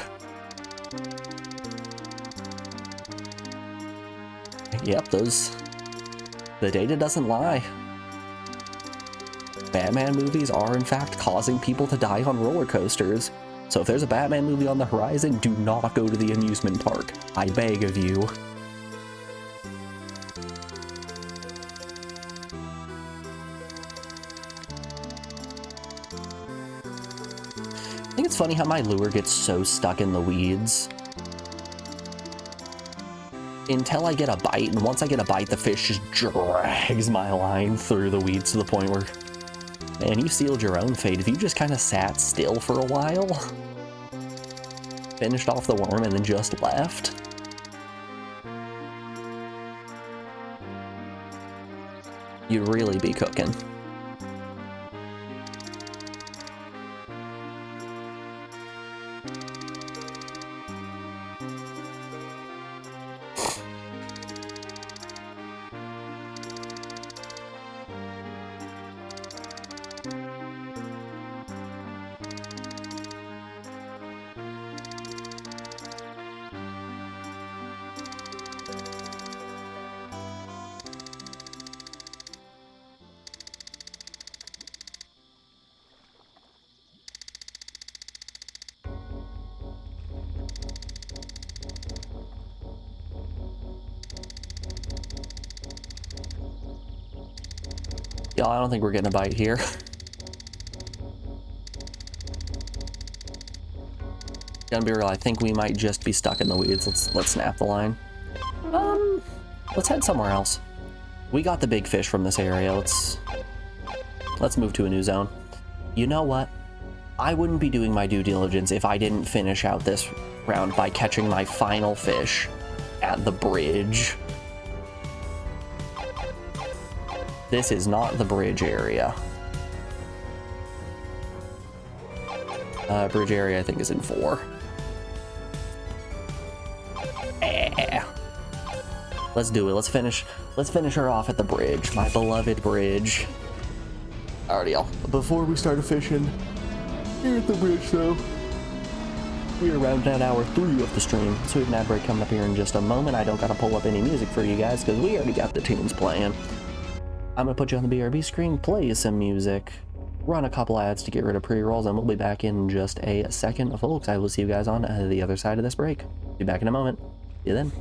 Yep, the data doesn't lie. Batman movies are in fact causing people to die on roller coasters. So if there's a Batman movie on the horizon, do not go to the amusement park. I beg of you. I think it's funny how my lure gets so stuck in the weeds until I get a bite, and once I get a bite, the fish just drags my line through the weeds to the point where, man, you sealed your own fate. If you just kind of sat still for a while, finished off the worm, and then just left, you'd really be cooking. Y'all, I don't think we're getting a bite here. Gonna be real, I think we might just be stuck in the weeds. Let's snap the line. Let's head somewhere else. We got the big fish from this area. Let's move to a new zone. You know what? I wouldn't be doing my due diligence if I didn't finish out this round by catching my final fish at the bridge. This is not the bridge area. Bridge area, I think, is in 4. Let's do it. Let's finish her off at the bridge. My beloved bridge. Alrighty, y'all. Before we start fishing, here at the bridge, though, we are rounding out hour 3 of the stream. So we have an ad break coming up here in just a moment. I don't gotta pull up any music for you guys because we already got the tunes playing. I'm gonna put you on the BRB screen, play some music, run a couple ads to get rid of pre-rolls, and we'll be back in just a second, folks. I will see you guys on the other side of this break. Be back in a moment. See you then.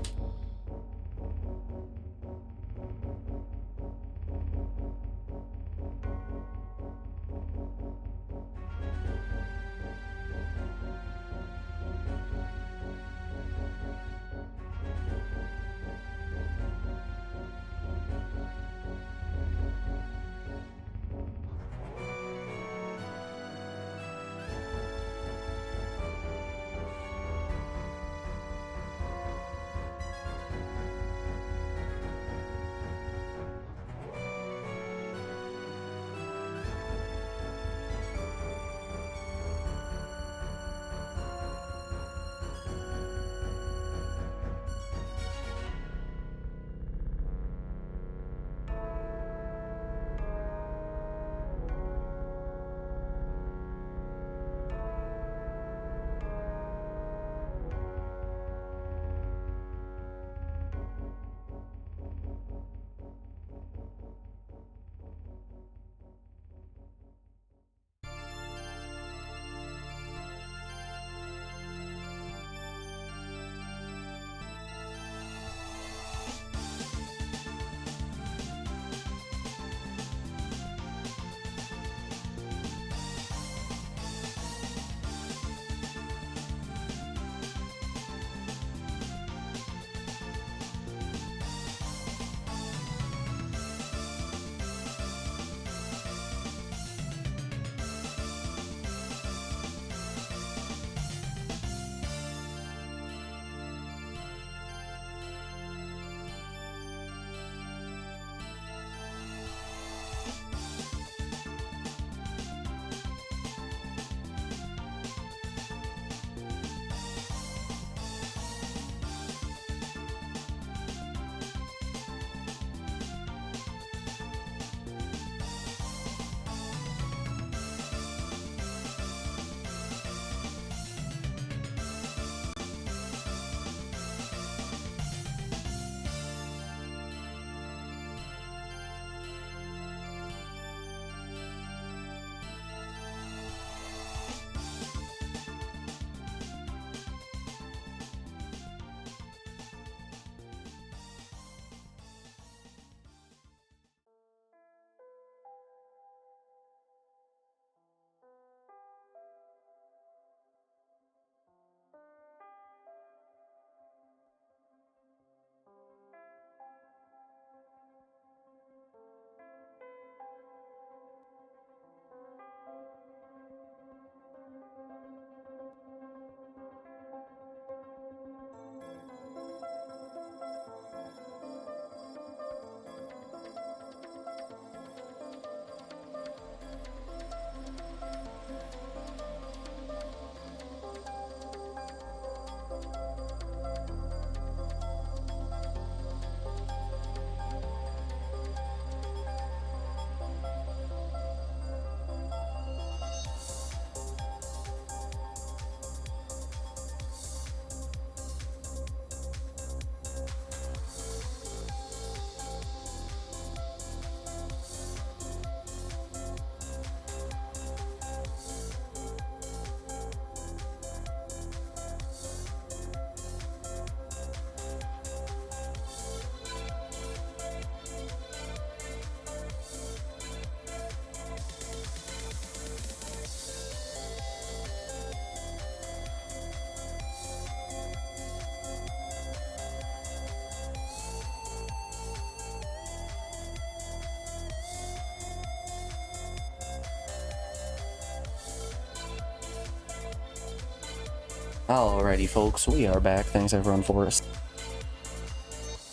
Alrighty, folks, we are back. Thanks everyone for us.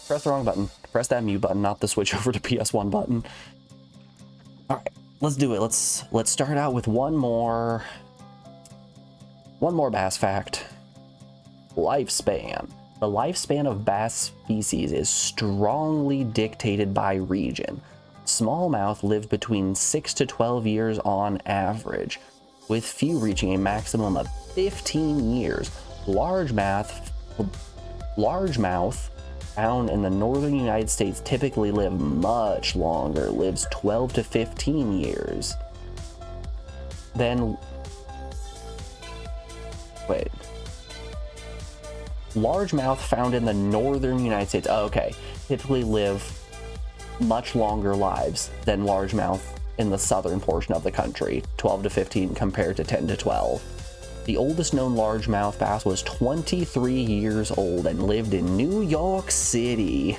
Press the wrong button. Press that mute button, not the switch over to PS1 button. Alright, let's do it. Let's start out with one more bass fact. Lifespan. The lifespan of bass species is strongly dictated by region. Smallmouth live between 6 to 12 years on average, with few reaching a maximum of 15 years. Largemouth found in the northern United States typically live much longer, lives 12 to 15 years. Then, wait. Largemouth found in the northern United States, oh, okay, typically live much longer lives than largemouth in the southern portion of the country, 12 to 15 compared to 10 to 12. The oldest known largemouth bass was 23 years old and lived in New York City.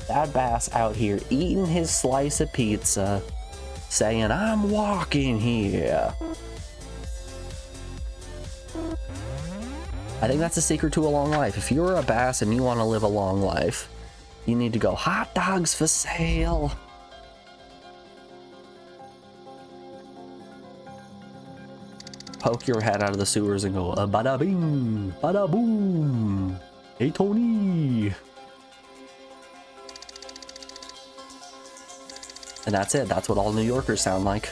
That bass out here eating his slice of pizza, saying, "I'm walking here." I think that's the secret to a long life. If you're a bass and you want to live a long life, you need to go, "Hot dogs for sale." Poke your head out of the sewers and go, "Bada bing, bada boom. Hey, Tony." And that's it. That's what all New Yorkers sound like.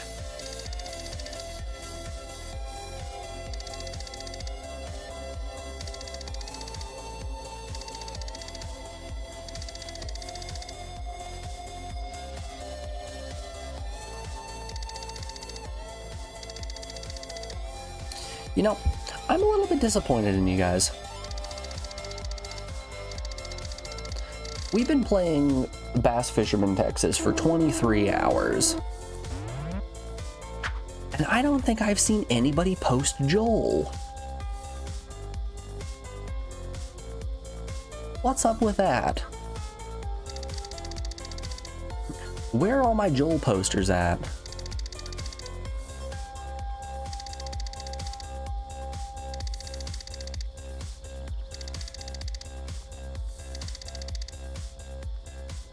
You know, I'm a little bit disappointed in you guys. We've been playing Bass Fisherman Texas for 23 hours. And I don't think I've seen anybody post Joel. What's up with that? Where are all my Joel posters at?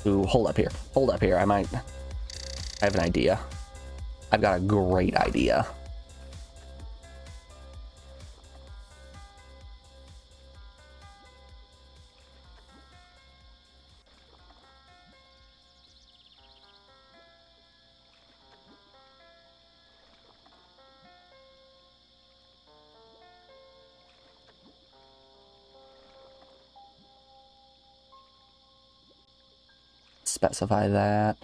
Ooh, hold up here. Hold up here. I have an idea. I've got a great idea. Specify that.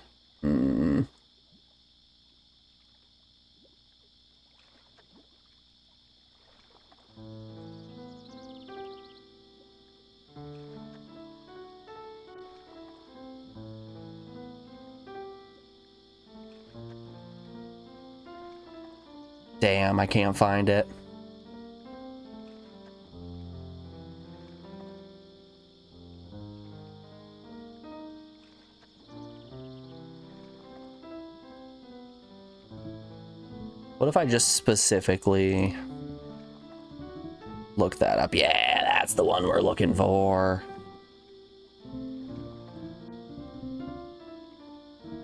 Damn, I can't find it. What if I just specifically look that up? Yeah, that's the one we're looking for.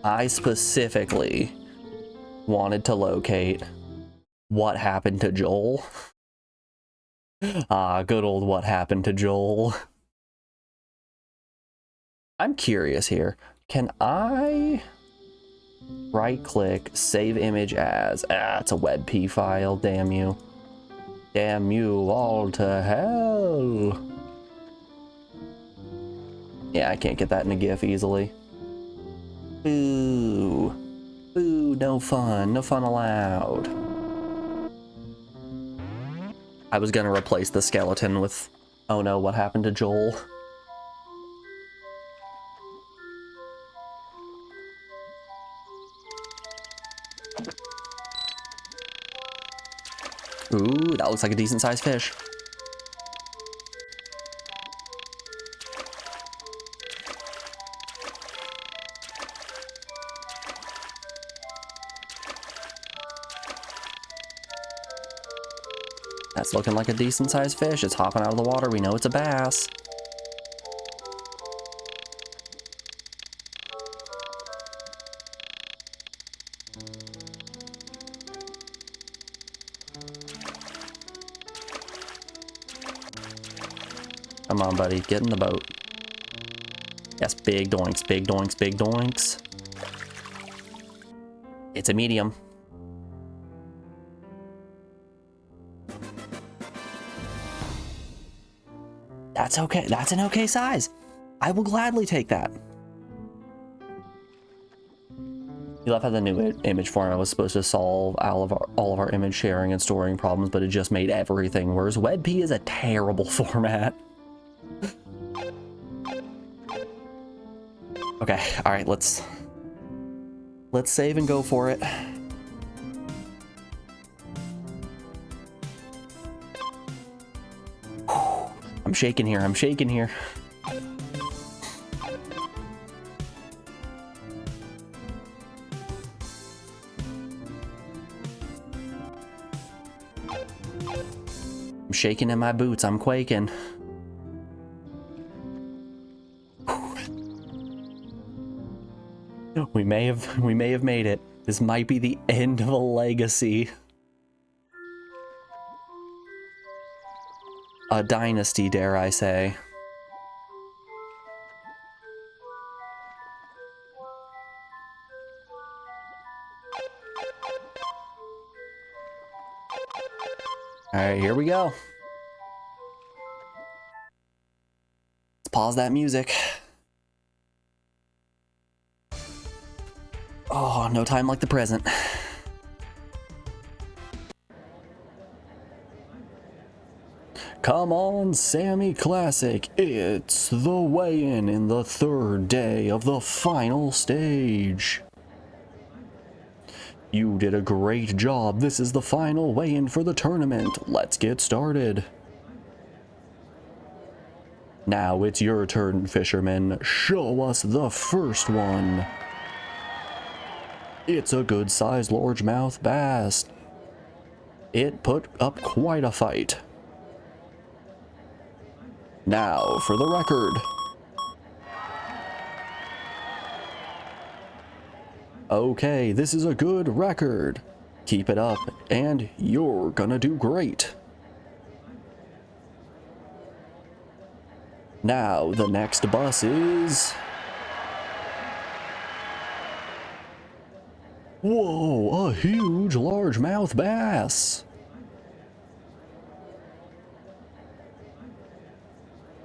I specifically wanted to locate what happened to Joel. Ah, good old what happened to Joel. I'm curious here. Can I right click, save image as? Ah, it's a WebP file, damn you. Damn you all to hell. Yeah, I can't get that in a GIF easily. Boo. Boo, no fun. No fun allowed. I was gonna replace the skeleton with, oh no, what happened to Joel? Ooh, that looks like a decent sized fish. That's looking like a decent sized fish. It's hopping out of the water. We know it's a bass. Come on, buddy. Get in the boat. Yes, big doinks, big doinks, big doinks. It's a medium. That's okay. That's an okay size. I will gladly take that. You love how the new image format was supposed to solve all of our image sharing and storing problems, but it just made everything worse. WebP is a terrible format. Okay, all right, let's save and go for it. I'm shaking here. I'm shaking here. I'm shaking in my boots. I'm quaking. We may have made it. This might be the end of a legacy. A dynasty, dare I say. Alright, here we go. Let's pause that music. Oh, no time like the present. Come on, Sammy Classic. It's the weigh-in in the third day of the final stage. You did a great job. This is the final weigh-in for the tournament. Let's get started. Now it's your turn, Fisherman. Show us the first one. It's a good-sized largemouth bass. It put up quite a fight. Now for the record. Okay, this is a good record. Keep it up, and you're gonna do great. Now, the next bus is... Whoa, a huge largemouth bass.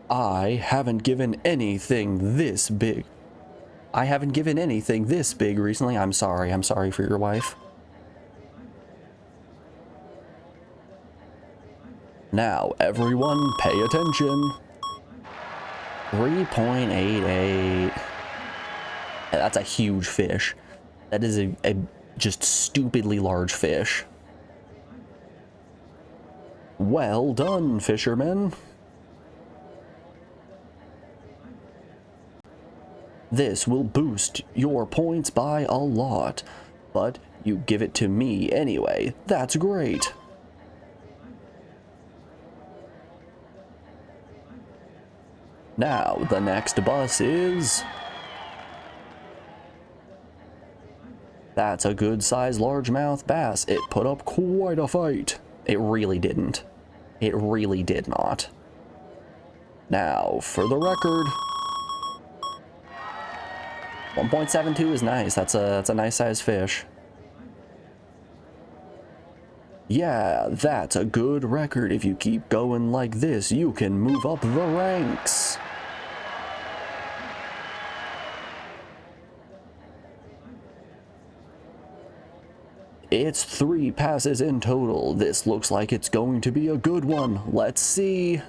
I haven't given anything this big. I haven't given anything this big recently. I'm sorry for your wife. Now, everyone, pay attention. 3.88. That's a huge fish. That is a just stupidly large fish. Well done, Fisherman. This will boost your points by a lot, but you give it to me anyway. That's great. Now, the next bus is... That's a good-sized largemouth bass. It put up quite a fight. It really didn't. It really did not. Now, for the record... 1.72 is nice. That's a nice sized fish. Yeah, that's a good record. If you keep going like this, you can move up the ranks. It's 3 passes in total. This looks like it's going to be a good one. Let's see.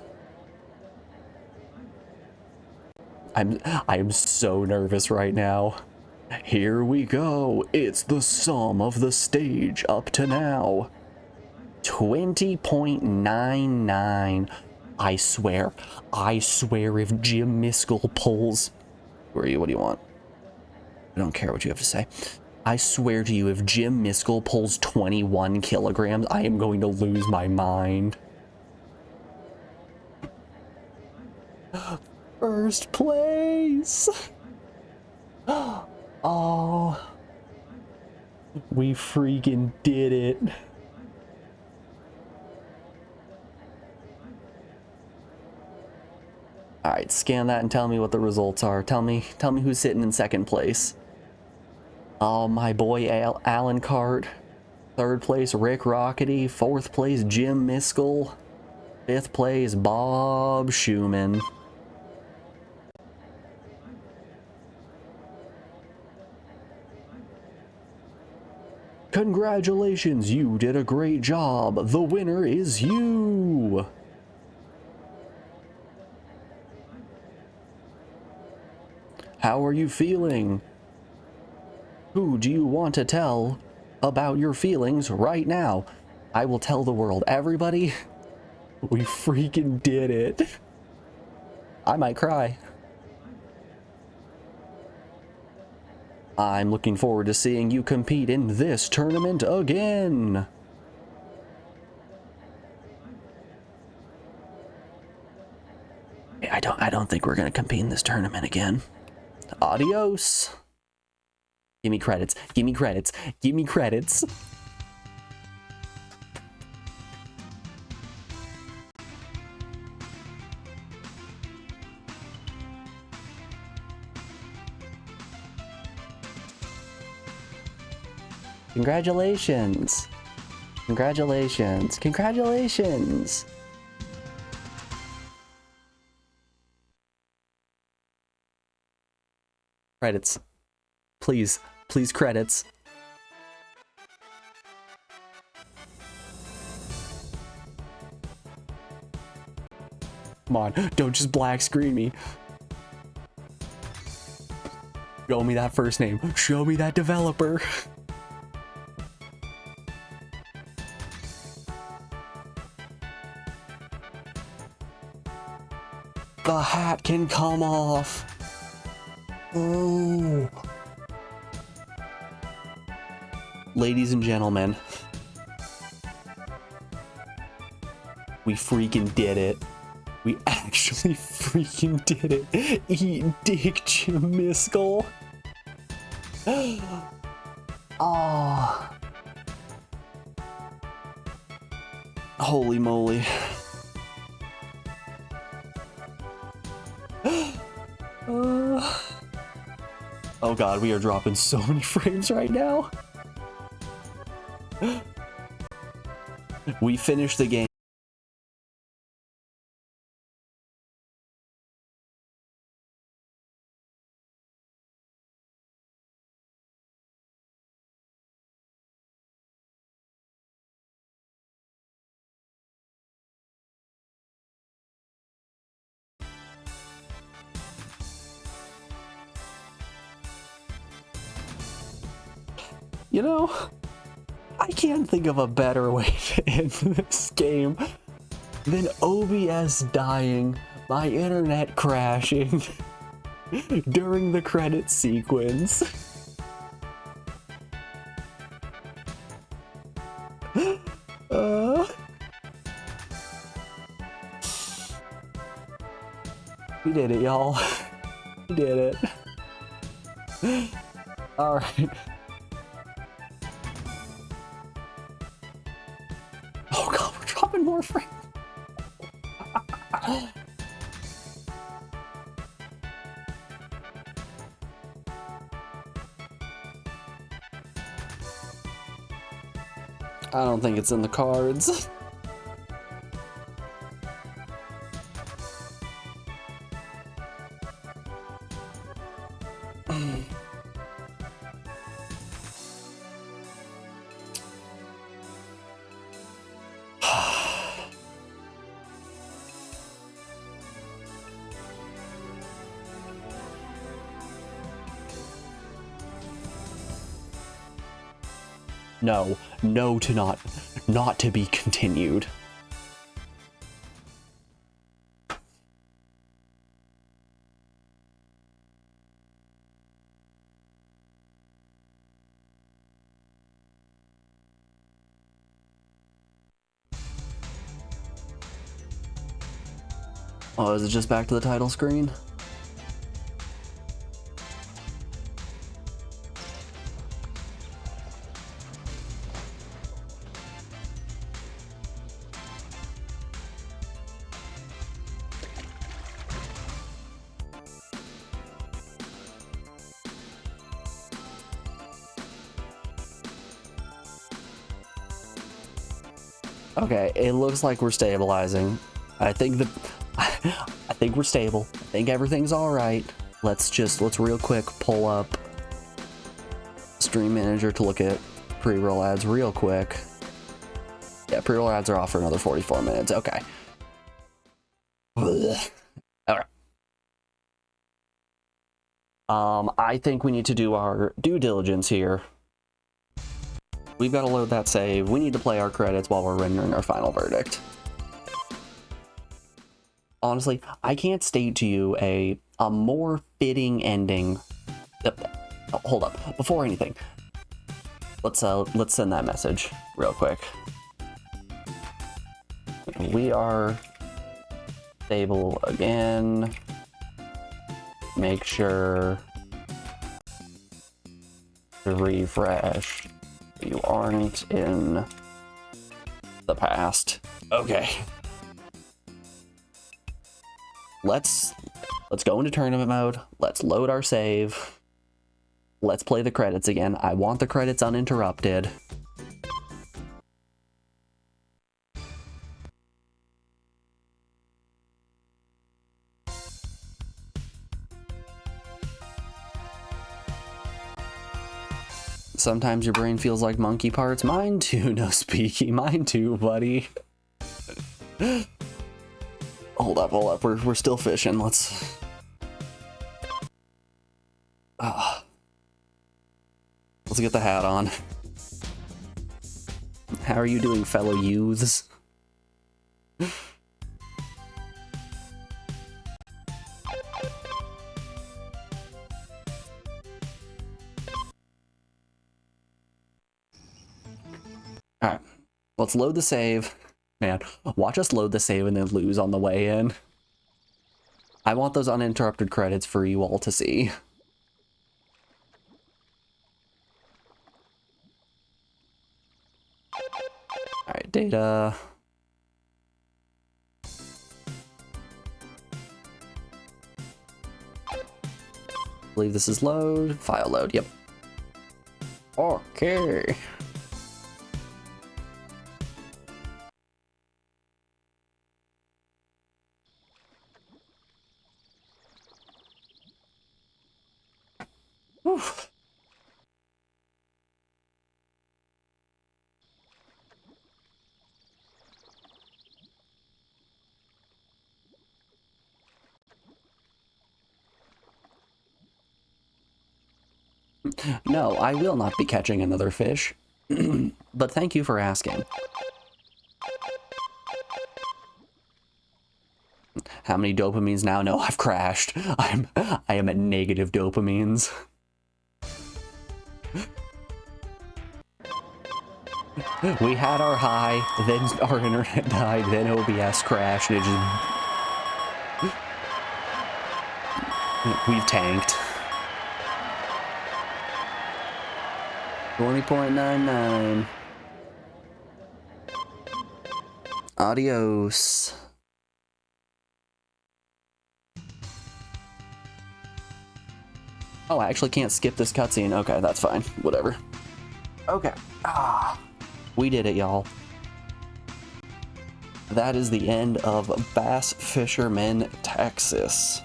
I'm so nervous right now. Here we go. It's the sum of the stage up to now. 20.99. I swear if Jim Miskell pulls... Who are you? What do you want? I don't care what you have to say. I swear to you, if Jim Miskell pulls 21 kilograms, I am going to lose my mind. First place! Oh, we freaking did it. Alright, scan that and tell me what the results are. Tell me who's sitting in second place. Oh, my boy Alan Cart. Third place, Rick Rockety. Fourth place, Jim Miskell. Fifth place, Bob Schumann. Congratulations, you did a great job. The winner is you. How are you feeling? Who do you want to tell about your feelings right now? I will tell the world. Everybody, we freaking did it. I might cry. I'm looking forward to seeing you compete in this tournament again. I don't think we're gonna compete in this tournament again. Adios. Give me credits. Give me credits. Give me credits. Congratulations. Congratulations. Congratulations. Credits. Please. Please, credits. Come on. Don't just black screen me. Show me that first name. Show me that developer. The hat can come off. Oh. Ladies and gentlemen, we freaking did it. We actually freaking did it. Eat dick, Jim Miskell. Oh. Holy moly. Oh god, we are dropping so many frames right now. We finished the game. You know, I can't think of a better way to end this game than OBS dying, my internet crashing during the credit sequence. We did it, y'all. We did it. Alright. Oh god, we're dropping more frames. I don't think it's in the cards. No, no to not to be continued. Oh, is it just back to the title screen? Okay, it looks like we're stabilizing. I think we're stable. I think everything's all right. Let's real quick pull up Stream Manager to look at pre-roll ads real quick. Yeah, pre-roll ads are off for another 44 minutes. Okay. Ugh. All right. I think we need to do our due diligence here. We've got to load that save. We need to play our credits while we're rendering our final verdict. Honestly, I can't state to you a more fitting ending. Hold up. Before anything, let's send that message real quick. We are stable again. Make sure to refresh. You aren't in the past. Okay. Let's go into tournament mode. Let's load our save. Let's play the credits again. I want the credits uninterrupted. Sometimes your brain feels like monkey parts. Mine too, no speaky. Mine too, buddy. Hold up. We're still fishing. Let's... Let's get the hat on. How are you doing, fellow youths? Alright, let's load the save. Man, watch us load the save and then lose on the way in. I want those uninterrupted credits for you all to see. Alright, data. I believe this is load. File load, yep. Okay. Whew. No, I will not be catching another fish. But thank you for asking. How many dopamines now? No, I've crashed. I am at negative dopamines. We had our high, then our internet died, then OBS crashed, and it just... We've tanked. 20.99. Adios. Oh, I actually can't skip this cutscene. Okay, that's fine. Whatever. Okay. We did it, y'all. That is the end of Bass Fisherman, Texas.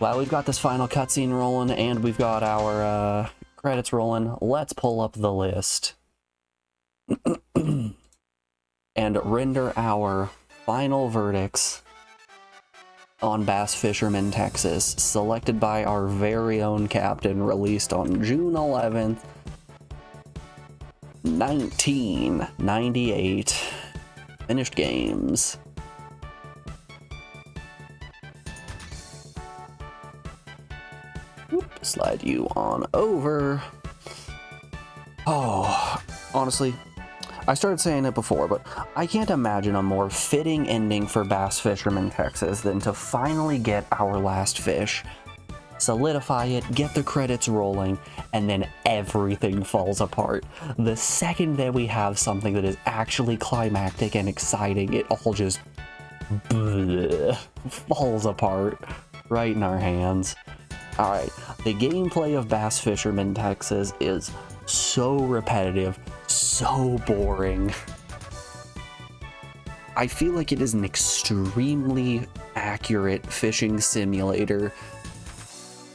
Well, we've got this final cutscene rolling, and we've got our credits rolling. Let's pull up the list and render our final verdicts on Bass Fisherman, Texas, selected by our very own captain, released on June 11th, 1998. Finished games. Slide you on over. Oh, honestly, I started saying it before, but I can't imagine a more fitting ending for Bass Fisherman, Texas than to finally get our last fish, solidify it, get the credits rolling, and then everything falls apart. The second that we have something that is actually climactic and exciting, it all just falls apart right in our hands. Alright, the gameplay of Bass Fisherman, Texas is so repetitive, so boring. I feel like it is an extremely accurate fishing simulator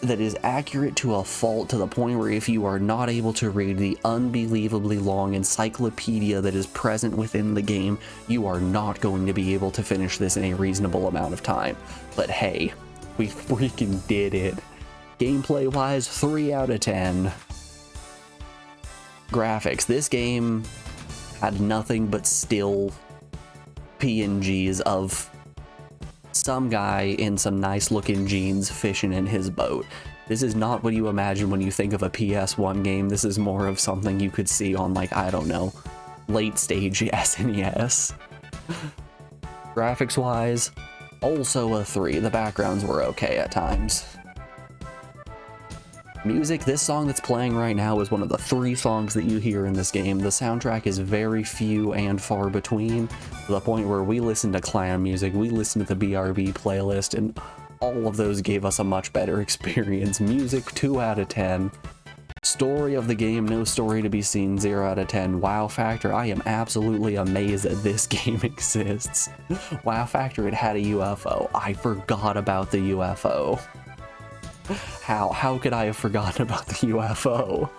that is accurate to a fault, to the point where if you are not able to read the unbelievably long encyclopedia that is present within the game, you are not going to be able to finish this in a reasonable amount of time. But hey, we freaking did it. Gameplay wise, 3 out of 10. Graphics, this game had nothing but still PNGs of some guy in some nice looking jeans fishing in his boat. This is not what you imagine when you think of a PS1 game. This is more of something you could see on, like, I don't know, late stage SNES. Graphics wise, also a 3. The backgrounds were okay at times. Music, this song that's playing right now is one of the 3 songs that you hear in this game. The soundtrack is very few and far between, to the point where we listen to clan music, we listen to the BRB playlist, and all of those gave us a much better experience. Music, 2 out of 10. Story of the game, no story to be seen, 0 out of 10. Wow factor, I am absolutely amazed that this game exists. Wow factor, it had a UFO. I forgot about the UFO. How could I have forgotten about the UFO?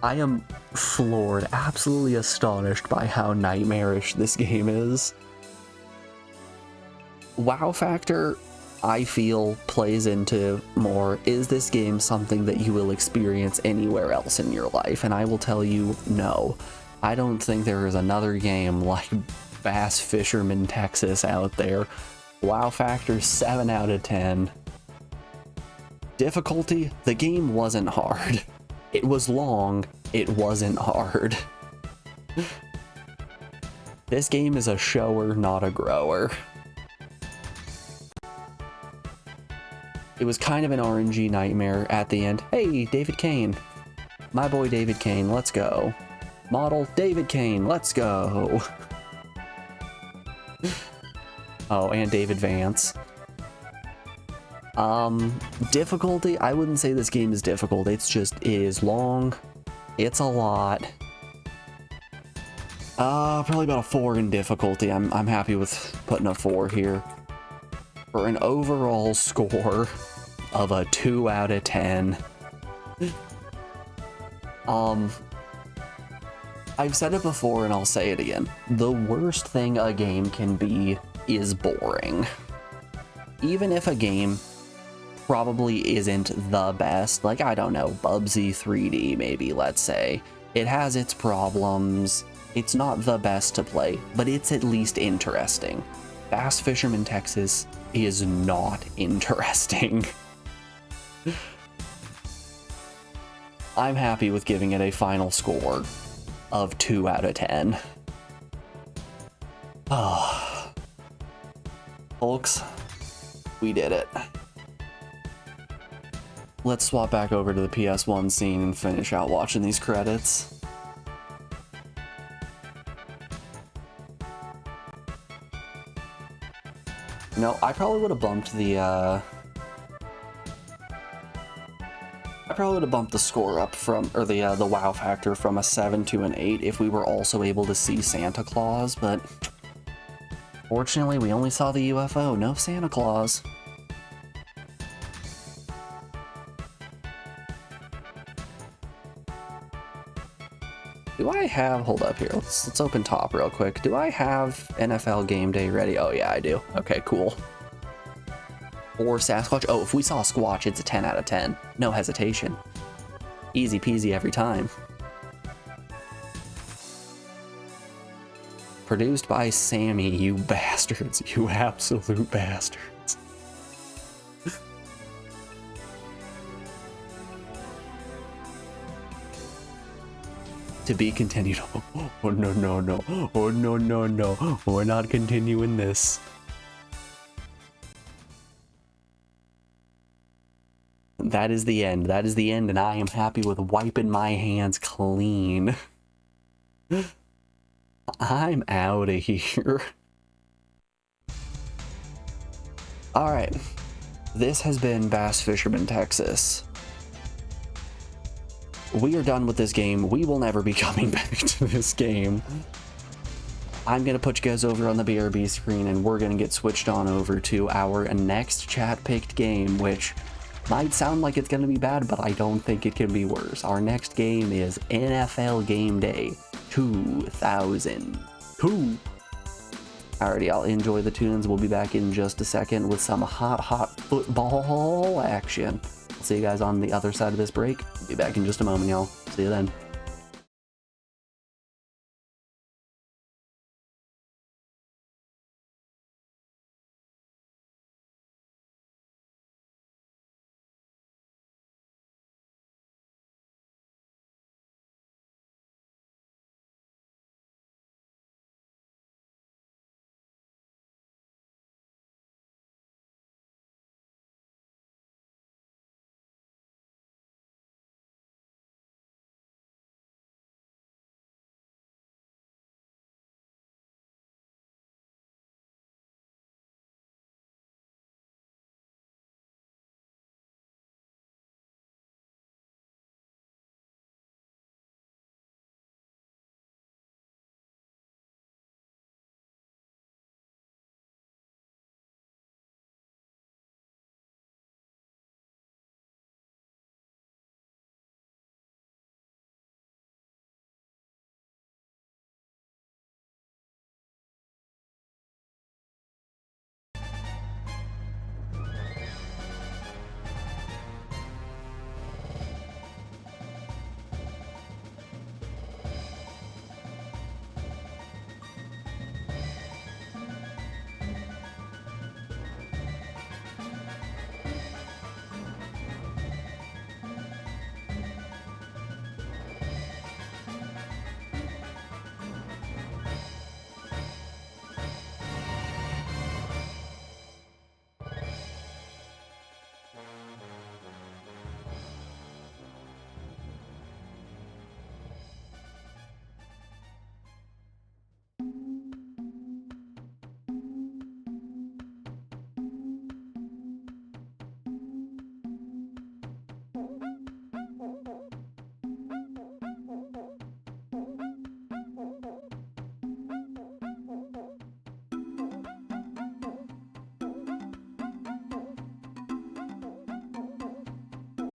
I am floored, absolutely astonished by how nightmarish this game is. Wow factor, I feel, plays into more, is this game something that you will experience anywhere else in your life? And I will tell you, no. I don't think there is another game like Bass Fisherman Texas out there. Wow factor, 7 out of 10. Difficulty, the game wasn't hard. It was long, it wasn't hard. This game is a shower, not a grower. It was kind of an RNG nightmare at the end. Hey, David Kane. My boy David Kane, let's go. Model David Kane, let's go. Oh, and David Vance. Difficulty, I wouldn't say this game is difficult. It's just, it is long. It's a lot. Probably about a 4 in difficulty. I'm happy with putting a 4 here. For an overall score of a 2 out of 10. I've said it before and I'll say it again. The worst thing a game can be is boring. Even if a game probably isn't the best, like, I don't know, Bubsy 3D maybe, let's say. It has its problems, it's not the best to play, but it's at least interesting. Bass Fisherman Texas is not interesting. I'm happy with giving it a final score of 2 out of 10. Oh. Folks, we did it. Let's swap back over to the PS1 scene and finish out watching these credits. No, I probably would have bumped the, I probably would have bumped the score up from, or the wow factor from a 7 to an 8 if we were also able to see Santa Claus, but fortunately we only saw the UFO, no Santa Claus. Do I have, hold up here, let's open top real quick. Do I have NFL Game Day ready? Oh yeah, I do. Okay, cool. Or Sasquatch? Oh, if we saw Squatch, it's a 10 out of 10. No hesitation. Easy peasy every time. Produced by Sammy, you bastards. You absolute bastards. To be continued. Oh, no, no, no. Oh, no, no, no. We're not continuing this. That is the end. That is the end, and I am happy with wiping my hands clean. I'm out of here. Alright. This has been Bass Fisherman Texas. We are done with this game. We will never be coming back to this game. I'm going to put you guys over on the BRB screen, and we're going to get switched on over to our next chat-picked game, which might sound like it's going to be bad, but I don't think it can be worse. Our next game is NFL Game Day 2002. Alrighty, y'all, enjoy the tunes. We'll be back in just a second with some hot football action. I'll see you guys on the other side of this break. Be back in just a moment, y'all. See you then.